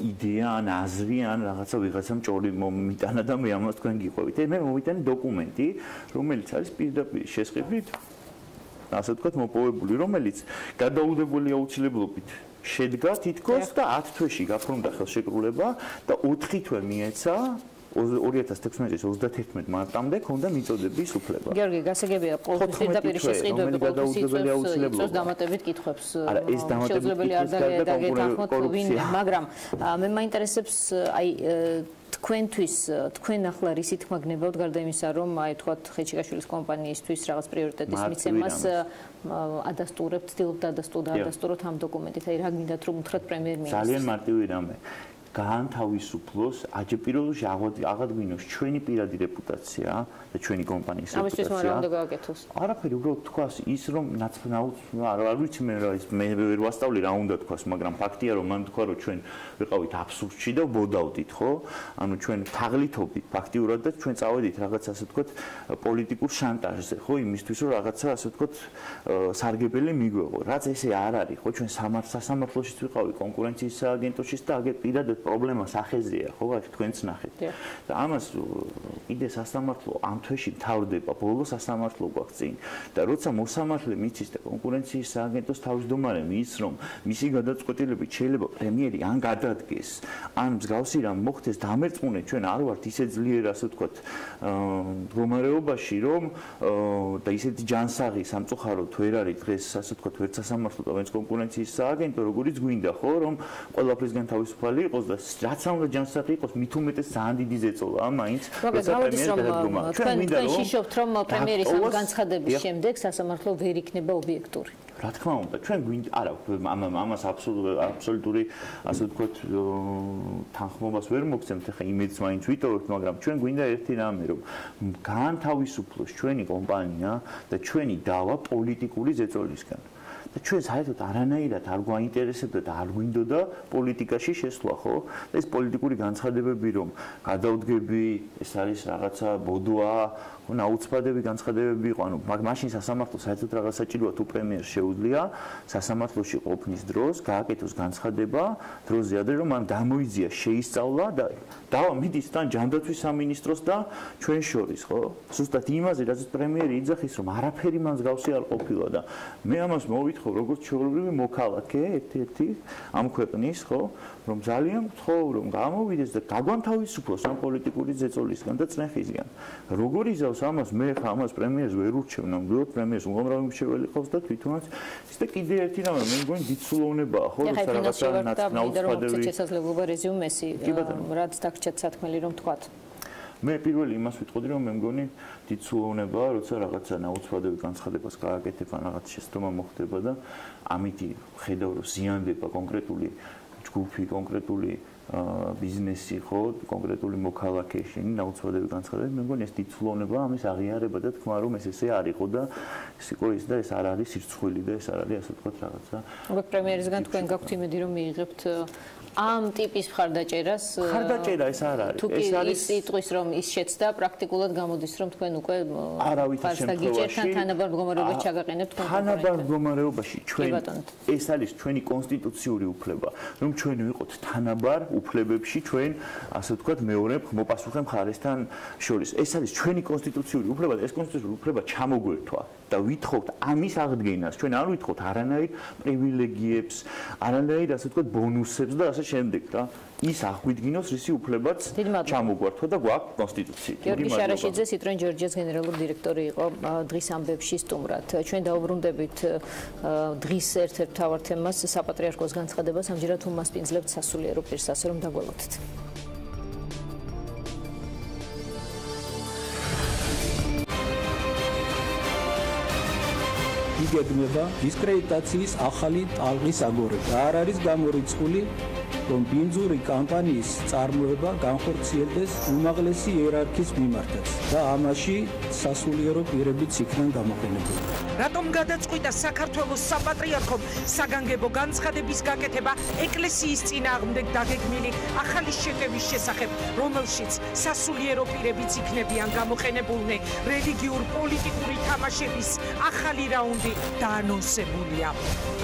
იდეა ან აზრი ან რაღაცა ვიღაცამ ჭორი მომიტანა და მე ამას თქვენ გიყვებით მე მომიტანე დოკუმენტი რომელიც არის პირდაპირ შესყიდვით ასე ვთქვათ მოპოვებული რომელიც გადაუდებული აუცილებლობით შედგა თითქოს და 10 თვეში გაფორმდა ხელშეკრულება და 4 თვე მიეცა 2016 წლის 31 მარტამდე ქონდა მიწოდების უფლება. გიორგი, გასაგებია, ყოველთვის პირდაპირ შესყიდვები ყოველთვის დამატებით კითხვებს. არა, ეს დამატებით შესაძლებელი არ დაგეთანხმოთ ვინ, მაგრამ მე მაინტერესებს აი თქვენთვის თქვენ ახლა რისი თქმა გნებავთ გარდა იმისა რომ აი თქვათ ხეჩიკაშვილის კომპანიისთვის რაღაც პრიორიტეტის მიცემას ადასტურებთ, ცდილობთ ადასტუროთ ამ დოკუმენტით. აი რა გინდათ რომ უთხრათ პრემიერ-მინისტრს? ძალიან მარტივი რამე. გაანთავისუფლოს აჯერპიროლოში აღადგინოს ჩვენი პირადი რეპუტაცია და ჩვენი კომპანიის რეპუტაცია. ამისთვის რა უნდა გააკეთოს? არაფერი, უბრალოდ თქვას ის რომ არ ვიცი მე ვერ ვასწავლი რა უნდა თქვას, მაგრამ ფაქტია რომ მან თქვა რომ ჩვენ ვიყავით აბსურდში და ბოდავდით, ხო? ანუ ჩვენ თაღლითობით ფაქტიურად და ჩვენ წავედით რაღაც ასე ვთქვათ პოლიტიკურ შანტაჟზე, ხო? იმისთვის რომ რაღაცა ასე ვთქვათ სარგებელი მიგვეღო. რაც ესე არ არის, ხო? ჩვენ სასამართლოშიც ვიყავით კონკურენციის სააგენტოშიც და აგერ პირადად პრობლემა სახეზეა, ხო, აი თქვენც ნახეთ. და ამას კიდე სასამართლო ამ თვეში თავდება, ბოლო სასამართლო გვაქვს წინ. და როცა მოსამართლე მიცის და კონკურენციის სააგენტოს თავმჯდომარემ ის რომ მისი გადაწყვეტილებით შეიძლება პრემიერი ან გადადგეს, ან მსგავსი რამ მოხდეს დამერწმუნეთ ჩვენ არ ვართ ისე ძლიერ ასე ვთქვათ მდგომარეობაში რომ და ისეთი ჯანსაღი სამწუხაროდ ვერ არის დღეს ასე ვთქვათ ვერც სასამართლო და ვერც კონკურენციის სააგენტო როგორიც გვინდა ხო რომ ყველაფრისგან თავისუფალი იყოს და რაც უნდა ჯანსაღი იყოს მით უმეტეს ძალიან დიდი ზეწოლა მაინც თქვენ შიშობთ რომ პრემიერის ამ განცხადების შემდეგ სასამართლო ვერ იქნება ობიექტური რა თქმა უნდა ჩვენ გვინდა არა ამას აბსოლუტური ასე ვთქვათ თანხმობას ვერ მოგცემთ ახლა იმედს მაინც ვიტოვებთ მაგრამ ჩვენ გვინდა ერთი რამე რომ გაანთავისუფლოს ჩვენი კომპანია და ჩვენი დავა პოლიტიკური ზეწოლისგან და ჩვენ საერთოდ არანაირად არ გვაინტერესებდა და არ გვინდოდა პოლიტიკაში შესვლა, ხო? და ეს პოლიტიკური განცხადებები, რომ გადავდგები, ეს არის რაღაცა ბოდვა, ხო, ნაუცბადები განცხადებები იყო, ანუ მაშინ სასამართლოს საერთოდ რაღაც საჭიროა თუ პრემიერს შეუძლია სასამართლოში ყოფნის დროს გააკეთოს განცხადება დროზე ადრე, რომ მან გამოიძია შეისწავლა და დავა მიდის თან ჯანდაცვის სამინისტროს და ჩვენ შორის, ხო? ზუსტად იმაზე, რაც პრემიერი იძახის, რომ არაფერი მან მსგავსი არ ყოფილა და მე ამას მოვითხო როგორც ჩვეულებრივი მოქალაქე ერთ-ერთი ამ ქვეყნის, ხო, რომ ძალიან ვთხოვ, რომ გამოვიდეს და გაგვანთავისუფლოს ამ პოლიტიკური ზეწოლისგან და წნეხისგან. როგორ იზავს ამას მე ხა ამას პრემიერს ვერ ურჩევ, ნამდვილად პრემიერს უამრავი მრჩეველი ყავს და თვითონაც ის და კიდე ერთი რამე, მე მგონი დიდ სულოვნებაა, ხო, როცა რაღაცა ნაუცბადები შესაძლებლობა რეზიუმესი, რაც დაგჭირთ სათქმელი რომ თქვათ. მე პირველი იმას ვიტყოდი, რომ მე მგონი დიდ სულოვნებაა, როცა რაღაცა ნაუცბადები განცხადებას გააკეთებ, ან რაღაც შეცდომა მოხდება და ამითი ხედავ, რომ ზიანდება კონკრეტული ჯგუფი, კონკრეტული ბიზნესი, ხო, კონკრეტული მოქალაქე შენი ნაუცბადები განცხადებით, მე მგონი ეს დიდ სულოვნებაა ამის აღიარება და თქვა, რომ ეს არ იყო და ეს იყო ის და ეს არ არის სირცხვილი და ეს არ არის ასე ვთქვათ რაღაცა. უკვე პრემიერისგან თქვენ გაქვთ იმედი, რომ მიიღებთ ამ ტიპის მხარდაჭერას. მხარდაჭერა ეს არ არის. ეს არის იტყვის, რომ ის შეცდა პრაქტიკულად გამოდის, რომ თქვენ უკვე არავითარ შემთხვევაში თანაბარ მდგომარეობაში ჩაგაყენებთ თქვენ. თანაბარ მდგომარეობაში ჩვენ ეს არის ჩვენი კონსტიტუციური უფლება, რომ ჩვენ ვიყოთ თანაბარ უფლებებში ჩვენ, ასე ვთქვათ, მეორე მოპასუხე მხარესთან შორის. ეს არის ჩვენი კონსტიტუციური უფლება და ეს კონსტიტუციური უფლება ჩამოგვერთვა და ვითხოვთ ამის აღდგენას. ჩვენ არ ვითხოვთ არანაირ პრივილეგიებს, არანაირ, ასე ვთქვათ, ბონუსებს და ასე შემდეგ რა. ის აღვიდგინოს რისი უფლებაც ჩამოგვართვა და გვაქვს კონსტიტუცია. გიორგი შარაშიძე, Citroen Georgia-ს გენერალური დირექტორი იყო დღის ამბებში სტუმრად. ჩვენ დაუბრუნდებით დღის ერთ-ერთ მთავარ თემას, საპატრიარქოს განცხადებას, ამჯერად უმასპინძლებთ სასულიერო პირს, ასე რომ დაგველოდეთ. იგეგმება დისკრედიტაციის ახალი ტალღის აგორება. არ არის გამორიცხული, რომ ბინძური კამპანიის წარმოება განხორციელდეს უმაღლესი იერარქიის მიმართაც და ამაში სასულიერო პირებიც იქნან გამოყენებული. რატომ გადაწყვიტა საქართველოს საპატრიარქომ საგანგებო განცხადების გაკეთება ეკლესიის წინააღმდეგ დაგეგმილი ახალი შეტევის შესახებ, რომელშიც სასულიერო პირებიც იქნებიან გამოყენებულნი? რელიგიურ-პოლიტიკური თამაშების ახალი რაუნდი დაანონსებულია.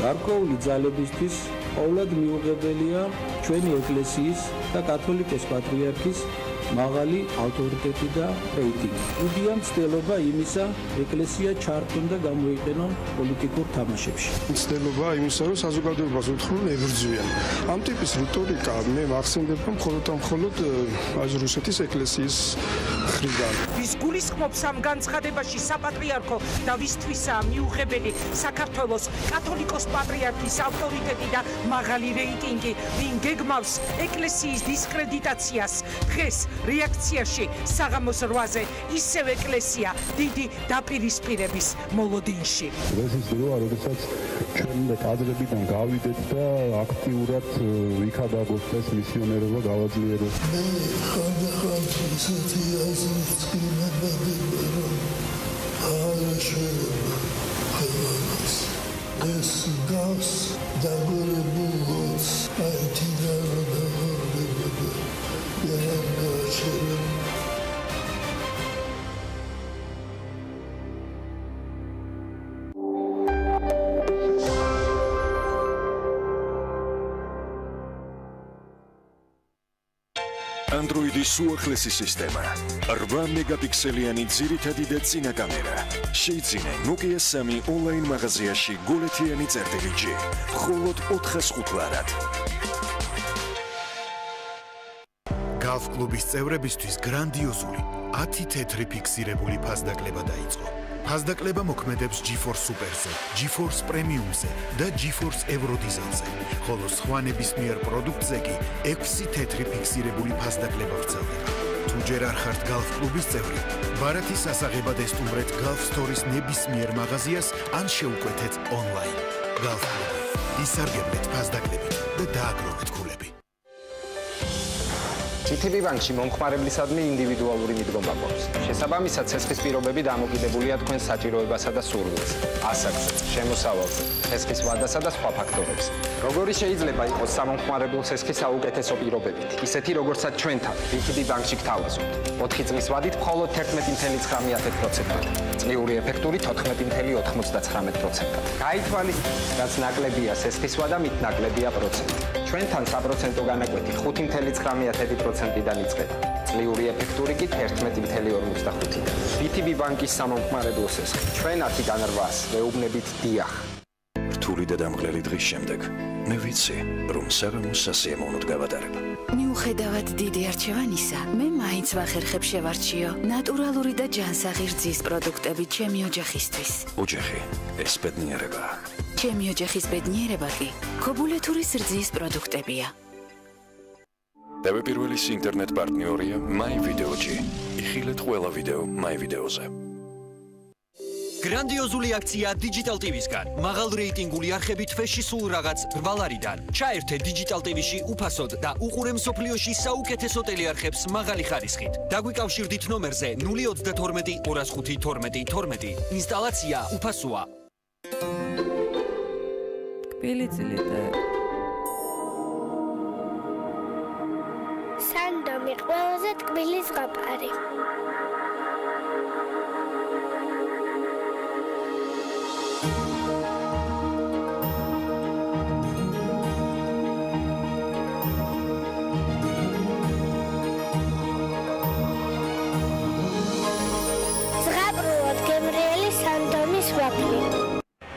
გარკვეული ძალებისთვის ყოველად მიუღებელია ჩვენი ეკლესიის და კათოლიკოს პატრიარქის მაღალი ავტორიტეტი და რეიტინგი. უდია მცდელობა იმისა, ეკლესია ჩართონ და გამოიყენონ პოლიტიკურ თამაშებში. მცდელობა იმისა, რომ საზოგადოებას უთხრούν ებრძვიან. ამ ტიპის რიტორიკა მე მახსენდება მხოლოდ რუსეთის ეკლესიის მხრიდან. ვის გულისხმობს ამ განცხადებაში საპატრიარქო და ვისთვისაა მიუღებელი საქართველოს კათოლიკოს პატრიარქის ავტორიტეტი და მაღალი რეიტინგი, ვინ გეგმავს ეკლესიის დისკრედიტაციას? დღეს რეაქციაში საღამოს 8-ზე ისევ ეკლესია დიდი დაპირისპირების მოლოდინში. ეს ის დროა, როდესაც ჩვენ კადრებიდან გავიდეთ და აქტიურად ვიქადაგოთ ეს მისიონერობა გავაძლიეროთ. ეს გავს დაგორებულს Android-ის უახლესი სისტემა, 8 მეგაპიქსელიანი ძირითადი და წინა კამერა. შეიძინე Nokia 3 ონლაინ მაღაზიაში გოლეთიანი წერტილი, მხოლოდ 405 ლარად. Golf კლუბის წევრებისთვის გრანდიოზული 10 თეთრი ფიქსირებული ფასდაკლება დაიწყო. ფასდაკლება მოქმედებს GeForce Super-ზე, GeForce Premium-ზე და GeForce Eurodizal-ზე, ხოლო სხვა ნებისმიერ პროდუქტზე კი 6 თეთრი ფიქსირებული ფასდაკლება ვრცელდება. თუ ჯერ არ ხართ Golf კლუბის წევრი, ბარათის ასაღებად ესტუმრეთ Golf Store-ის ნებისმიერ მაღაზიას ან შეუკვეთეთ ონლაინ. Golf კლუბი. ისარგებლეთ ფასდაკლებით და დააგროვეთ ქულები. BTB ბანკში მომხმარებლისადმი ინდივიდუალური მიდგომა გვაქვს. შესაბამისად, ცესხის პირობები დამოკიდებულია თქვენ საჭიროებასა და სურვილზე, ასაკზე, შემოსავალზე, ცესხის ვადასა და სხვა ფაქტორებზე. როგორი შეიძლება იყოს სამომხმარებლო ცესხის საუკეთესო პირობებით, ისეთი როგორცაც ჩვენთან BTB ბანკში გთავაზობთ. 4 წლის ვადით მხოლოდ 11.99%-ად, წლიური ეფექტური 14.99%-ად. გაითვალისწინეთ, რაც ნაკლებია ცესხის ვადა, მით ნაკლებია პროცენტი. ჩვენთან საპროცენტო განაკვეთი 5.19%-დან იწყება. წლიური ეფექტური კი 11.45-დან. BTB ბანკის სამომხმარებლო ცესხი. ჩვენ 10-დან 8-ს ვეუბნებით დიახ. რთული და დამღლელი დღის შემდეგ მე ვიცი, რომ საღამოს სასიამოვნოდ გავატარებ. მიუხედავად დიდი არჩევანისა, მე მაინც ვახერხებ შევარჩიო ნატურალური და ჯანსაღი რძის პროდუქტები ჩემი ოჯახისთვის. ოჯახი, ეს ბედნიერებაა. ჩემი ოჯახის ბედნიერება კი ქობულეთურის რძის პროდუქტებია. TV პირველის ინტერნეტ პარტნიორია My Video-ი. იხილეთ ყველა ვიდეო My Video-ზე. გრანდიოზული აქცია Digital TV-სგან. მაღალ რეიტინგული არხებით თვეში სულ რაღაც 8 ლარიდან. ჩაერთე Digital TV-ში უფასოდ და უყურე მსოფლიოში საუკეთესო ტელეარხებს მაღალი ხარისხით. დაგვიკავშირდით ნომერზე 032 205 12 12. ინსტალაცია უფასოა. კბილიწილიდე. სანდომი ყველაზე ტკბილი ზღაპარი.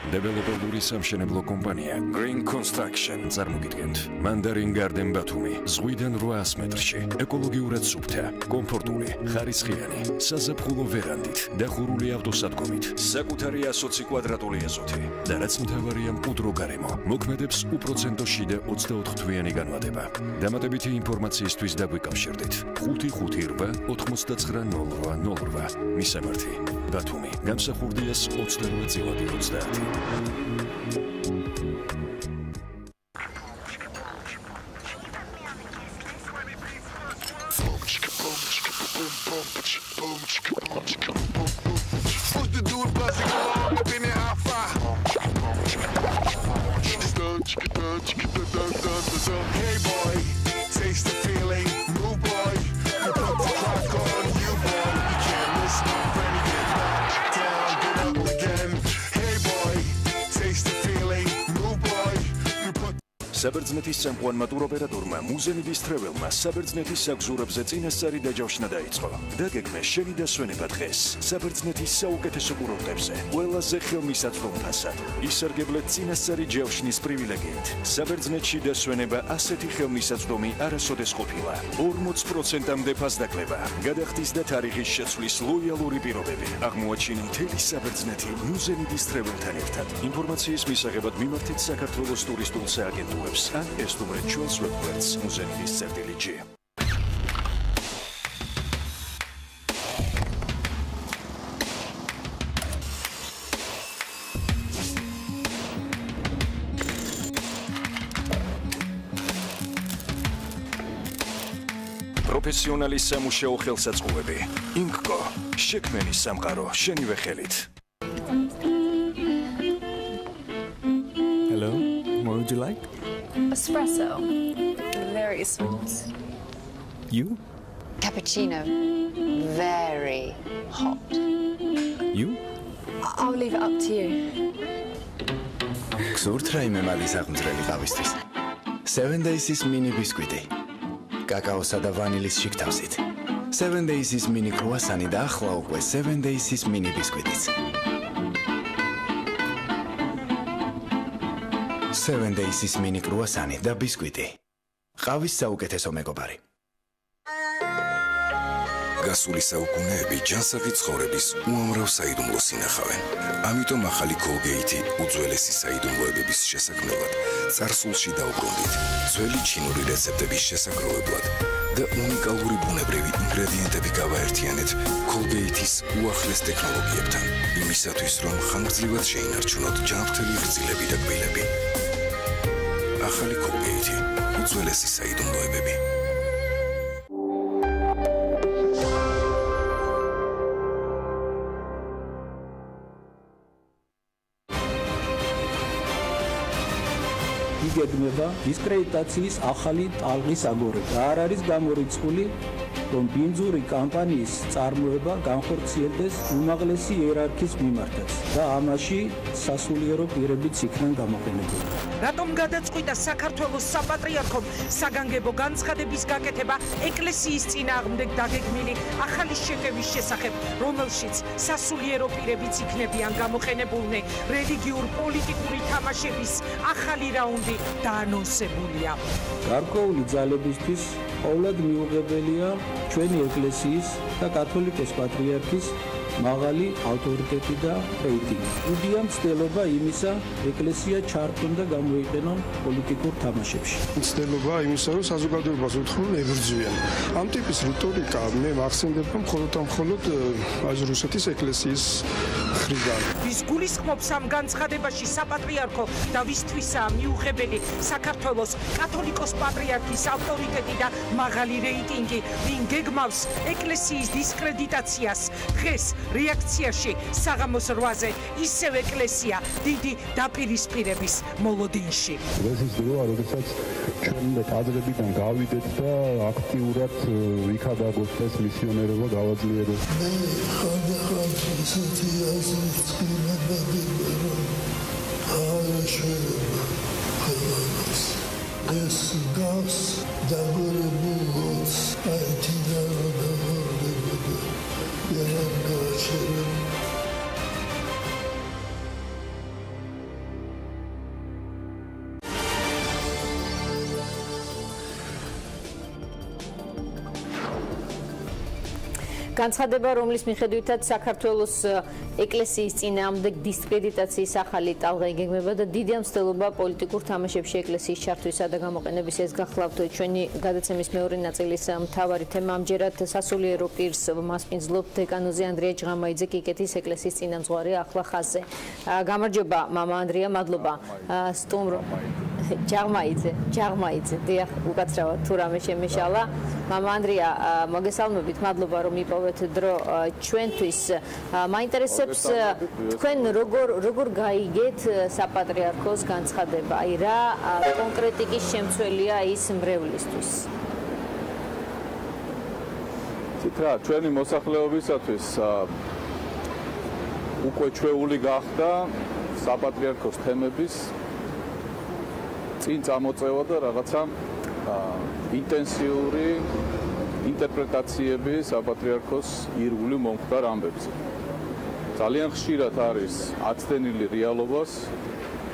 დეველოპერული სამშენებლო კომპანია Green Construction წარმოგიდგენთ Mandarin Garden ბათუმი ზღვიდან 800 მეტრში ეკოლოგიურად სუფთა, კომფორტული, ხარისხიანი, საზაფხულო ვერანდით, დახურული ავტოსადგომით, საკუთარი 120 კვადრატული ეზოთი და რაც მთავარია მყუდრო გარემო, მოქმედებს უპროცენტოში და 24 თვიანი განმარტება. დამატებითი ინფორმაციისთვის დაგვიკავშირდით 558 9908. მისამართი ბათუმი გამსახურდიას 28 წილადი 30. Hey boy, taste the feeling, move boy. You put the clock on you boy. You can't miss my friend, get knocked down, get up again. Hey boy, taste the feeling, move boy. You put საბერძნეთის სამყუანმა ტუროპერატორმა მუზენიდის თრეველმა საბერძნეთის საგზურებზე წინასწარი დაჯავშნა დაიწყო. დაგეგმეს შენი დასვენება დღეს საბერძნეთის საუკეთესო კურორტებზე, ყველაზე ხელმისაწვდომ ფასად. ისარგებლეთ წინასწარი ჯავშნის პრივილეგიით. საბერძნეთში დასვენება ასეთი ხელმისაწვდომი არასოდეს ყოფილა. 40%-მდე ფასდაკლება, გადახდის და თარიღის შეცვლის ლოიალური პირობები. აღმოაჩინე მთელი საბერძნეთი მუზენიდის თრეველთან ერთად. ინფორმაციის მისაღებად მიმართეთ საქართველოს ტურისტულ სააგენტოებს. ან ესტუმრეთ ჩვენს ვებგვერდს muzenis.gr. პროფესიონალი სამუშაო ხელსაწყოები. ინკკო, შექმენი სამყარო შენივე ხელით. Hello, what would you like? Espresso. Very smooth. You? Cappuccino. Very hot. You? I'll leave it up to you. გსურთ რაიმე მალის აღმძრელი ყავისთვის? 7 Days-ის mini ბისკვიტი. კაკაოსა და ვანილის შიგთავსით. 7 Days-ის mini კრუასანი და ახლა უკვე 7 Days-ის mini ბისკვიტიც. 7 Days-ის mini კრუასანი და ბისკვიტი. ყავის საუკეთესო მეგობარი. გასული საუკუნეები ჯანსაღი ცხოვრების უამრავ საიდუმლოს ინახავენ. ამიტომ ახალი Colgate უძველესი საიდუმლოებების შესაქმნელად წარსულში დაუბრუნდით. ძველი ჩინური რეცეპტების შესაგროვებლად და უნიკალური ბუნებრივი ინგრედიენტები გავაერთიანეთ Colgate-ის უახლეს ტექნოლოგიებთან. იმისათვის, რომ ხანგრძლივად შეინარჩუნოთ ჯანმრთელი ღრწილები და კბილები. ახალი Colgate უძველესი საიდუმლოებები. გეგმება დისკრედიტაციის ახალი ტალღის აგორება. არ არის გამორიცხული, რომ ბინძური კამპანიის წარმოება განხორციელდეს უმაღლესი იერარქიის მიმართაც და ამაში სასულიერო პირებიც იქნან გამოყენებული. რატომ გადაწყვიტა საქართველოს საპატრიარქომ საგანგებო განცხადების გაკეთება ეკლესიის წინააღმდეგ დაგეგმილი ახალი შეტევის შესახებ, რომელშიც სასულიერო პირებიც იქნებიან გამოყენებულნი, რელიგიურ-პოლიტიკური თამაშების ახალი რაუნდი დაანონსებულია. გარკვეული ძალებისთვის ყოველად მიუღებელია ჩვენი ეკლესიის და კათოლიკოს პატრიარქის მაღალი ავტორიტეტი და რეიტინგი. უდია მცდელობა იმისა, ეკლესია ჩართონ და გამოიყენონ პოლიტიკურ თამაშებში. მცდელობა იმისა, რომ საზოგადოებას უთხრούν ებრძვიან. ამ ტიპის რიტორიკა მე მახსენდება მხოლოდ რუსეთის ეკლესიის მხრიდან. ვის გულისხმობს ამ განცხადებაში საპატრიარქო და ვისთვისაა მიუღებელი საქართველოს კათოლიკოს პატრიარქის ავტორიტეტი და მაღალი რეიტინგი, ვინ გეგმავს ეკლესიის დისკრედიტაციას, დღეს რეაქციაში საღამოს 8-ზე ისევ ეკლესია დიდი დაპირისპირების მოლოდინში. ეს ის დროა, როდესაც ჩვენ და კადრებიდან გავიდეთ და აქტიურად იქადაგოთ ეს მისიონერობა გავაძლიეროთ. მე ხანდახან ისეთი აზრით წინებადება, რომ აღაშველება ყველას. ეს გავს დაგორებულ ლოცს, აითიდან რომ დაგორდებოდა. განცხადება, რომლის მიხედვითაც საქართველოს ეკლესიის წინააღმდეგ დისკრედიტაციის ახალი ტალღა იგეგმება და დიდი მცდელობა პოლიტიკურ თამაშებში ეკლესიის ჩართვისა და გამოყენების ეს გახლავთ ჩვენი გადაცემის მეორე ნაწილის მთავარი თემა. ამჯერად სასულიერო პირს მასპინძლობთ დეკანოზი ანდრია ჭღამაიძე კიკეთის ეკლესიის წინამძღვარი ახლა ხაზზე. გამარჯობა მამა ანდრია, მადლობა. სტუმრო ჭღამაიძე, დიახ, უკაცრავად თუ რამე შემეშალა. მამა ანდრია, მოგესალმებით, მადლობა რომ იპოვეთ დრო ჩვენთვის. მაინტერესებს თქვენ როგორ გაიგეთ საპატრიარქოს განცხადება? აი რა კონკრეტიკის შემცველია ის მრევლისთვის? ცითრა, ჩვენი მოსახლეობისათვის უკვე ჩვეული გახდა საპატრიარქოს თემების წინ წამოწევა და რაღაცა ინტენსიური ინტერპრეტაციები საპატრიარქოს ირგვლივ მომხდარ ამბებზე. ძალიან ხშირად არის აცდენილი რეალობას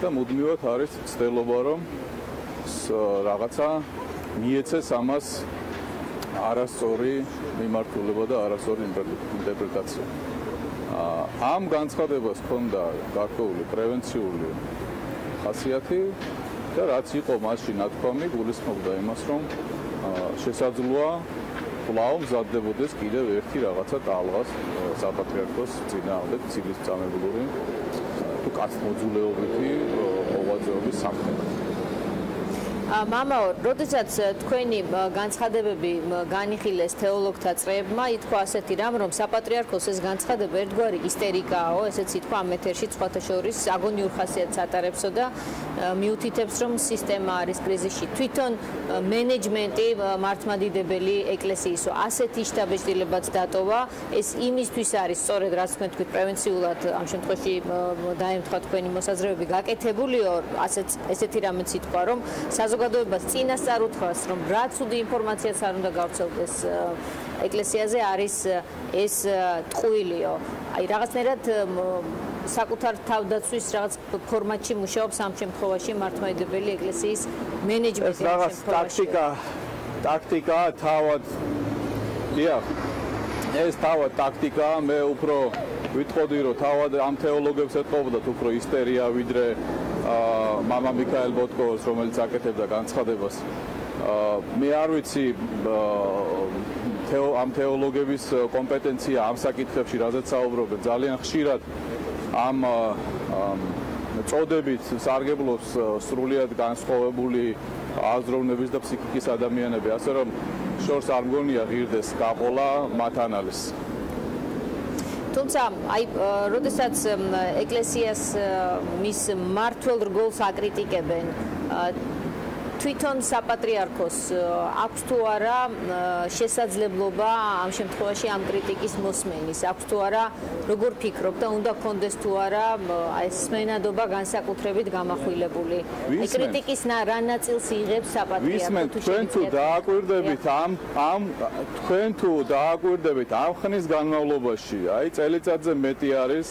და მუდმივად არის ცდელობა, რომ რაღაცა მიეცეს ამას არასწორი მიმართულება და არასწორი ინტერპრეტაცია. ამ განცხადებას ჰქონდა გარკვეული პრევენციული ხასიათი და რაც იყო მასში ნათქვამი, გულისხმობდა იმას, რომ შესაძლოა კვლავ მზადდებოდეს კიდევ ერთი რაღაცა ტალღას საპატრიარქოს წინააღმდეგ ცილისწამებული თუ კაცმოძულეობითი მოღვაწეობის სამხედრო. მამაო, როდესაც თქვენი განცხადებები განიხილეს თეოლოგთა წრეებმა, ითქვა ასეთი რამ, რომ საპატრიარქოს ეს განცხადება ერთგვარი ისტერიკაა, ესეც ითქვა ამ ეთერში სხვათა შორის აგონიურ ხასიათს ატარებსო და მიუთითებს, რომ სისტემა არის კრიზისში. თვითონ მენეჯმენტი მართლმადიდებელი ეკლესიისო, ასეთი შტაბ-ბეჭდილებაც დატოვა. ეს იმისთვის არის სწორედ, რაც თქვენ თქვით, პრევენციულად ამ შემთხვევაში დაემთხვა თქვენი მოსაზრებები გაკეთებულიო, ესეთი რამეც ითქვა, რომ საზოგადოებას წინასწარ უთხრას, რომ რა ცუდი ინფორმაციაც არ უნდა გავრცელდეს ეკლესიაზე, არის ეს ტყუილიო. აი რაღაცნაირად საკუთარ თავდაცვის რაღაც ფორმატში მუშაობს ამ შემთხვევაში მართლმადიდებელი ეკლესიის მენეჯმენტი. ეს რაღაც ტაქტიკაა თავად. დიახ. ეს თავად ტაქტიკაა, მე უფრო ვიტყოდი, რომ თავად ამ თეოლოგებს ეთყობდათ უფრო ისტერია, ვიდრე მამა მიქაელ ბოტკოვას, რომელიც აკეთებდა განცხადებას. მე არ ვიცი ამ თეოლოგების კომპეტენცია ამ საკითხებში, რაზეც საუბრობენ. ძალიან ხშირად ამ წოდებით სარგებლობს სრულიად განსხვავებული აზროვნების და ფსიქიკის ადამიანები, ასე რომ შორს არ მგონია ღირდეს გაყოლა მათ ანალიზს. თუმცა, აი, როდესაც ეკლესიას მის მმართველ რგოლს აკრიტიკებენ, თვითონ საპატრიარქოს აქვს თუ არა შესაძლებლობა ამ შემთხვევაში ამ კრიტიკის მოსმენის, აქვს თუ არა როგორ ფიქრობ და უნდა გქონდეს თუ არა ეს მენადობა განსაკუთრებით გამახვილებული. აი კრიტიკის რა ნაწილს იღებს საპატრიარქო თქვენ თუ დააკვირდებით თქვენ თუ დააკვირდებით ამ ხნის განმავლობაში, აი წელიწადზე მეტი არის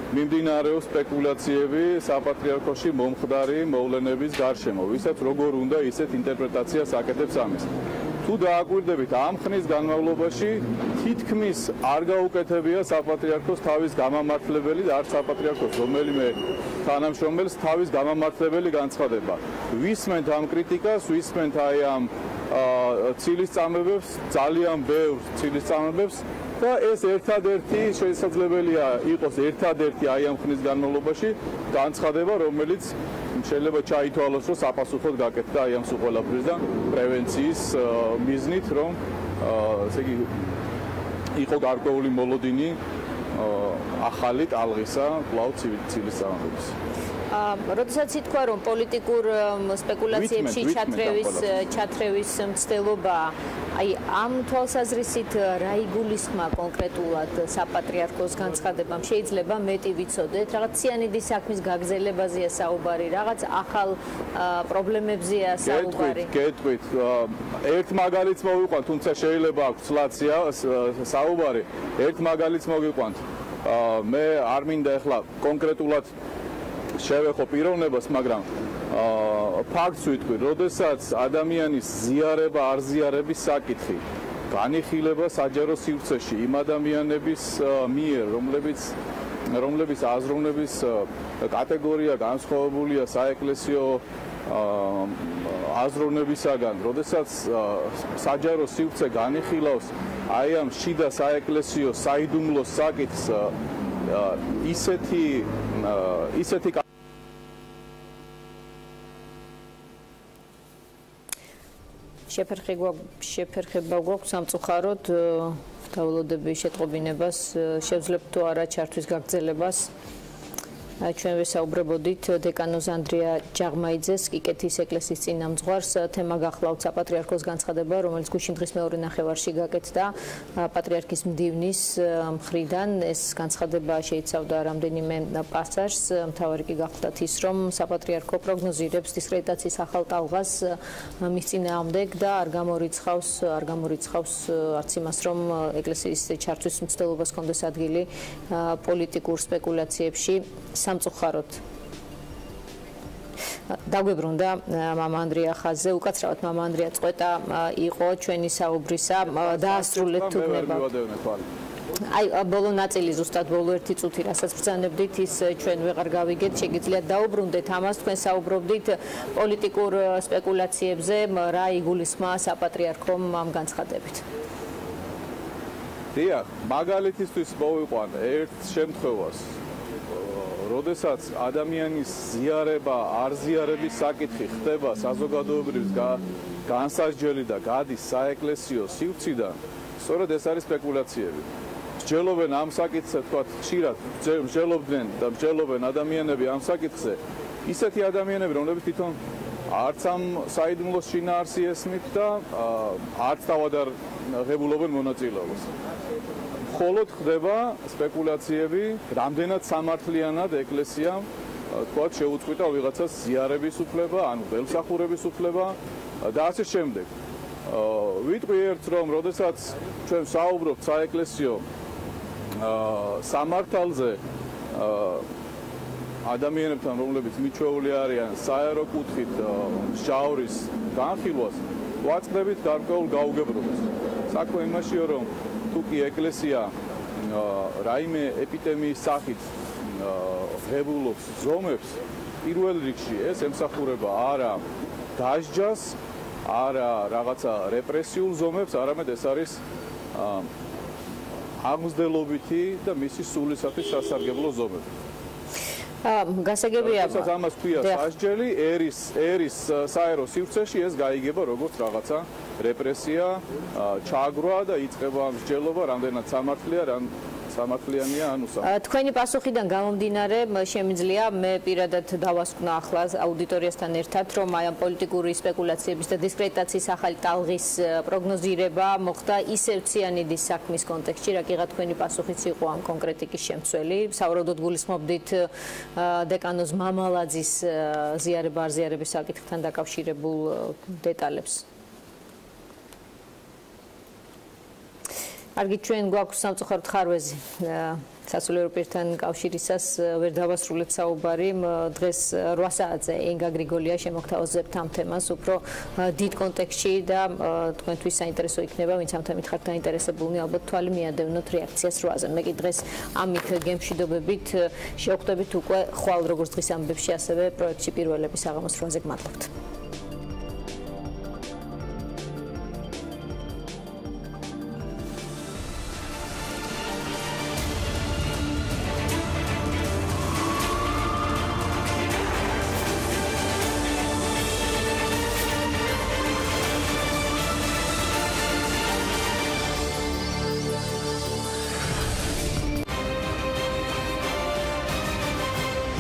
მიმდინარეობს სპეკულაციები საპატრიარქოში მომხდარი მოვლენების გარშემო, ვისაც როგორ უნდა ისეთ ინტერპრეტაციას აკეთებს ამის. თუ დააკვირდებით ამ ხნის განმავლობაში თითქმის არ გაუკეთებია საპატრიარქოს თავის გამამართლებელი და არც საპატრიარქოს რომელიმე თანამშრომელს თავის გამამართლებელი განცხადება. ვისმენთ ამ კრიტიკას, ვისმენთ აი ამ ცილისწამებებს, ძალიან ბევრ ცილისწამებებს და ეს ერთადერთი შესაძლებელია იყოს ერთადერთი აი ამ ხნის განმავლობაში განცხადება, რომელიც შეიძლება ჩაითვალოს, რომ საპასუხოდ გაკეთდა აი ამ სულ ყველაფრის და პრევენციის მიზნით, რომ ესე იგი იყო გარკვეული მოლოდინი ახალი ტალღისა კვლავ ცილისწამებების. როდესაც ითქვა, რომ პოლიტიკურ სპეკულაციებში ჩათრევის მცდელობა, აი ამ თვალსაზრისით რა იგულისხმა კონკრეტულად საპატრიარქოს განცხადებამ, შეიძლება მეტი ვიცოდეთ, რაღაც ციანიდის საქმის გაგრძელებაზეა საუბარი, რაღაც ახალ პრობლემებზეა საუბარი. გეტყვით, ერთ მაგალითს მოვიყვანთ, თუმცა შეიძლება აქვს ცლაცია საუბარი, ერთ მაგალითს მოვიყვანთ. მე არ მინდა ახლა კონკრეტულად შევეხო პიროვნებას, მაგრამ ფაქტს ვიტყვი, როდესაც ადამიანის ზიარება არ ზიარების საკითხი განიხილება საჯარო სივრცეში იმ ადამიანების მიერ, რომლებიც აზროვნების კატეგორია განსხვავებულია საეკლესიო აზროვნებისაგან, როდესაც საჯარო სივრცე განიხილავს აი ამ შიდა საეკლესიო საიდუმლოს საკითხს ისეთი შეფერხება გვაქვს სამწუხაროდ დავალოდების შეტყობინებას შევძლებთ თუ არა ჩართვის გაგრძელებას. ჩვენ ვესაუბრებოდით დეკანოზ ანდრია ჯაღმაიძეს, კიკეთის ეკლესიის წინამძღვარს. თემა გახლავთ საპატრიარქოს განცხადება, რომელიც გუშინ დღის მეორე ნახევარში გაკეთდა პატრიარქის მდივნის მხრიდან. ეს განცხადება შეიცავდა რამდენიმე პასაჟს. მთავარი კი გახლავთ ის, რომ საპატრიარქო პროგნოზირებს დისკრედიტაციის ახალ ტალღას მის წინააღმდეგ და არ გამორიცხავს არც იმას, რომ ეკლესიის ჩართვის მცდელობას ჰქონდეს ადგილი პოლიტიკურ სპეკულაციებში. სამწუხაროდ დაგვებრუნდა მამა ანდრია ხაზზე, უკაცრავად მამა ანდრია წყვეტა იყო ჩვენი საუბრისა, დაასრულეთ თურმება. აი ბოლო ნაწილი ზუსტად ბოლო 1 წუთი რასაც ბრძანებდით ის ჩვენ ვეღარ გავიგეთ, შეგიძლიათ დაუბრუნდეთ ამას, თქვენ საუბრობდით პოლიტიკურ სპეკულაციებზე, რა იგულისხმა საპატრიარქომ ამ განცხადებით. დიახ, მაგალითისთვის მოვიყვან ერთ შემთხვევას, როდესაც ადამიანის ზიარება, არ ზიარების საკითხი ხდება საზოგადოებრივ განსასჯელი და გადის საეკლესიო სივრციდან, სწორედ ეს არის სპეკულაციები. მსჯელობენ ამ საკითხზე, თქვათ, ხშირად მსჯელობდნენ და მსჯელობენ ადამიანები ამ საკითხზე, ისეთი ადამიანები, რომლებიც თვითონ არც ამ საიდუმლოს შინაარსი ესმით და არც თავად არ ღებულობენ მონაწილეობას. მხოლოდ ხდება სპეკულაციები, რამდენად სამართლიანად ეკლესიამ თქვათ შეუწყვიტა ვიღაცას ზიარების უფლება, ანუ ველსახურების უფლება და ასე შემდეგ. ვიტყვი ერთს, რომ როდესაც ჩვენ საუბრობთ საეკლესიო სამართალზე ადამიანებთან, რომლებიც მიჩვეული არიან საერო კუთხით ჟავრის განხილვას, ვაწყდებით გარკვეულ გაუგებრობას. საქმე იმაშია, რომ თუ კი ეკლესია რაიმე ეპიდემიის სახით ღებულობს ზომებს, პირველ რიგში ეს ემსახურება არა დასჯას, არა რაღაცა რეპრესიულ ზომებს, არამედ ეს არის აღმზრდელობითი და მისი სულისათვის სასარგებლო ზომები. გასაგებია. რასაც ამას ქვია სასჯელი, ერის საერო სივრცეში ეს გაიგება როგორც რაღაცა რეპრესია, ჩაგვრა და იწყება მსჯელობა, რამდენად სამართლია, სამართლიანია ანუ თქვენი პასუხიდან გამომდინარე შემიძლია მე პირადად დავასკვნა ახლა აუდიტორიასთან ერთად რომ აი ამ პოლიტიკური სპეკულაციების და დისკრედიტაციის ახალი ტალღის პროგნოზირება მოხდა ისევ ციანიდის საქმის კონტექსტში რა გიღა თქვენი პასუხიც იყო ამ კონკრეტიკის შემცველი სავარაუდოდ გულისხმობდით დეკანოზ მამალაძის ზიარება-არზიარების საკითხთან დაკავშირებულ დეტალებს კარგი ჩვენ გვაქვს სამწუხაროდ ხარვეზი სასულიერო პირთან კავშირისას ვერ დავასრულეთ საუბარი დღეს 8 საათზე ენგა გრიგოლია შემოგთავაზებთ ამ თემას უფრო დიდ კონტექსტში და თქვენთვის საინტერესო იქნება ვინც ამ თემით ხართ დაინტერესებულნი ალბათ თვალი მიადევნოთ რეაქციას 8-ზე მე კი დღეს ამით გემშვიდობებით შევხვდებით უკვე ხვალ როგორც დღის ამბებში ასევე პროექტში პირველების აღამოს 8-ზე გმადლობთ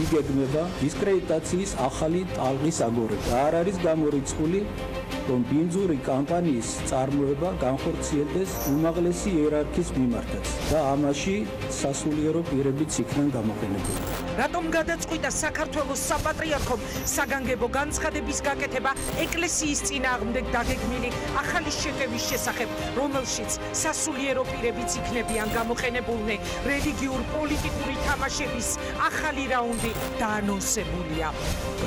იგეგმება დისკრედიტაციის ახალი ტალღის აგორება. არ არის გამორიცხული, რომ ბინძური კამპანიის წარმოება განხორციელდეს უმაღლესი იერარქიის მიმართაც და ამაში სასულიერო პირებიც იქნან გამოყენებული. რატომ გადაწყვიტა საქართველოს საპატრიარქომ საგანგებო განცხადების გაკეთება ეკლესიის წინააღმდეგ დაგეგმილი ახალი შეტევის შესახებ, რომელშიც სასულიერო პირებიც იქნებიან გამოყენებულნი რელიგიურ-პოლიტიკური თამაშების ახალი რაუნდი დაანონსებულია.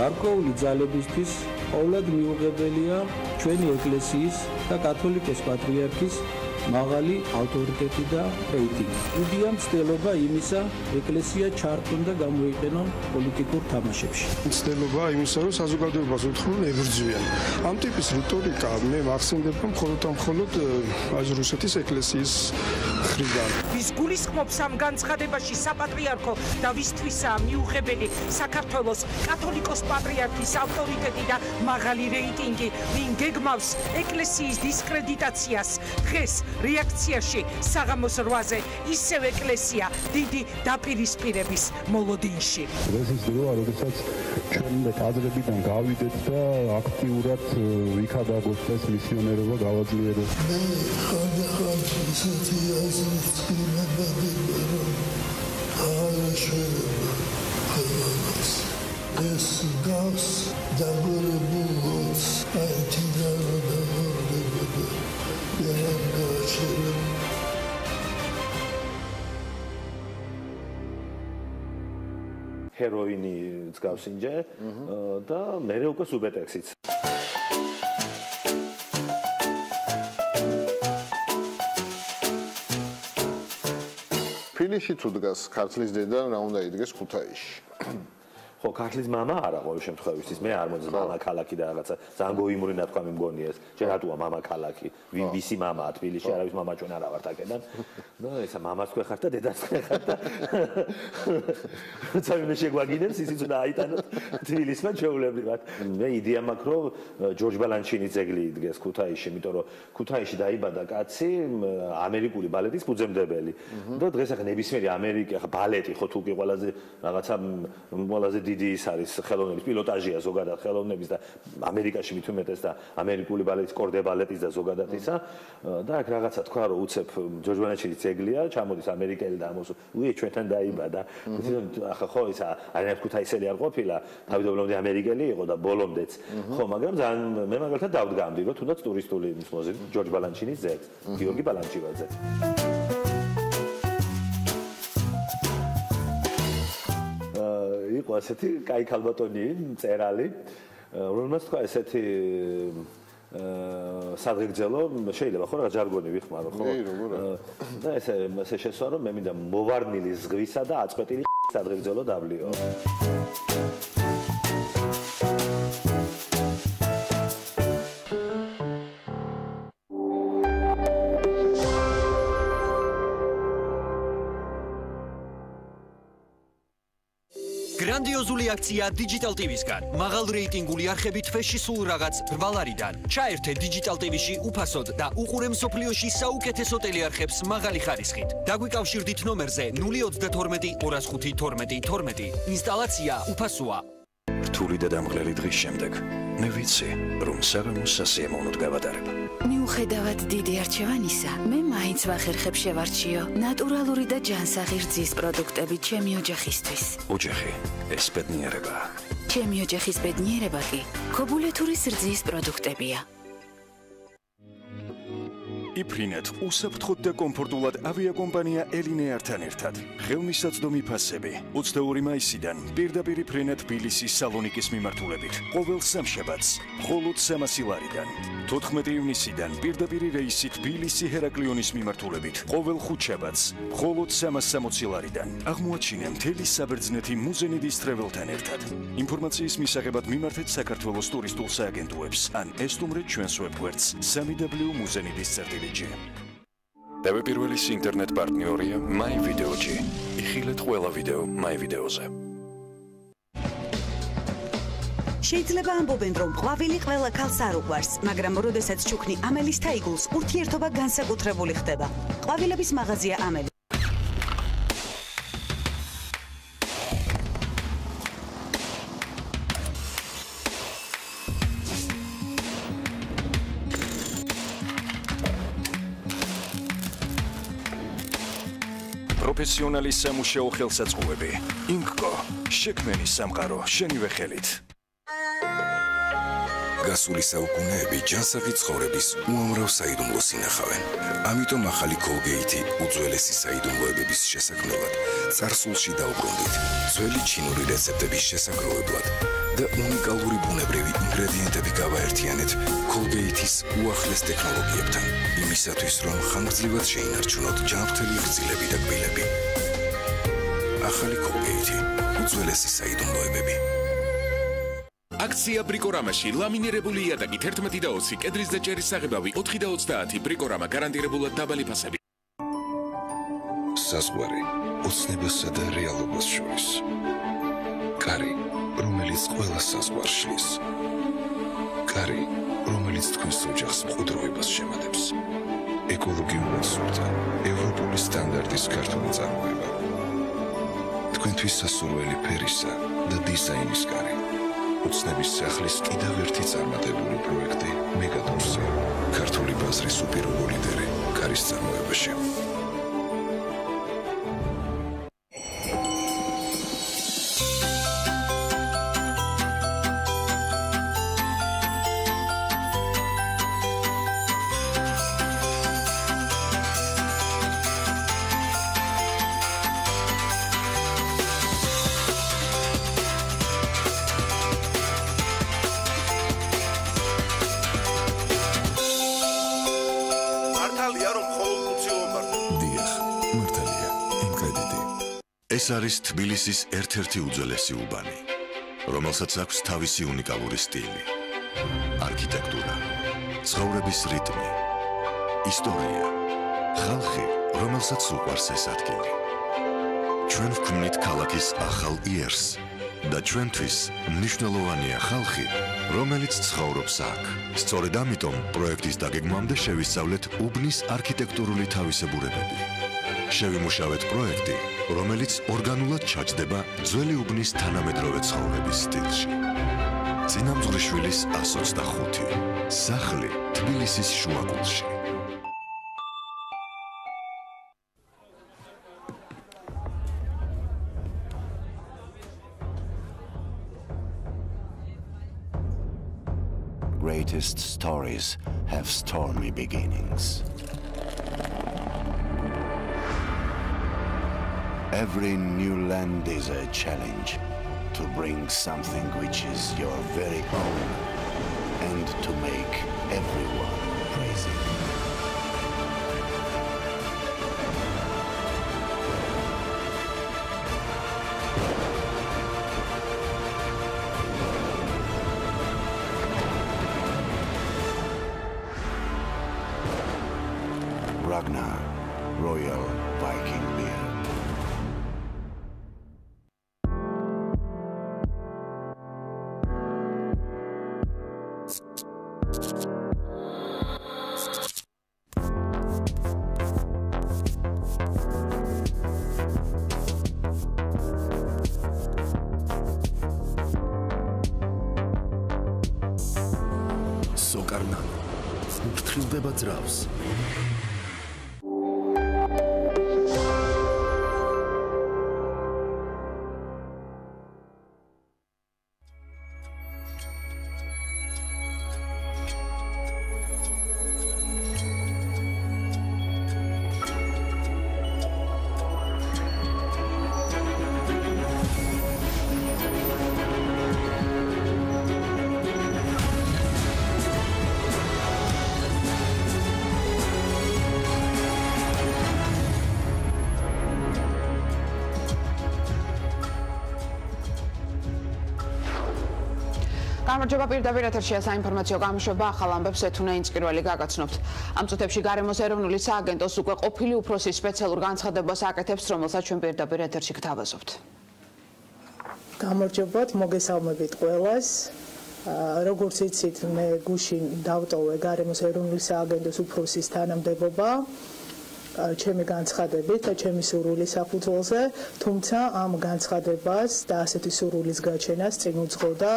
გარკვეული ძალებისთვის ყოველად მიუღებელია ჩვენი ეკლესიის და კათოლიკოს პატრიარქის მაღალი ავტორიტეტი და რეიტინგი. უდია მცდელობა იმისა, ეკლესია ჩართონ და გამოიყენონ პოლიტიკურ თამაშებში. მცდელობა იმისა, რომ საზოგადოებას უთხრούν ებრძვიან. ამ ტიპის რიტორიკა მე მახსენდება მხოლოდ რუსეთის ეკლესიის მხრიდან. ვის გულისხმობს ამ განცხადებაში საპატრიარქო და ვისთვისაა მიუღებელი საქართველოს კათოლიკოს პატრიარქის ავტორიტეტი და მაღალი რეიტინგი, ვინ გეგმავს ეკლესიის დისკრედიტაციას, დღეს რეაქციაში საღამოს 8-ზე ისევ ეკლესია დიდი დაპირისპირების მოლოდინში. ეს ის დროა, როდესაც ჩვენ კადრებიდან გავიდეთ და აქტიურად ვიქადაგოთ ეს მისიონერობა გავაძლიეროთ. მე ხანდახან ისეთი აზრით ვიმედება, რომ აღარაშველება ყველას. ეს გავს დაგორებულს აითიდან დავარდებოდა. ჰეროინი გავს ინჯე და მერე უკვე სუბეტექსიც. ფილიში თუ დგას ქართლის დედა, რა უნდა იდგეს ქუთაისში. ხო, ქართლის მამა არა ყოველ შემთხვევაში, მე არ მოძს მამა ქალაქი და რაღაცა ძალიან გოიმური ნათქვამი მგონია ეს. შენ რატოა მამა ქალაქი? ვისი მამაა თბილისში, არავის მამა ჩვენ არა ვართ აქედან. და ესა მამას ქვე ხარ და დედას ქვე ხარ და როცა მე შეგვაგინებს ისიც უნდა აიტანოთ თბილისმა ჩვეულებრივად. მე იდეა მაქვს რომ ჯორჯ ბალანჩინის ძეგლი იდგეს ქუთაისში, იმიტომ რომ ქუთაისში დაიბადა კაცი ამერიკული ბალეტის ფუძემდებელი. და დღეს ახლა ნებისმიერი ამერიკი ახლა ბალეტი ხო თუ კი ყველაზე რაღაცა ყველაზე დიდი ის არის ხელოვნების პილოტაჟია ზოგადად ხელოვნების და ამერიკაში მით უმეტეს და ამერიკული ბალეტის კორდე ბალეტის და ზოგადად ისა და აქ რაღაცა თქვა რომ უცებ ჯორჯ ბალანჩინის ძეგლია ჩამოდის ამერიკელი და ამოს უე ჩვენთან დაიბადა ახლა ხო ისა არიანთ ქუთაისელი არ ყოფილა თავიდანვე ამერიკელი იყო და ბოლომდეც ხო მაგრამ ძალიან მე მაგალითად დავდგამდი რომ თუნდაც ტურისტული მოსაზრებით ჯორჯ ბალანჩინის ძეგლს გიორგი ბალანჩივაძე იყო ასეთი კაი ქალბატონი მწერალი რომელმაც თქვა ესეთი სადღეგრძელო შეიძლება ხო რაღაც ჟარგონი ვიხმარო ხო და ესე შესვა რომ მე მინდა მოვარნილი ზღვისა და აწყვეტილი სადღეგრძელო დავლიო გრანდიოზული აქცია Digital TV-სგან. მაღალ რეიტინგული არხებით თვეში სულ რაღაც 8 ლარიდან. ჩაერთე Digital TV-ში უფასოდ და უყურე მსოფლიოში საუკეთესო ტელეარხებს მაღალი ხარისხით. დაგვიკავშირდით ნომერზე 032 205 12 12. ინსტალაცია უფასოა. რთული და დამღლელი დღის შემდეგ მე ვიცი, რომ საღამოს სასიამოვნოდ გავატარებ. მიუხედავად დიდი არჩევანისა, მე მაინც ვახერხებ შევარჩიო ნატურალური და ჯანსაღი რძის პროდუქტები ჩემი ოჯახისთვის. ოჯახი, ეს ბედნიერებაა. ჩემი ოჯახის ბედნიერება კი ქობულეთურის რძის პროდუქტებია. იფრინეთ უსაფრთხოდ და კომფორტულად ავიაკომპანია ელინეართან ერთად. ხელმისაწვდომი ფასები 22 მაისიდან პირდაპირ იფრინეთ თბილისის სალონიკის მიმართულებით. ყოველ სამშაბათს მხოლოდ 300 ლარიდან. 14 ივნისიდან პირდაპირ რეისი თბილისი ჰერაკლიონის მიმართულებით. ყოველ ხუთშაბათს მხოლოდ 360 ლარიდან. აღმოაჩინე მთელი საბერძნეთი მუზენიდის ტრეველთან ერთად. ინფორმაციის მისაღებად მიმართეთ საქართველოს ტურისტულ სააგენტოებს ან ესტუმრეთ ჩვენს ვებგვერდს www.muzenidis.com. დავეპირველის ინტერნეტ პარტნიორია MyVideoG. იხილეთ ყველა ვიდეო MyVideoზე. შეიძლება ამბობენ, რომ ყვავილი ყველა ქალს არ უყვარს, მაგრამ როდესაც ჩუქნი ამელის თაიგულს, ურთიერთობა განსაკუთრებული ხდება. ყვავილების მაღაზია ამელი. პროფესიონალი სამუშაო ხელსაწყოები. ინკკო, შექმენი სამყარო შენივე ხელით. გასული საუკუნეები ჯანსაღი ცხოვრების უამრავ საიდუმლოს ინახავენ. ამიტომ ახალი Colgate უძველესი საიდუმლოებების შესაქმნელად წარსულში დაუბრუნდით. ძველი ჩინური რეცეპტების შესაგროვებლად და უნიკალური ბუნებრივი ინგრედიენტები გავაერთიანეთ Colgate-ის უახლეს ტექნოლოგიებთან. იმისათვის, რომ ხანგრძლივად შეინარჩუნოთ ჯანმრთელი ღრძლები და კბილები. ახალი Colgate უძველესი საიდუმლოებები. აქცია ბრიკორამაში ლამინირებული იატაკი 11 და 20, კედრის და ჭერის საღებავი 4 და 30, ბრიკორამა გარანტირებულად დაბალი ფასები. საზღვარი ოცნებასა და რეალობას შორის. კარი, რომელიც ყველა საზღვარს შლის. კარი, რომელიც თქვენს ოჯახს მყუდროებას შემატებს. ეკოლოგიურად სუფთა, ევროპული სტანდარტის ქართული წარმოება. თქვენთვის სასურველი ფერისა და დიზაინის კარი. ოცნების სახლის კიდევ ერთი წარმატებული პროექტი მეგადურსი. ქართული ბაზრის უპირობო ლიდერი კარის წარმოებაში. ეს არის თბილისის ერთ-ერთი უძველესი უბანი, რომელსაც აქვს თავისი უნიკალური სტილი, არქიტექტურა, ცხოვრების რიტმი, ისტორია, ხალხი, რომელსაც უყვარს ეს ადგილი. ჩვენ ვქმნით ქალაქის ახალ იერს და ჩვენთვის მნიშვნელოვანია ხალხი, რომელიც ცხოვრობს აქ. სწორედ ამიტომ პროექტის დაგეგმვამდე შევისწავლეთ უბნის არქიტექტურული თავისებურებები. შევიმუშავეთ პროექტი, რომელიც ორგანულად ჩაჯდება ძველი უბნის თანამედროვე ცხოვრების სტილში. წინამძღვრიშვილის 125. სახლი თბილისის შუაგულში. Greatest stories have stormy beginnings. Every new land is a challenge to bring something which is your very own and to make everyone praise it. Ragnar Royal Viking Beer. იზრდება ძრავს. გამარჯობა პირდაპირ ეთერშია საინფორმაციო გამოშვება ახალ ამბებს ეთუნეინს პირველი გაგაცნობთ. ამ წუთებში გარემოს ეროვნული სააგენტოს უკვე ყოფილი უფროსის სპეციალურ განცხადებას აკეთებს, რომელსაც ჩვენ პირდაპირ ეთერში გთავაზობთ. გამარჯობათ, მოგესალმებით ყველას. როგორც იცით, მე გუშინ დავტოვე გარემოს ეროვნული სააგენტოს უფროსის თანამდებობა. ჩემი განცხადებით და ჩემი სურვილის საფუძველზე, თუმცა ამ განცხადებას და ასეთი სურვილის გაჩენას წინ უძღოდა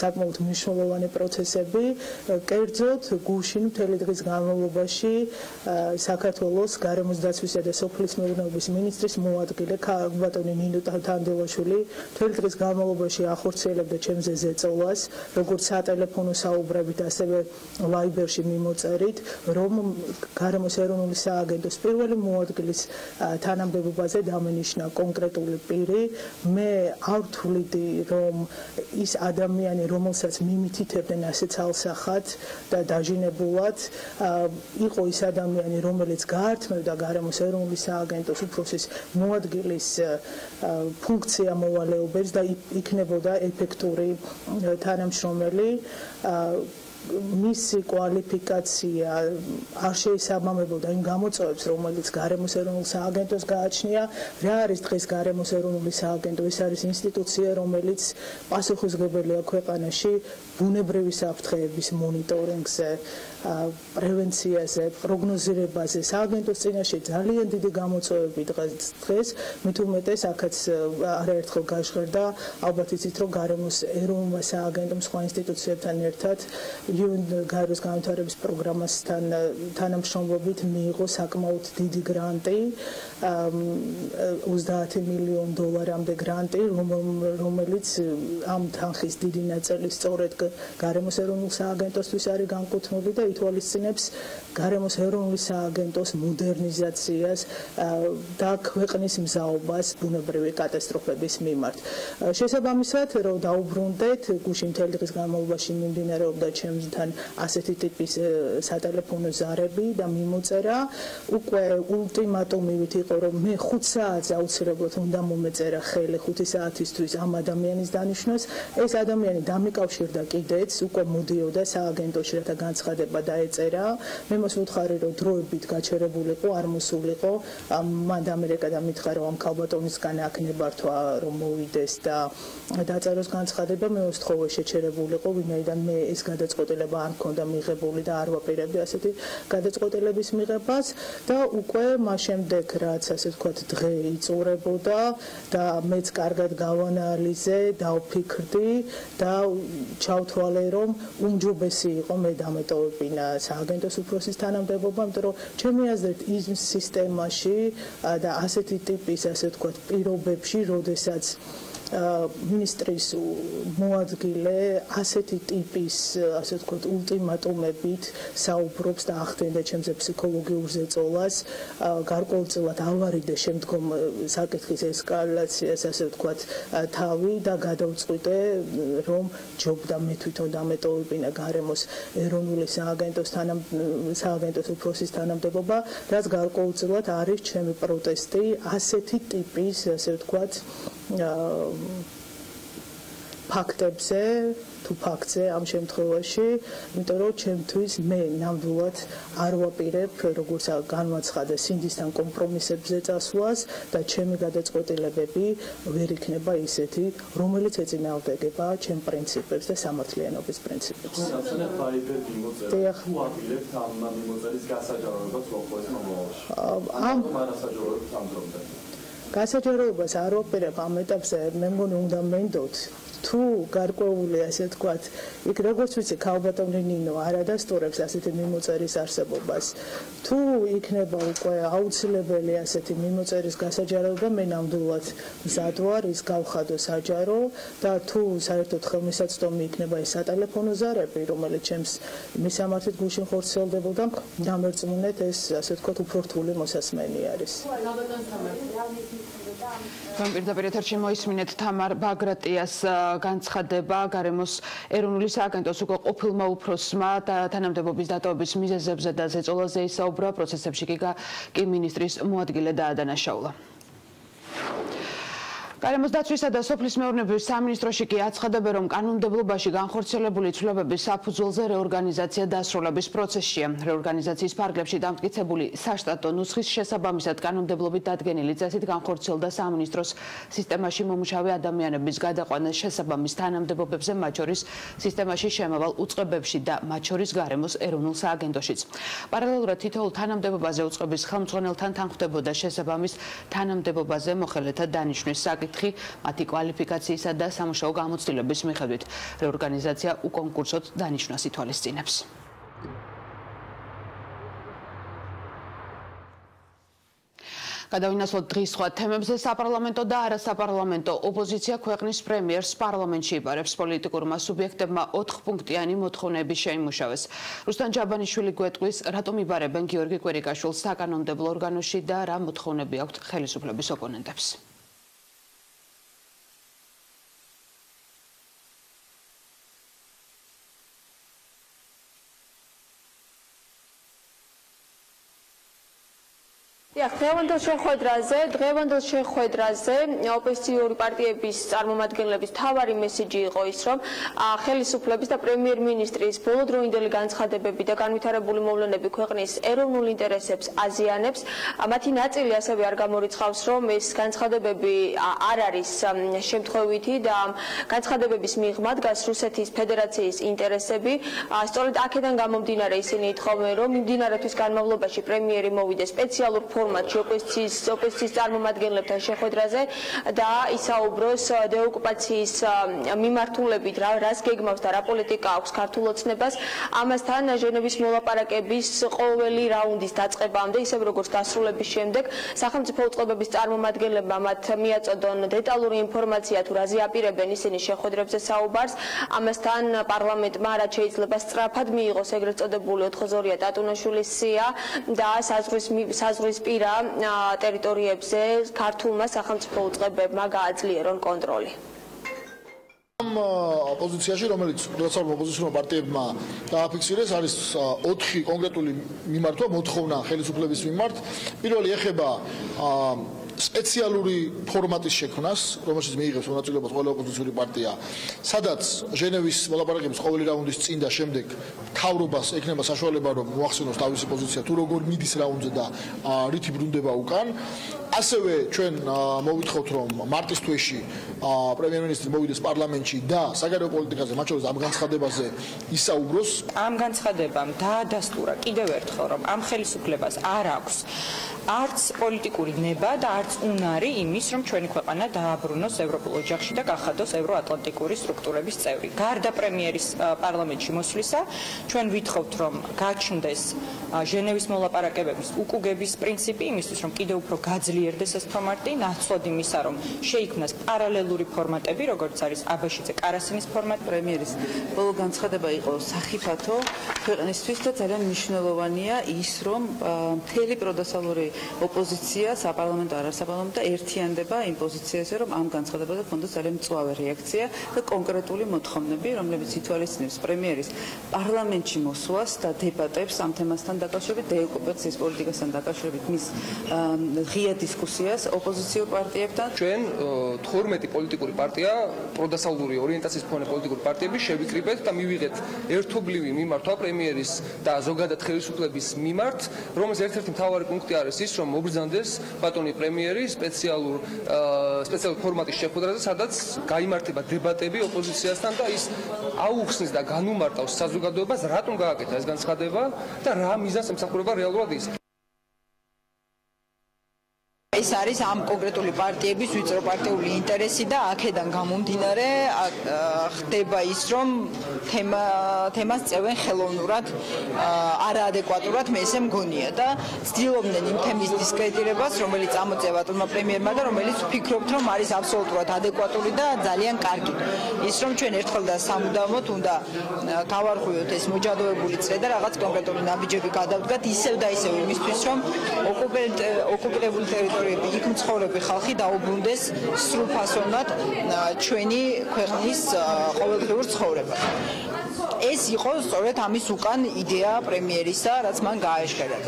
საკმაოდ მნიშვნელოვანი პროცესები. კერძოდ, გუშინ მთელი დღის განმავლობაში საქართველოს გარემოს დაცვისა და სოფლის მეურნეობის მინისტრის მოადგილე ბატონი ნინო თანდილაშვილი მთელი დღის განმავლობაში ახორციელებდა ჩემზე ზეწოლას, როგორც სატელეფონო საუბრებით, ასევე ვაიბერში მიმოწერით, რომ გარემოს ეროვნული სააგენტოს პირველი მოადგილის თანამდებობაზე დამენიშნა კონკრეტული პირი. მე არ ვთვლიდი, რომ ის ადამიანი, რომელსაც მიმითითებდნენ ასე ცალსახად და დაჟინებულად, იყო ის ადამიანი, რომელიც გაართმევდა გარემოს ეროვნული სააგენტოს უფროსის მოადგილის ფუნქცია მოვალეობებს და იქნებოდა ეფექტური თანამშრომელი. მისი კვალიფიკაცია არ შეისაბამებოდა იმ გამოწვევებს, რომელიც გარემოს ეროვნულ სააგენტოს გააჩნია. რა არის დღეს გარემოს ეროვნული სააგენტო? ეს არის ინსტიტუცია, რომელიც პასუხისმგებელია ქვეყანაში ბუნებრივი საფრთხეების მონიტორინგზე, პრევენციაზე, პროგნოზირებაზე. სააგენტოს წინაშე ძალიან დიდი გამოწვევები დღეს, მით უმეტეს აქაც არაერთხელ გაჟღერდა, ალბათ იცით, რომ გარემოს ეროვნულმა სააგენტომ სხვა ინსტიტუციებთან ერთად გარემოს განვითარების პროგრამასთან თანამშრომლობით მიიღო საკმაოდ დიდი გრანტი, $30 მილიონ გრანტი, რომელიც ამ თანხის დიდი ნაწილი სწორედ გარემოს ეროვნულ სააგენტოსთვის არის განკუთვნილი და ითვალისწინებს გარემოს ეროვნული სააგენტოს მოდერნიზაციას და ქვეყნის მზაობას ბუნებრივი კატასტროფების მიმართ. შესაბამისად, რომ დაუბრუნდეთ, გუშინ მთელი დღის განმავლობაში მიმდინარეობდა ჩემთან ასეთი ტიპის სატელეფონო ზარები და მიმოწერა. უკვე ულტიმატუმივით იყო, რომ მე 5 საათზე აუცილებლად უნდა მომეწერა ხელი 5 საათისთვის ამ ადამიანის დანიშვნას. ეს ადამიანი დამიკავშირდა კიდეც, უკვე მოდიოდა სააგენტოში, რათა განცხადება დაეწერა. მე მას ვუთხარი, რომ დროებით გაჩერებულიყო, არ მოსულიყო. მან დამერეკა და მითხრა, რომ ამ ქალბატონისგან აქ ნებართვა რომ მოვიდეს და დაწეროს განცხადება. მე ვსთხოვე შეჩერებულიყო, ვინაიდან მე ეს გადაწყვეტილება არ მქონდა მიღებული და არ ვაპირებდი ასეთი გადაწყვეტილების მიღებას და უკვე მას შემდეგ, რაც ასე ვთქვათ, დღე იწურებოდა და მეც კარგად გავანალიზე, დავფიქრდი და ჩავთვალე, რომ უმჯობესი იყო მე დამეტოვებინა სააგენტოს უფროსის თანამდებობა, იმიტომ რომ ჩემი აზრით ის სისტემაში და ასეთი ტიპის, ასე ვთქვათ, პირობებში, როდესაც მინისტრის მოადგილე ასეთი ტიპის, ასე ვთქვათ, ულტიმატუმებით საუბრობს და ახდენდა ჩემზე ფსიქოლოგიურ ზეწოლას, გარკვეულწილად ავარიდე შემდგომ საკითხის ესკალაციას, ასე ვთქვათ, თავი და გადავწყვიტე, რომ ჯობდა მე თვითონ დამეტოვებინა გარემოს ეროვნული სააგენტოს უფროსის თანამდებობა, რაც გარკვეულწილად არის ჩემი პროტესტი ასეთი ტიპის, ასე ვთქვათ, ფაქტებზე, თუ ფაქტზე ამ შემთხვევაში, იმიტომ რომ ჩემთვის მე ნამდვილად არ ვაპირებ, როგორც განვაცხადე, სინდისთან კომპრომისებზე წასვლას და ჩემი გადაწყვეტილებები ვერ იქნება ისეთი, რომელიც ეწინააღმდეგება ჩემ პრინციპებს და სამართლიანობის პრინციპებს. გასაჯაროებას არ ვაპირებ ამ ეტაპზე, მე მგონი უნდა მენდოთ თუ გარკვეული ასე თქვათ, იქ როგორც ვიცი, ქალბატონი ნინო არ ადასტურებს ასეთი მიმოწერის არსებობას. თუ იქნება უკვე აუცილებელი ასეთი მიმოწერის გასაჯაროება, მე ნამდვილად მზად ვარ ის გავხადო საჯარო და თუ საერთოდ ხელმისაწვდომი იქნება ეს სატელეფონო ზარები, რომელიც ჩემს მისამართით გუშინ ხორციელდებოდა, დამერწმუნეთ ეს ასე ვთქვათ უფრო რთული მოსასმენი არის. პირდაპირ ეთერში მოისმინეთ თამარ ბაგრატიას განცხადება გარემოს ეროვნული სააგენტოს უკვე ყოფილმა უფროსმა და თანამდებობის დატოვების მიზეზებზე და ზეწოლაზე ისაუბრა პროცესებში კი მინისტრის მოადგილე დაადანაშაულა. გარემოს დაცვისა და სოფლის მეურნეობის სამინისტროში კი აცხადებენ, რომ კანონმდებლობაში განხორციელებული ცვლილებების საფუძველზე რეორგანიზაცია დასრულების პროცესშია. რეორგანიზაციის ფარგლებში დამტკიცებული საშტატო ნუსხის შესაბამისად კანონმდებლობით დადგენილი წესით განხორციელდა სამინისტროს სისტემაში მომუშავე ადამიანების გადაყვანა შესაბამის თანამდებობებზე, მათ შორის სისტემაში შემავალ უწყებებში და მათ შორის გარემოს ეროვნულ სააგენტოშიც. პარალელურად თითოეულ თანამდებობაზე უწყების ხელმძღვანელთან თანხმდებოდა შესაბამის თანამდებობაზე მოხელეთა დანიშვნის საკითხი მათი კვალიფიკაციისა და სამუშაო გამოცდილების მიხედვით. რეორგანიზაცია უკონკურსოდ დანიშვნას ითვალისწინებს. გადავინაცვლოთ დღის სხვა თემებზე. საპარლამენტო და არასაპარლამენტო ოპოზიცია ქვეყნის პრემიერს პარლამენტში იბარებს. პოლიტიკურმა სუბიექტებმა 4-პუნქტიანი მოთხოვნები შეიმუშავეს. რუსტან ჯაბანიშვილი გვეტყვის, რატომ იბარებენ გიორგი კვირიკაშვილს საკანონმდებლო ორგანოში და რა მოთხოვნები აქვთ ხელისუფლების ოპონენტებს. დღევანდელ შეხვედრაზე ოპოზიციური პარტიების წარმომადგენლების თავარი მესიჯი იყო ის, რომ ხელისუფლების და პრემიერ-მინისტრის ბოლოდროინდელი განცხადებები და განვითარებული მოვლენები ქვეყნის ეროვნულ ინტერესებს აზიანებს. მათი ნაწილი ასევე არ გამორიცხავს, რომ ეს განცხადებები არ არის შემთხვევითი და განცხადებების მიღმა დგას რუსეთის ფედერაციის ინტერესები. სწორედ აქედან გამომდინარე ისინი ითხოვენ, რომ მიმდინარე თვის განმავლობაში პრემიერი მოვიდეს სპეციალურ ფორმატში ოპოზიციის წარმომადგენლებთან შეხვედრაზე და ისაუბროს დეოკუპაციის მიმართულებით, რას გეგმავს და რა პოლიტიკა აქვს ქართულ ოცნებას. ამასთან ჟენევის მოლაპარაკების ყოველი რაუნდის დაწყებამდე, ისევ როგორც დასრულების შემდეგ, სახელმწიფო უწყებების წარმომადგენლებმა მათ მიაწოდონ დეტალური ინფორმაცია თუ რაზე აპირებენ ისინი შეხვედრებზე საუბარს. ამასთან პარლამენტმა რაც შეიძლება სწრაფად მიიღოს ეგრეთ წოდებული 402 ტატუნაშვილის სია და საზღვრისპირა ტერიტორიებზე ქართულმა სახელმწიფო უწყებებმა გააძლიერონ კონტროლი. ოპოზიციაში, რომელიც პროდუცერულ ოპოზიციურ პარტიებმა დააფიქსირეს, არის 4 კონკრეტული მიმართვა, მოთხოვნა ხელისუფლების მიმართ. პირველი ეხება სპეციალური ფორმატის შექმნას, რომელშიც მიიღებს მონაწილეობას ყველა ოპოზიციური პარტია, სადაც ჟენევის მოლაპარაკების ყოველი რაუნდის წინ და შემდეგ მთავრობას ექნება საშუალება, რომ მოახსენოს თავისი პოზიცია, თუ როგორ მიდის რაუნდზე და რითი ბრუნდება უკან. ასევე ჩვენ მოვითხოვთ, რომ მარტის თვეში პრემიერ-მინისტრი მოვიდეს პარლამენტში და საგარეო პოლიტიკაზე, მათ შორის ამ განცხადებაზე ისაუბროს. ამ განცხადებამ დაადასტურა კიდევ ერთხელ, რომ ამ ხელისუფლებას არ აქვს არც პოლიტიკური ნება და არც უნარი იმის, რომ ჩვენი ქვეყანა დააბრუნოს ევროპულ ოჯახში და გახადოს ევროატლანტიკური სტრუქტურების წევრი. გარდა პრემიერის პარლამენტში მოსვლისა, ჩვენ ვითხოვთ, რომ გაჩნდეს ჟენევის მოლაპარაკებების უკუგების პრინციპი იმისთვის, რომ კიდევ უფრო გაძლიერდეს ეს ფორმატი, ნაცვლად იმისა, რომ შეიქმნას პარალელური ფორმატები, როგორც არის აბაშიძე კარასინის ფორმატი. პრემიერის ბოლო განცხადება იყო სახიფათო ქვეყნისთვის და ძალიან მნიშვნელოვანია ის, რომ მთელი პროდასალური ოპოზიცია, საპარლამენტო, არასაპარლამენტო ერთიანდება იმ პოზიციაზე, რომ ამ განცხადებაზე ქონდეს ძალიან მწვავე რეაქცია და კონკრეტული მოთხოვნები, რომლებიც ითვალისწინებს პრემიერის პარლამენტში მოსვლას და დებატებს ამ თემასთან დაკავშირებით, დეოკუპაციის პოლიტიკასთან დაკავშირებით მის ღია დისკუსიას ოპოზიციურ პარტიებთან. ჩვენ 12 პოლიტიკური პარტია, პროდასალური ორიენტაციის მქონე პოლიტიკური პარტიები შევიკრიბეთ და მივიღეთ ერთობლივი მიმართვა პრემიერის და ზოგადად ხელისუფლების მიმართ, რომელს ერთ-ერთი მთავარი პუნქტი არის ის, რომ მობრძანდეს ბატონი პრემიერი სპეციალურ ფორმატის შეხვედრაზე, სადაც გაიმართება დებატები ოპოზიციასთან და ის აუხსნის და განუმარტავს საზოგადოებას, რატომ გააკეთა ეს განცხადება და რა მიზანს ემსახურება რეალურად ის. ეს არის ამ კონკრეტული პარტიების ვიწრო პარტიული ინტერესი და აქედან გამომდინარე ხდება ის, რომ თემას წევენ ხელოვნურად, არაადეკვატურად, მე ესე მგონია და ცდილობდნენ იმ თემის დისკრედიტირებას, რომელიც ამოწია ბატონმა პრემიერმა და რომელიც ვფიქრობთ, რომ არის აბსოლუტურად ადეკვატური და ძალიან კარგი. ის რომ ჩვენ ერთხელ და სამუდამოდ უნდა გავარღვიოთ ეს მოჯადოებული წრე და რაღაც კონკრეტული ნაბიჯები გადავდგათ ისევ და ისევ იმისთვის, რომ ოკუპირებული ტერიტორიები, იქ მცხოვრები ხალხი დაუბრუნდეს სრულფასოვნად ჩვენი ქვეყნის ყოველდღიურ ცხოვრებას. ეს იყო სწორედ ამის უკან იდეა პრემიერისა, რაც მან გააეშქერა.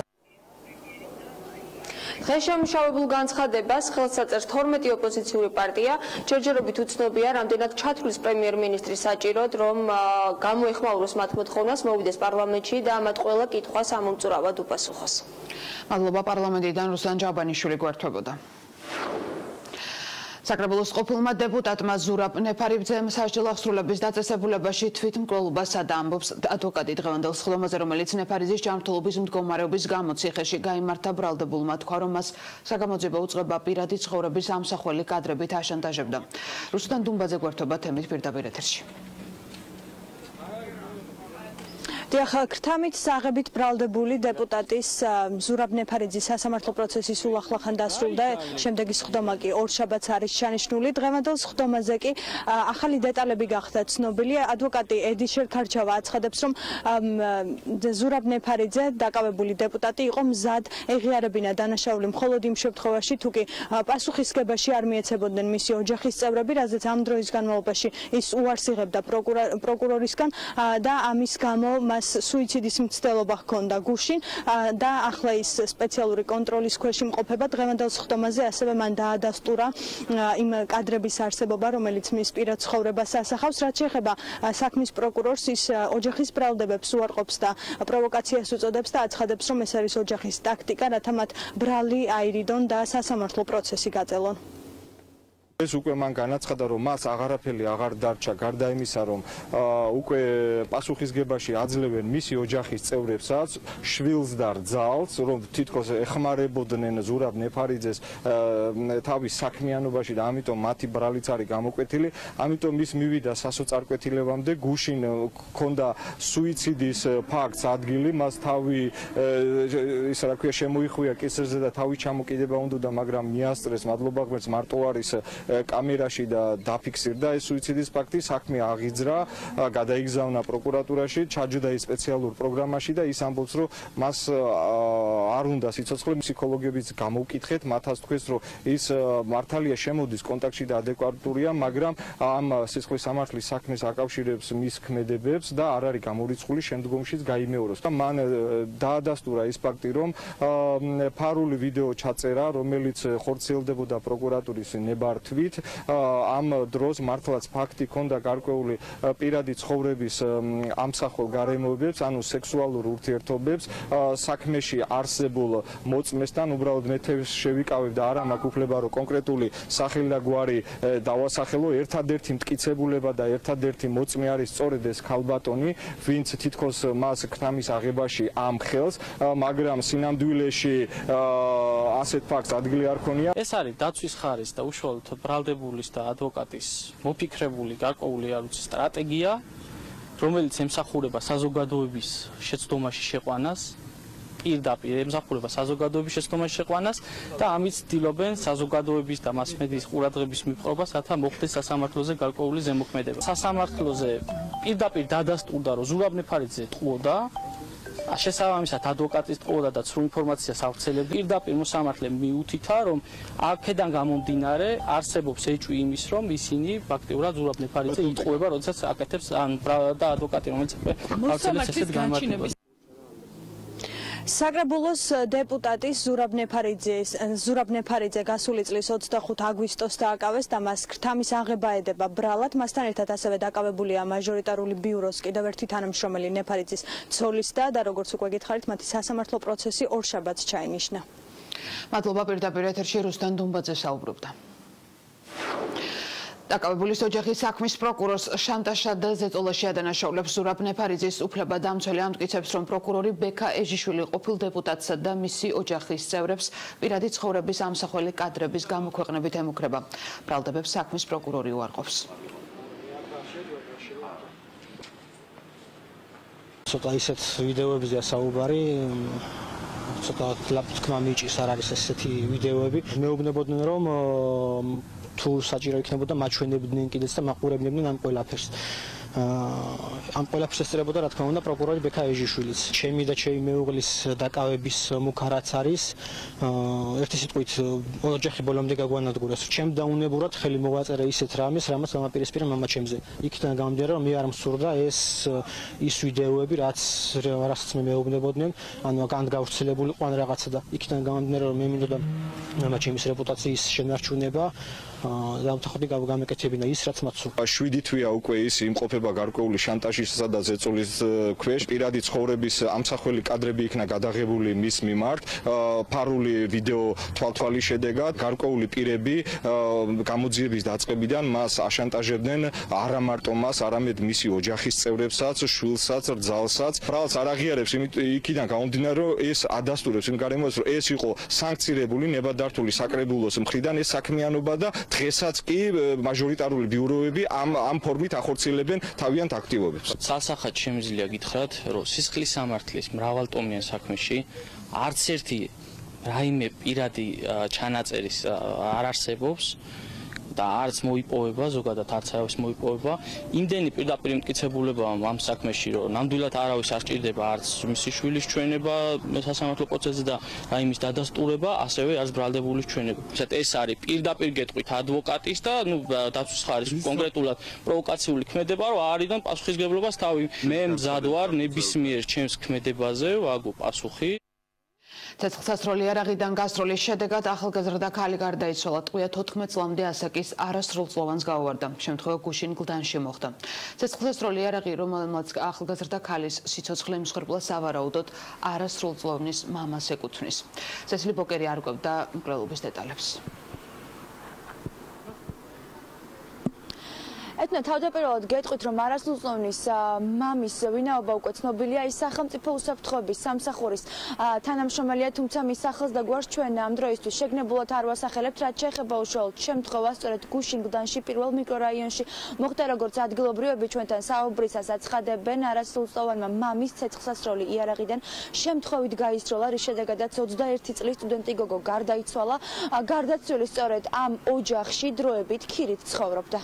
დღეს შემუშავებულ განცხადებას ხელს აწერს 12 ოპოზიციური პარტია. ჯერჯერობით უცნობია, რამდენად ჩათვლის პრემიერ-მინისტრის საჭიროდ, რომ გამოეხმაუროს მათ მოთხოვნას, მოვიდეს პარლამენტში და მათ ყველა კითხვას ამომწურავად უპასუხოს. მადლობა. პარლამენტიდან რუსლან ჯაბანიშვილი გვერდებოდა. საკრებულოს ყოფილმა დეპუტატმა ზურაბ ნეფარიბძემ სასჯელ აღსრულების დაწესებულებაში თვითმკვლელობასა და ამბობს ადვოკატი დღევანდელ სხდომაზე, რომელიც ნეფარიძის ჯანმრთელობის მდგომარეობის გამო ციხეში გაიმართა ბრალდებულმა თქვა, რომ მას საგამოძიებო უწყება პირადი ცხოვრების ამსახველი კადრებით აშანტაჟებდა. რუსლან დუმბაძე გვერდება თემით პირდაპირ ეთერში. დიახ, ქრთამით საღებით ბრალდებული დეპუტატის ზურაბ ნეფარიძის სასამართლო პროცესი სულ ახლახან დასრულდა. შემდეგი სხდომა კი ორშაბათს არის ჩანიშნული. დღევანდელ სხდომაზე კი ახალი დეტალები გახდა ცნობილი. ადვოკატი ედიშერ ქარჩავა აცხადებს, რომ ზურაბ ნეფარიძე დაკავებული დეპუტატი იყო მზად ეღიარებინა დანაშაული მხოლოდ იმ შემთხვევაში, თუ კი პასუხისგებაში არ მიეცებოდნენ მისი ოჯახის წევრები, რაზეც ამ დროის განმავლობაში ის უარს იღებდა პროკურორისგან და ამის გამო სუიციდის მცდელობა ჰქონდა გუშინ და ახლა ის სპეციალური კონტროლის ქვეშ იმყოფება. დღევანდელ სხდომაზე ასევე მან დაადასტურა იმ კადრების არსებობა, რომელიც მის პირად ცხოვრებას ასახავს. რაც შეეხება საქმის პროკურორს, ის ოჯახის ბრალდებებს უარყოფს და პროვოკაციას უწოდებს და აცხადებს, რომ ეს არის ოჯახის ტაქტიკა, რათა მათ ბრალი აირიდონ და სასამართლო პროცესი გაწელონ. ეს უკვე მან განაცხადა, რომ მას აღარაფერი აღარ დარჩა, გარდა იმისა, რომ უკვე პასუხისგებაში აძლევენ მისი ოჯახის წევრებსაც, შვილს და რძალს, რომ თითქოს ეხმარებოდნენ ზურაბ ნეფარიძეს თავის საქმიანობაში და ამიტომ მათი ბრალიც არის გამოკვეთილი. ამიტომ ის მივიდა სასოწარკვეთილებამდე, გუშინ ჰქონდა სუიციდის ფაქტს ადგილი, მას თავი ისა რა ქვია შემოიხვია კისერზე და თავი ჩამოკიდება უნდა, მაგრამ მიასწრეს, მადლობა ღმერთს, მარტო არის კამერაში და დაფიქსირდა ეს სუიციდის ფაქტი, საქმე აღიძრა, გადაიგზავნა პროკურატურაში, ჩაჯდა ის სპეციალურ პროგრამაში და ის ამბობს, რომ მას არ უნდა სიცოცხლე, ფსიქოლოგებიც გამოვკითხეთ, მათაც თქვეს, რომ ის მართალია შემოდის კონტაქტში და ადეკვატურია, მაგრამ ამ სისხლის სამართლის საქმეს აკავშირებს მის ქმედებებს და არ არის გამორიცხული შემდგომშიც გაიმეოროს. და მან დაადასტურა ის ფაქტი, რომ ფარული ვიდეო ჩაწერა, რომელიც ხორციელდებოდა პროკურატურის ნებართვით, ამ დროს მართლაც ფაქტი ჰქონდა გარკვეული პირადი ცხოვრების ამსახველ გარემოებებს, ანუ სექსუალურ ურთიერთობებს, საქმეში არსებულ მოწმესთან. უბრალოდ მე თავს შევიკავებ და არა მაქვს უფლება, რომ კონკრეტული სახელი და გვარი დავასახელო. ერთადერთი მტკიცებულება და ერთადერთი მოწმე არის სწორედ ეს ქალბატონი, ვინც თითქოს მას ქრთამის აღებაში ამხელს, მაგრამ სინამდვილეში ასეთ ფაქტს ადგილი არ ქონია. ეს არის დაცვის ხარის და უშუალოდ ბრალდებულის და ადვოკატის მოფიქრებული გარკვეული სტრატეგია, რომელიც ემსახურება საზოგადოების შეცდომაში შეყვანას, პირდაპირ ემსახურება საზოგადოების შეცდომაში შეყვანას და ამით ცდილობენ საზოგადოების და მასმედიის ყურადღების მიპყრობას, რათა მოხდეს სასამართლოზე გარკვეული ზემოქმედება. სასამართლოზე პირდაპირ დადასტურდა, რომ ზურაბ ნეფარიძე ტყუოდა, შესაბამისად ადვოკატის ტყუოდა და ცრუ ინფორმაციას ავრცელებდა. პირდაპირ მოსამართლემ მიუთითა, რომ აქედან გამომდინარე არსებობს ეჭვი იმის, რომ ისინი ფაქტიურად ზურაბ ნეფარიძე იტყუება, როდესაც აკეთებს და ადვოკატი, რომელიც ავრცელებს ესეთ განმარტებას. საკრებულოს დეპუტატის ზურაბ ნეფარიძე გასული წლის 25 აგვისტოს დააკავეს და მას ქრთამის აღება ედება ბრალად. მასთან ერთად ასევე დაკავებულია მაჟორიტარული ბიუროს კიდევ ერთი თანამშრომელი ნეფარიძის ცოლის და როგორც უკვე გითხარით, მათი სასამართლო პროცესი ორშაბათს ჩაინიშნა. მადლობა. პირდაპირ ეთერში რუსტან დუმბაძე საუბრობდა. დაკავებულის ოჯახის საქმის პროკურორს შანტაჟსა და ზეწოლაში ადანაშაულებს ზურაბ ნეფარიძის უფლებადამცველი ამტკიცებს, რომ პროკურორი ბექა ეჟიშვილი ყოფილ დეპუტატსა და მისი ოჯახის წევრებს პირადი ცხოვრების ამსახველი კადრების გამოქვეყნებით ემუქრება. ბრალდებებს საქმის პროკურორი უარყოფს. ცოტა ისეთ ვიდეოებზეა საუბარი, ცოტა თქმა მიჭის, არ არის ესეთი ვიდეოები. მეუბნებოდნენ, რომ თუ საჭირო იქნებოდა მაჩვენებდნენ კიდეც და მაყურებდნენ ამ ყველაფერს. ამ ყველაფერს ესწრებოდა, რა თქმა უნდა, პროკურორი ბექა ეჟიშვილიც. ჩემი და ჩემი მეუღლის დაკავების მუქ რაც არის, ერთი სიტყვით ოჯახი ბოლომდე გაგვანადგურეს. ჩემ დაუნებურად ხელი მოვაწერე ისეთ რამეს, რამაც გამაპირისპირა მამა ჩემზე. იქიდან გამომდინარე, რომ მე არ მსურდა ის ვიდეოები, რასაც მე მეუბნებოდნენ, ანუ კანთ გავრცელებული ყვან რაღაცა და იქიდან გამომდინარე, რომ მე მინდოდა მამა ჩემის რეპუტაციის შენარჩუნება. დამთხოვდი გამეკეთებინა ის რაც მათ სურდა. 7 თვეა უკვე ის იმყოფება გარკვეული შანტაჟისა და ზეწოლის ქვეშ. პირადი ცხოვრების ამსახველი კადრები იქნა გადაღებული მის მიმართ. ფარული ვიდეო თვალთვალის შედეგად გარკვეული პირები გამოძიების დაწყებიდან მას აშანტაჟებდნენ არა მარტო მას, არამედ მისი ოჯახის წევრებსაც, შვილსაც, რძალსაც. ბრალს არ აღიარებს იქიდან გამომდინარე, რომ ეს ადასტურებს იმ გარემოს, რომ ეს იყო სანქცირებული ნებადართული საკრებულოს მხრიდან ეს საქმიანობა და დღესაც კი მაჟორიტარული ბიუროები ამ ფორმით ახორციელებენ თავიანთ აქტივობებს. სასახად შემიძლია გითხრათ, რომ სისხლის სამართლის მრავალტომიან საქმეში არც ერთი რაიმე პირადი ჩანაწერის არ არსებობს და არც მოიპოვება, ზოგადად არც არავის მოიპოვება. იმდენი პირდაპირ მტკიცებულება ამ საქმეში, რომ ნამდვილად არავის არ სჭირდება არც მისი შვილის ჩვენება სასამართლო პროცესზე და რაიმის დადასტურება, ასევე არც ბრალდებულის ჩვენება. ისეთ ეს არის პირდაპირ გეტყვით ადვოკატის და დაცვის ხარის კონკრეტულად პროვოკაციული ქმედება, რომ არიდან პასუხისგებლობას თავი. მე მზად ვარ ნებისმიერ ჩემს ქმედებაზე ვაგო პასუხი. ცეცხლსასროლი იარაღიდან გასროლის შედეგად ახალგაზრდა ქალი გარდაიცვალა. ტყვია 14 წლამდე ასაკის არასრულწლოვანს გაუვარდა. შემთხვევა გუშინ გლდანში მოხდა. ცეცხლსასროლი იარაღი, რომელმაც ახალგაზრდა ქალის სიცოცხლე იმსხვერპლა, სავარაუდოდ არასრულწლოვნის მამას ეკუთვნის. წესლი ბოკერი არკვევდა მკვლელობის დეტალებს. ეთნა თავდაპირველად გეტყვით, რომ არასრულწლოვნის მამის ვინაობა უკვე ცნობილია, ის სახელმწიფო უსაფრთხოების სამსახურის თანამშრომელია, თუმცა მის სახელს და გვარს ჩვენ ამ დროისთვის შეგნებულად არ ვასახელებთ, რაც შეეხება უშუალოდ შემთხვევას, სწორედ გუშინ გლდანში პირველ მიკრორაიონში მოხდა, როგორც ადგილობრივები ჩვენთან საუბრისას აცხადებენ, არასრულწლოვანმა მამის ცეცხლსასროლი იარაღიდან შემთხვევით გაისროლა, რის შედეგადაც 21 წლის სტუდენტი გოგო გარდაიცვალა. გარდაცვლილი სწორედ ამ ოჯახში დროებით ქირით ცხოვრობდა.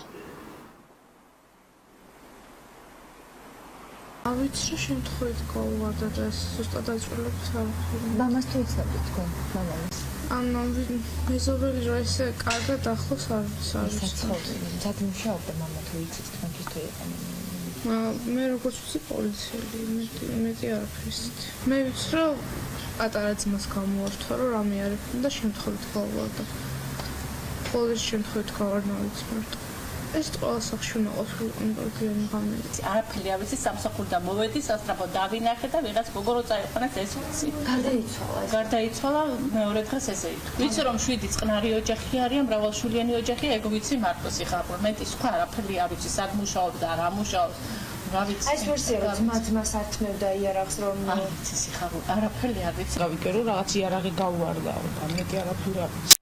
ავიცი შემთხვევით გაუვარდა და ეს ზუსტად აჭრილებს არ ვხდი. მამას თუ იცნობთ თქვენ, მამამის? ანუ მეზობელი რა ესე კარგად ახლოს არის. სად მუშაობდა მამა თუ იცით თქვენთვის თუ იყო? მე როგორც ვიცი პოლიციელი, მეტი არაფერს. მე ვიცი რომ პატარა ძმას გამოვართვა რომ რამე არ ექნა და შემთხვევით გაუვარდა. ყოველ შემთხვევით გავარდა ვიცი მარტო. ეს ყველა სახში უნდა ყოფილიყო პროგრამი გამეცი. არაფერი არ ვიცი, სამსახურიდან მოვედი, სასწრაფო დავინახე და ვიღაც გოგორო წაიყვანეს ეს ვიცი. გარდაიცვალა მეორე დღეს ესე ითქვა. ვიცი რომ 7 წყნარი ოჯახი არიან, მრავალშვილიანი ოჯახი, ეგ ვიცი მარტო სიხარულა. მეტი სხვა არაფერი არ ვიცი, სად მუშაობდა, რა მუშაობს. რა ვიცი. ეს ვერსია რომ ძმას ართმევდა იარაღს რომ არ ვიცი სიხარულა, არაფერი არ ვიცი. გავიგე რომ რაღაც იარაღი გაუვარდა, და მეტი არაფერი არ ვიცი.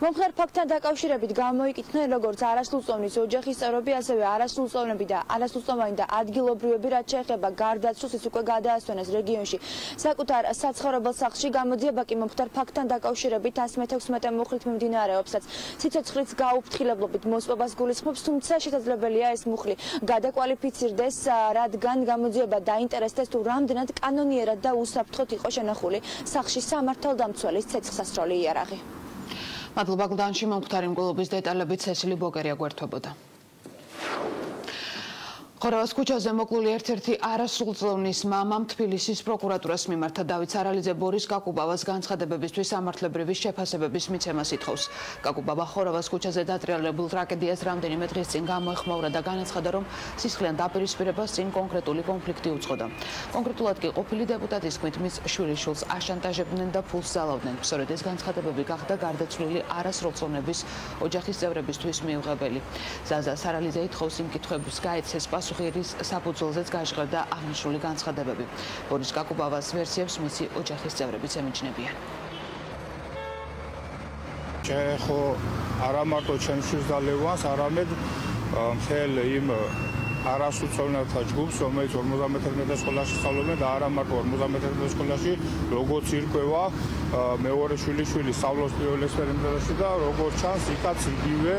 მომხდარ ფაქტთან დაკავშირებით გამოიკითხნენ როგორც არასრულწლოვნის ოჯახის წევრები, ასევე არასრულწლოვანი და ადგილობრივები, რაც შეეხება გარდაცვლას, ის უკვე გადაასვენეს რეგიონში საკუთარ საცხოვრებელ სახლში. გამოძიება კი მომხდარ ფაქტთან დაკავშირებით 116 მუხლით მიმდინარეობსაც. სიცოცხლის გაუფრთხილებლობით მოსპობას გულისხმობს, თუმცა შესაძლებელია ეს მუხლი გადაკვალიფიცირდეს, რადგან გამოძიება დაინტერესდეს თუ რამდენად კანონიერად და უსაფრთხოდ იყო შენახული სახლში სამართალდამცველის ცეცხლსასროლი იარაღი. მადლობა გლდანში მომხდარი მკვლელობის დეტალებით ცესილი ბოკერია გვერდებოდა. ხორავას ქუჩაზე მოკლული ერთ-ერთი არასრულწლოვნის მამამ თბილისის პროკურატურას მიმართა დავით სარალიძე ბორის კაკუბავას განცხადებებისთვის სამართლებრივი შეფასებების მიცემას ითხოვს. კაკუბავა ხორავას ქუჩაზე დატრიალებულ ტრაგედიას რამდენიმე დღის წინ გამოეხმაურა და განაცხადა, რომ სისხლიან დაპირისპირებას წინ კონკრეტული კონფლიქტი უწყოდა. კონკრეტულად კი ყოფილი დეპუტატის თქმით, მის შვილიშვილს აშანტაჟებდნენ და ფულს ზალავდნენ. სწორედ ეს განცხადებები გახდა გარდაცვლილი არასრულწლოვნების ოჯახის წევრებისთვის მიუღებელი. ზაზა სარალიძე ითხოვს იმ კითხვებს გაეცეს პასუხის საფუძველზეც გაჟღერდა აღნიშნული განცხადებები. ბორის კაკუბავას ვერსიებს მისი ოჯახის წევრებიც ემიჯნებიან. ხო არა მარტო ჩემს შვილს და ლევანს, არამედ მთელ იმ არასრულწლოვნელთა ჯგუფს, რომელიც 51 სკოლაში სწავლობენ და არა მარტო 51 სკოლაში, როგორც ირკვევა, მეორე შვილიშვილი სწავლობს პირველ ექსპერიმენტებში და როგორც ჩანს, იქაც იგივე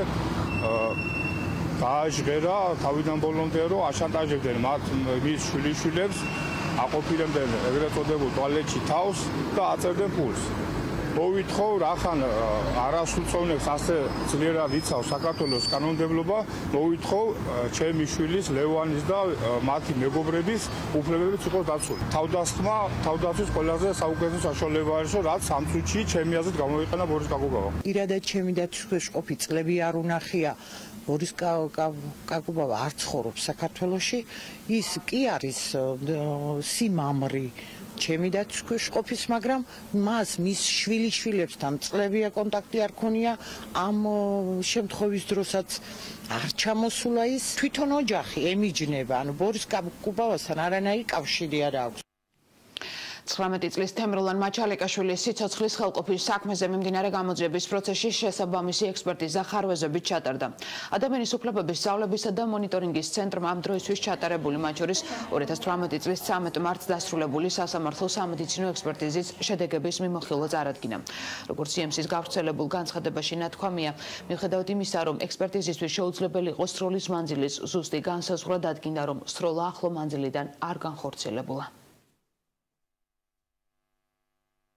გააჟღერა თავიდან ბოლომდე, რომ აშანტაჟებდნენ მის შვილიშვილებს, აყოფილებდნენ ეგრეთ წოდებულ ტუალეტში თავს და აწერდნენ ფულს. მოვითხოვ, რახან არასრულწლოვნებს ასე ძლიერად იცავს საქართველოს კანონმდებლობა, მოვითხოვ ჩემი შვილის, ლევანის და მათი მეგობრების უფლებებიც იყოს დაცული. თავდასხმა, თავდაცვის ყველაზე საუკეთესო საშუალება არის, რომ რაც ამ წუთში ჩემი აზრით გამოიყენა ბორის კაკუბავა. პირადად ჩემი დაცვის ყოფი წლები არ უნახია. ბორის კაკუბავა არ ცხოვრობს საქართველოში, ის კი არის სიმამრი ჩემი დაცვის ყოფის, მაგრამ მას მის შვილიშვილებთან წლებია კონტაქტი არ ქონია, ამ შემთხვევის დროსაც არ ჩამოსულა ის. თვითონ ოჯახი ემიჯნება, ანუ ბორის კაკუბავასთან არანაირი კავშირი არ აქვს. 19 წლის თემრულან მაჩალიკაშვილის სიცოცხლის ხელყოფის საქმეზე მიმდინარე გამოძიების პროცესში შესაბამისი ექსპერტიზა ხარვეზებით ჩატარდა. ადამიანის უფლებების სწავლებისა და მონიტორინგის ცენტრმა ამ დროისთვის ჩატარებული, მათ შორის 2018 წლის 13 მარტს დასრულებული სასამართლო სამედიცინო ექსპერტიზის შედეგების მიმოხილვა წარადგინა. როგორც CMC-ის გავრცელებულ განცხადებაში ნათქვამია, მიუხედავად იმისა, რომ ექსპერტიზისთვის შეუძლებელი იყო სროლის მანძილის ზუსტი განსაზღვრა, დადგინდა, რომ სროლა ახლო მანძილიდან არ განხორციელებულა.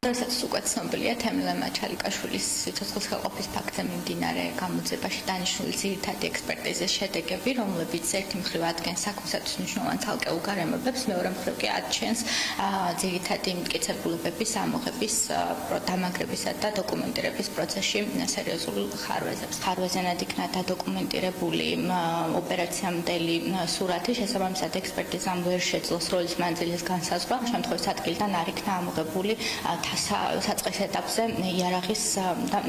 როდესაც უკვე ცნობილია თემრულან მაჩალიკაშვილის სიცოცხლის ხელყოფის ფაქტზე მიმდინარე გამოძიებაში დანიშნული ძირითადი ექსპერტიზის შედეგები, რომლებიც ერთი მხრივ ადგენს საქმისათვის მნიშვნელოვან ცალკეულ გარემოებებს, მეორე მხრივ კი აჩენს ძირითადი მტკიცებულებების ამოღების, დამაგრებისა და დოკუმენტირების პროცესში სერიოზულ ხარვეზებს. ხარვეზენად იქნა დადოკუმენტირებული ოპერაციამდელი სურათი, შესაბამისად ექსპერტიზამ ვერ შეძლო სროლის მანძილის განსაზღვრა, შემთხვევის ადგილიდან არ იქნა ამოღებული საწყის ეტაპზე იარაღის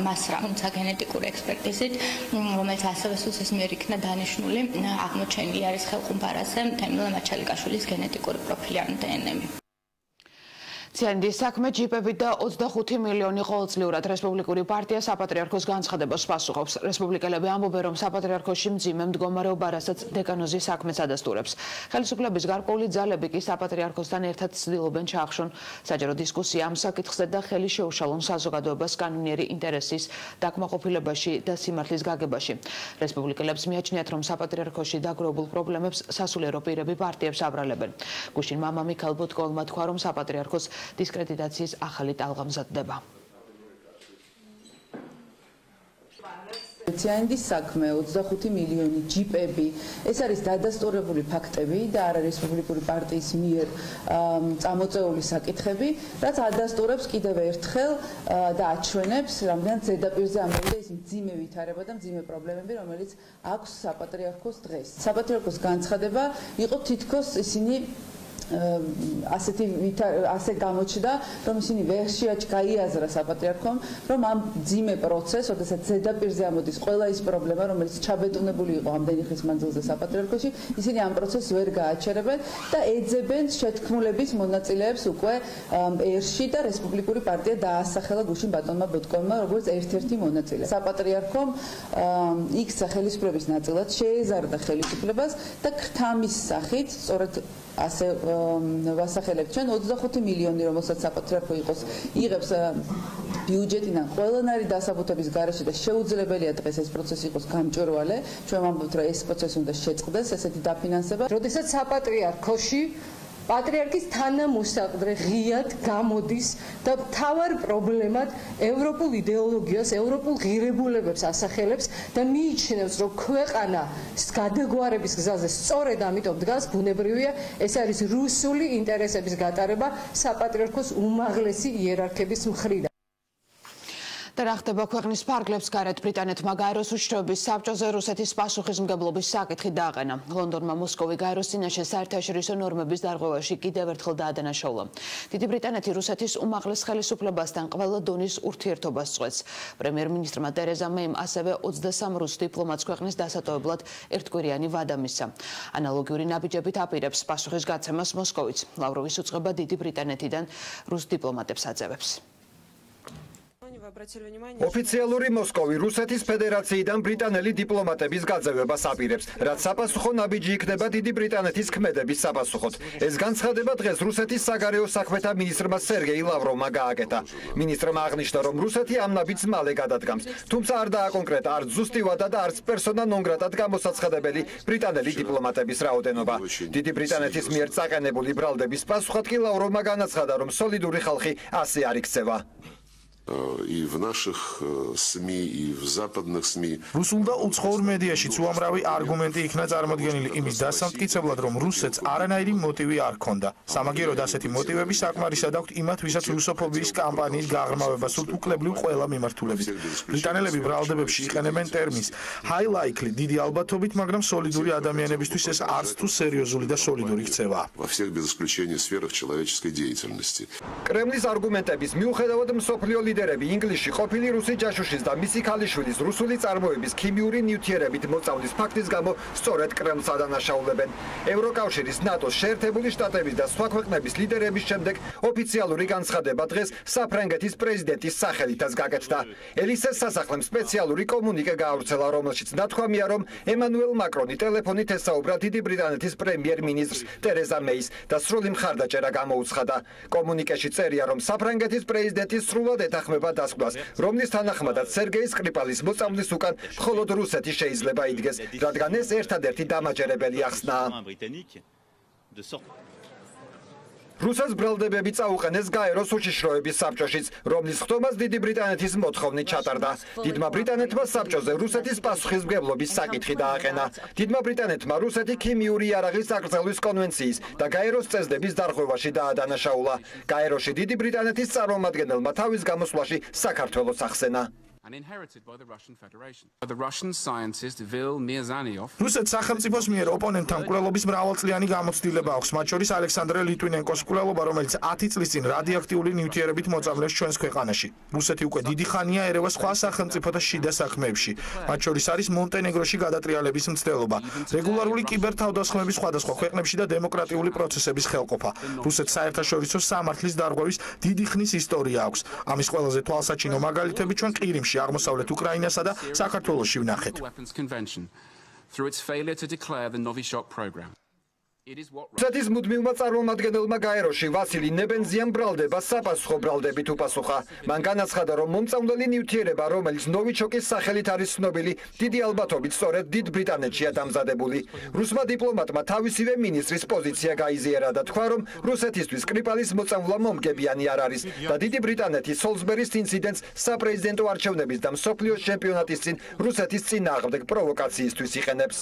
მასრა, თუმცა გენეტიკური ექსპერტიზით, რომელიც ასევე სულს მიერ იქნა დანიშნული, აღმოჩენილი არის ხელყუმბარაზე თემრულან მაჩალიკაშვილის გენეტიკური პროფილი, ანუ დნმ. ციანდის საქმე ჯიპები და 25 მილიონი ყოველწლიურად რესპუბლიკური პარტია საპატრიარქოს განცხადებას პასუხობს. რესპუბლიკელები ამბობენ, რომ საპატრიარქოში მძიმე მდგომარეობა, რასაც დეკანოზის საქმეც ადასტურებს. ხელისუფლების გარკვეული ძალები კი საპატრიარქოსთან ერთად ცდილობენ ჩაახშონ საჯარო დისკუსია ამ საკითხზე და ხელი შეუშალონ საზოგადოებას კანონიერი ინტერესის დაკმაყოფილებაში და სიმართლის გაგებაში. რესპუბლიკელებს მიაჩნიათ, რომ საპატრიარქოში დაგროვებულ პრობლემებს სასულიერო პირები პარტიებს აბრალებენ. გუშინ მამა მიქაელ ბუტკოვმა თქვა, რომ საპატრიარქოს დისკრედიტაციის ახალი ტალღა მზადდება. ციანდის საქმე 25 მილიონი ჯიპები, ეს არის დადასტურებული ფაქტები და არა რესპუბლიკური პარტიის მიერ წამოწეული საკითხები, რაც ადასტურებს კიდევ ერთხელ და აჩვენებს, რამდენად ზედაპირზე ამოვიდა ის მძიმე ვითარება და მძიმე პრობლემები, რომელიც აქვს საპატრიარქოს დღეს. საპატრიარქოს განცხადება იყო თითქოს ისინი ასე გამოჩნდა, რომ ისინი ვერ გაიაზრა საპატრიარქომ, რომ ამ მძიმე პროცესს, როდესაც ზედაპირზე ამოდის ყველა ის პრობლემა, რომელიც ჩაბეტონებული იყო ამდენი ხნის მანძილზე საპატრიარქოში, ისინი ამ პროცესს ვერ გააჩერებენ და ეძებენ შეთქმულების მონაწილეებს უკვე ერში და რესპუბლიკური პარტია დაასახელა გუშინ ბატონმა ბუტკოვმა როგორც ერთ-ერთი მონაწილე. საპატრიარქომ იქცა ხელისუფლების ნაწილად შეეზარდა ხელისუფლებას და ქრთამის სახით, სწორედ ასე ვასახელებთ ჩვენ 25 მილიონი, რომელსაც საპატრიარქო იყოს, იღებს ბიუჯეტიდან ყველანაირი დასაბუთების გარეშე და შეუძლებელია დღეს ეს პროცესი იყოს გამჭვირვალე. ჩვენ ვამბობთ, რომ ეს პროცესი უნდა შეწყდეს, ესეთი დაფინანსება. როდესაც საპატრიარქოში პატრიარქის თანამოსაყდრე ღიად გამოდის და მთავარ პრობლემად ევროპულ იდეოლოგიას, ევროპულ ღირებულებებს ასახელებს და მიიჩნევს, რომ ქვეყანა გადაგვარების გზაზე სწორედ ამიტომ დგას, ბუნებრივია, ეს არის რუსული ინტერესების გატარება საპატრიარქოს უმაღლესი იერარქების მხრიდან. და რა ხდება ქვეყნის ფარგლებს გარეთ ბრიტანეთმა გაეროს უშიშროების საბჭოზე რუსეთის პასუხისმგებლობის საკითხი დააყენა. ლონდონმა მოსკოვი გაეროს წინაშე საერთაშორისო ნორმების დარღვევაში კიდევ ერთხელ დაადანაშაულა. დიდი ბრიტანეთი რუსეთის უმაღლეს ხელისუფლებასთან ყველა დონის ურთიერთობას წყვეტს. პრემიერ-მინისტრმა ტერეზა მეიმ ასევე 23 რუს დიპლომატს ქვეყნის დასატოვებლად ერთკვირიანი ვადა მისცა. ანალოგიური ნაბიჯებით აპირებს პასუხის გაცემას მოსკოვიც. ლავროვის უწყება დიდი ბრიტანეთიდან რუს დიპლომატებს აძევებს. ოფიციალური მოსკოვი რუსეთის ფედერაციიდან ბრიტანელი დიპლომატების გაძევებას აპირებს, რაც საპასუხო ნაბიჯი იქნება დიდი ბრიტანეთის ქმედების საპასუხოდ. ეს განცხადება დღეს რუსეთის საგარეო საქმეთა მინისტრმა სერგეი ლავროვმა გააკეთა. მინისტრმა აღნიშნა, რომ რუსეთი ამ ნაბიჯს მალე გადადგამს, თუმცა არ დააკონკრეტა არც ზუსტი ვადა და არც პერსონა ნონ გრატად გამოსაცხადებელი ბრიტანელი დიპლომატების რაოდენობა. დიდი ბრიტანეთის მიერ წაყენებული ბრალდების პასუხად კი ლავროვმა განაცხადა, რომ სოლიდური ხალხი ასე არ იქცევა. И в наших СМИ, и в западных СМИ. რუსულ და უცხოურ მედიაშიც უამრავი არგუმენტი იქნა წარმოდგენილი იმის დასამტკიცებლად, რომ რუსეთს არანაირი მოტივი არ ჰქონდა. სამაგიეროდ ასეთი მოტივები საკმარისად აქვთ იმათ, ვისაც რუსოფობიის კამპანიის გაღრმავება სურთ უკლებლივ ყველა მიმართულებით. ბრიტანელები ბრალდებებში იყენებენ ტერმინს high likely, დიდი ალბათობით, მაგრამ სოლიდური ადამიანებისთვის ეს არც თუ სერიოზული და სოლიდური ქცევაა. Во всех без исключения сферах человеческой деятельности. კრემლის არგუმენტების მიუხედავად მსოფლიო ლიდერები ინგლისში ყოფილი რუსი ჯაშუშის და მისი ქალიშვილის რუსული წარმოების ქიმიური ნივთიერებით მოწამვლის ფაქტის გამო სწორედ კრემლს ადანაშაულებენ. ევროკავშირის, ნატოს, შეერთებული შტატების და სხვა ქვეყნების ლიდერების შემდეგ ოფიციალური განცხადება დღეს საფრანგეთის პრეზიდენტის სახელითაც გაკეთდა. ელისეს სასახლემ სპეციალური კომუნიკე გაავრცელა, რომელშიც ნათქვამია, რომ ემანუელ მაკრონი ტელეფონით ესაუბრა დიდი ბრიტანეთის პრემიერ-მინისტრს ტერეზა მეის და სრული მხარდაჭერა გამოუცხადა. კომუნიკეში წერია, რომ საფრანგეთის პრეზიდენტი სრულად ეთანხმება დასკვნას, რომლის თანახმადაც სერგეი სკრიპალის მოწამვლის უკან მხოლოდ რუსეთი შეიძლება იდგეს, რადგან ეს ერთადერთი დამაჯერებელი ახსნაა. რუსეთს ბრალდებები წაუყენეს გაეროს უშიშროების საბჭოშიც, რომლის ხდომას დიდი ბრიტანეთის მოთხოვნით ჩატარდა. დიდმა ბრიტანეთმა საბჭოზე რუსეთის პასუხისმგებლობის საკითხი დააყენა. დიდმა ბრიტანეთმა რუსეთი ქიმიური იარაღის აკრძალვის კონვენციის და გაეროს წესდების დარღვევაში დაადანაშაულა. გაეროში დიდი ბრიტანეთის წარმომადგენელმა თავის გამოსვლაში საქართველოს ახსენა. and inherited by the Russian Federation. The Russian scientist Vil Miazaniov. რუსეთს სახელმწიფოს მიერ ოპონენტთან კვლელობის მრავალწლიანი გამოცდილება აქვს, მათ შორის ალექსანდრე ლიტვინენკოს კვლელობა, რომელიც 10 წლის წინ რადიოაქტიული ნივთიერებით მოწამლეს ჩვენს ქვეყანაში. რუსეთი უკვე დიდი ხანია ერევა სხვა სახელმწიფოთა შიდა საქმეებში, მათ შორის არის მონტენეგროში გადატრიალების მცდელობა, რეგულარული კიბერთავდასხმების სხვადასხვა ქვეყნებში და დემოკრატიული პროცესების ხელყოფა. რუსეთს საერთაშორისო სამართლის დარღვევის დიდი ხნის ისტორია აქვს. ამის ყველაზე თვალსაჩინო მაგალითები ჩვენ ყირიმში, აღმოსავლეთ უკრაინასა და საქართველოში ვნახეთ. Through its failure to declare the Novichok program. რუსეთის მუდმივმა წარმომადგენელმა გაეროში ვასილი ნებენზიამ ბრალდება საპასუხო ბრალდებით უპასუხა. მან განაცხადა, რომ მომწამვლელი ნივთიერება, რომელიც ნოვიჩოკის სახელით არის ცნობილი, დიდი ალბათობით სწორედ დიდ ბრიტანეთშია დამზადებული. რუსმა დიპლომატმა თავისივე მინისტრის პოზიცია გაიზიარა და თქვა, რომ რუსეთისთვის სკრიპალის მოწამვლა მომგებიანი არ არის და დიდი ბრიტანეთი სოლსბერის ინციდენტს საპრეზიდენტო არჩევნების და მსოფლიოს ჩემპიონატის წინ რუსეთის წინააღმდეგ პროვოკაციისთვის იყენებს.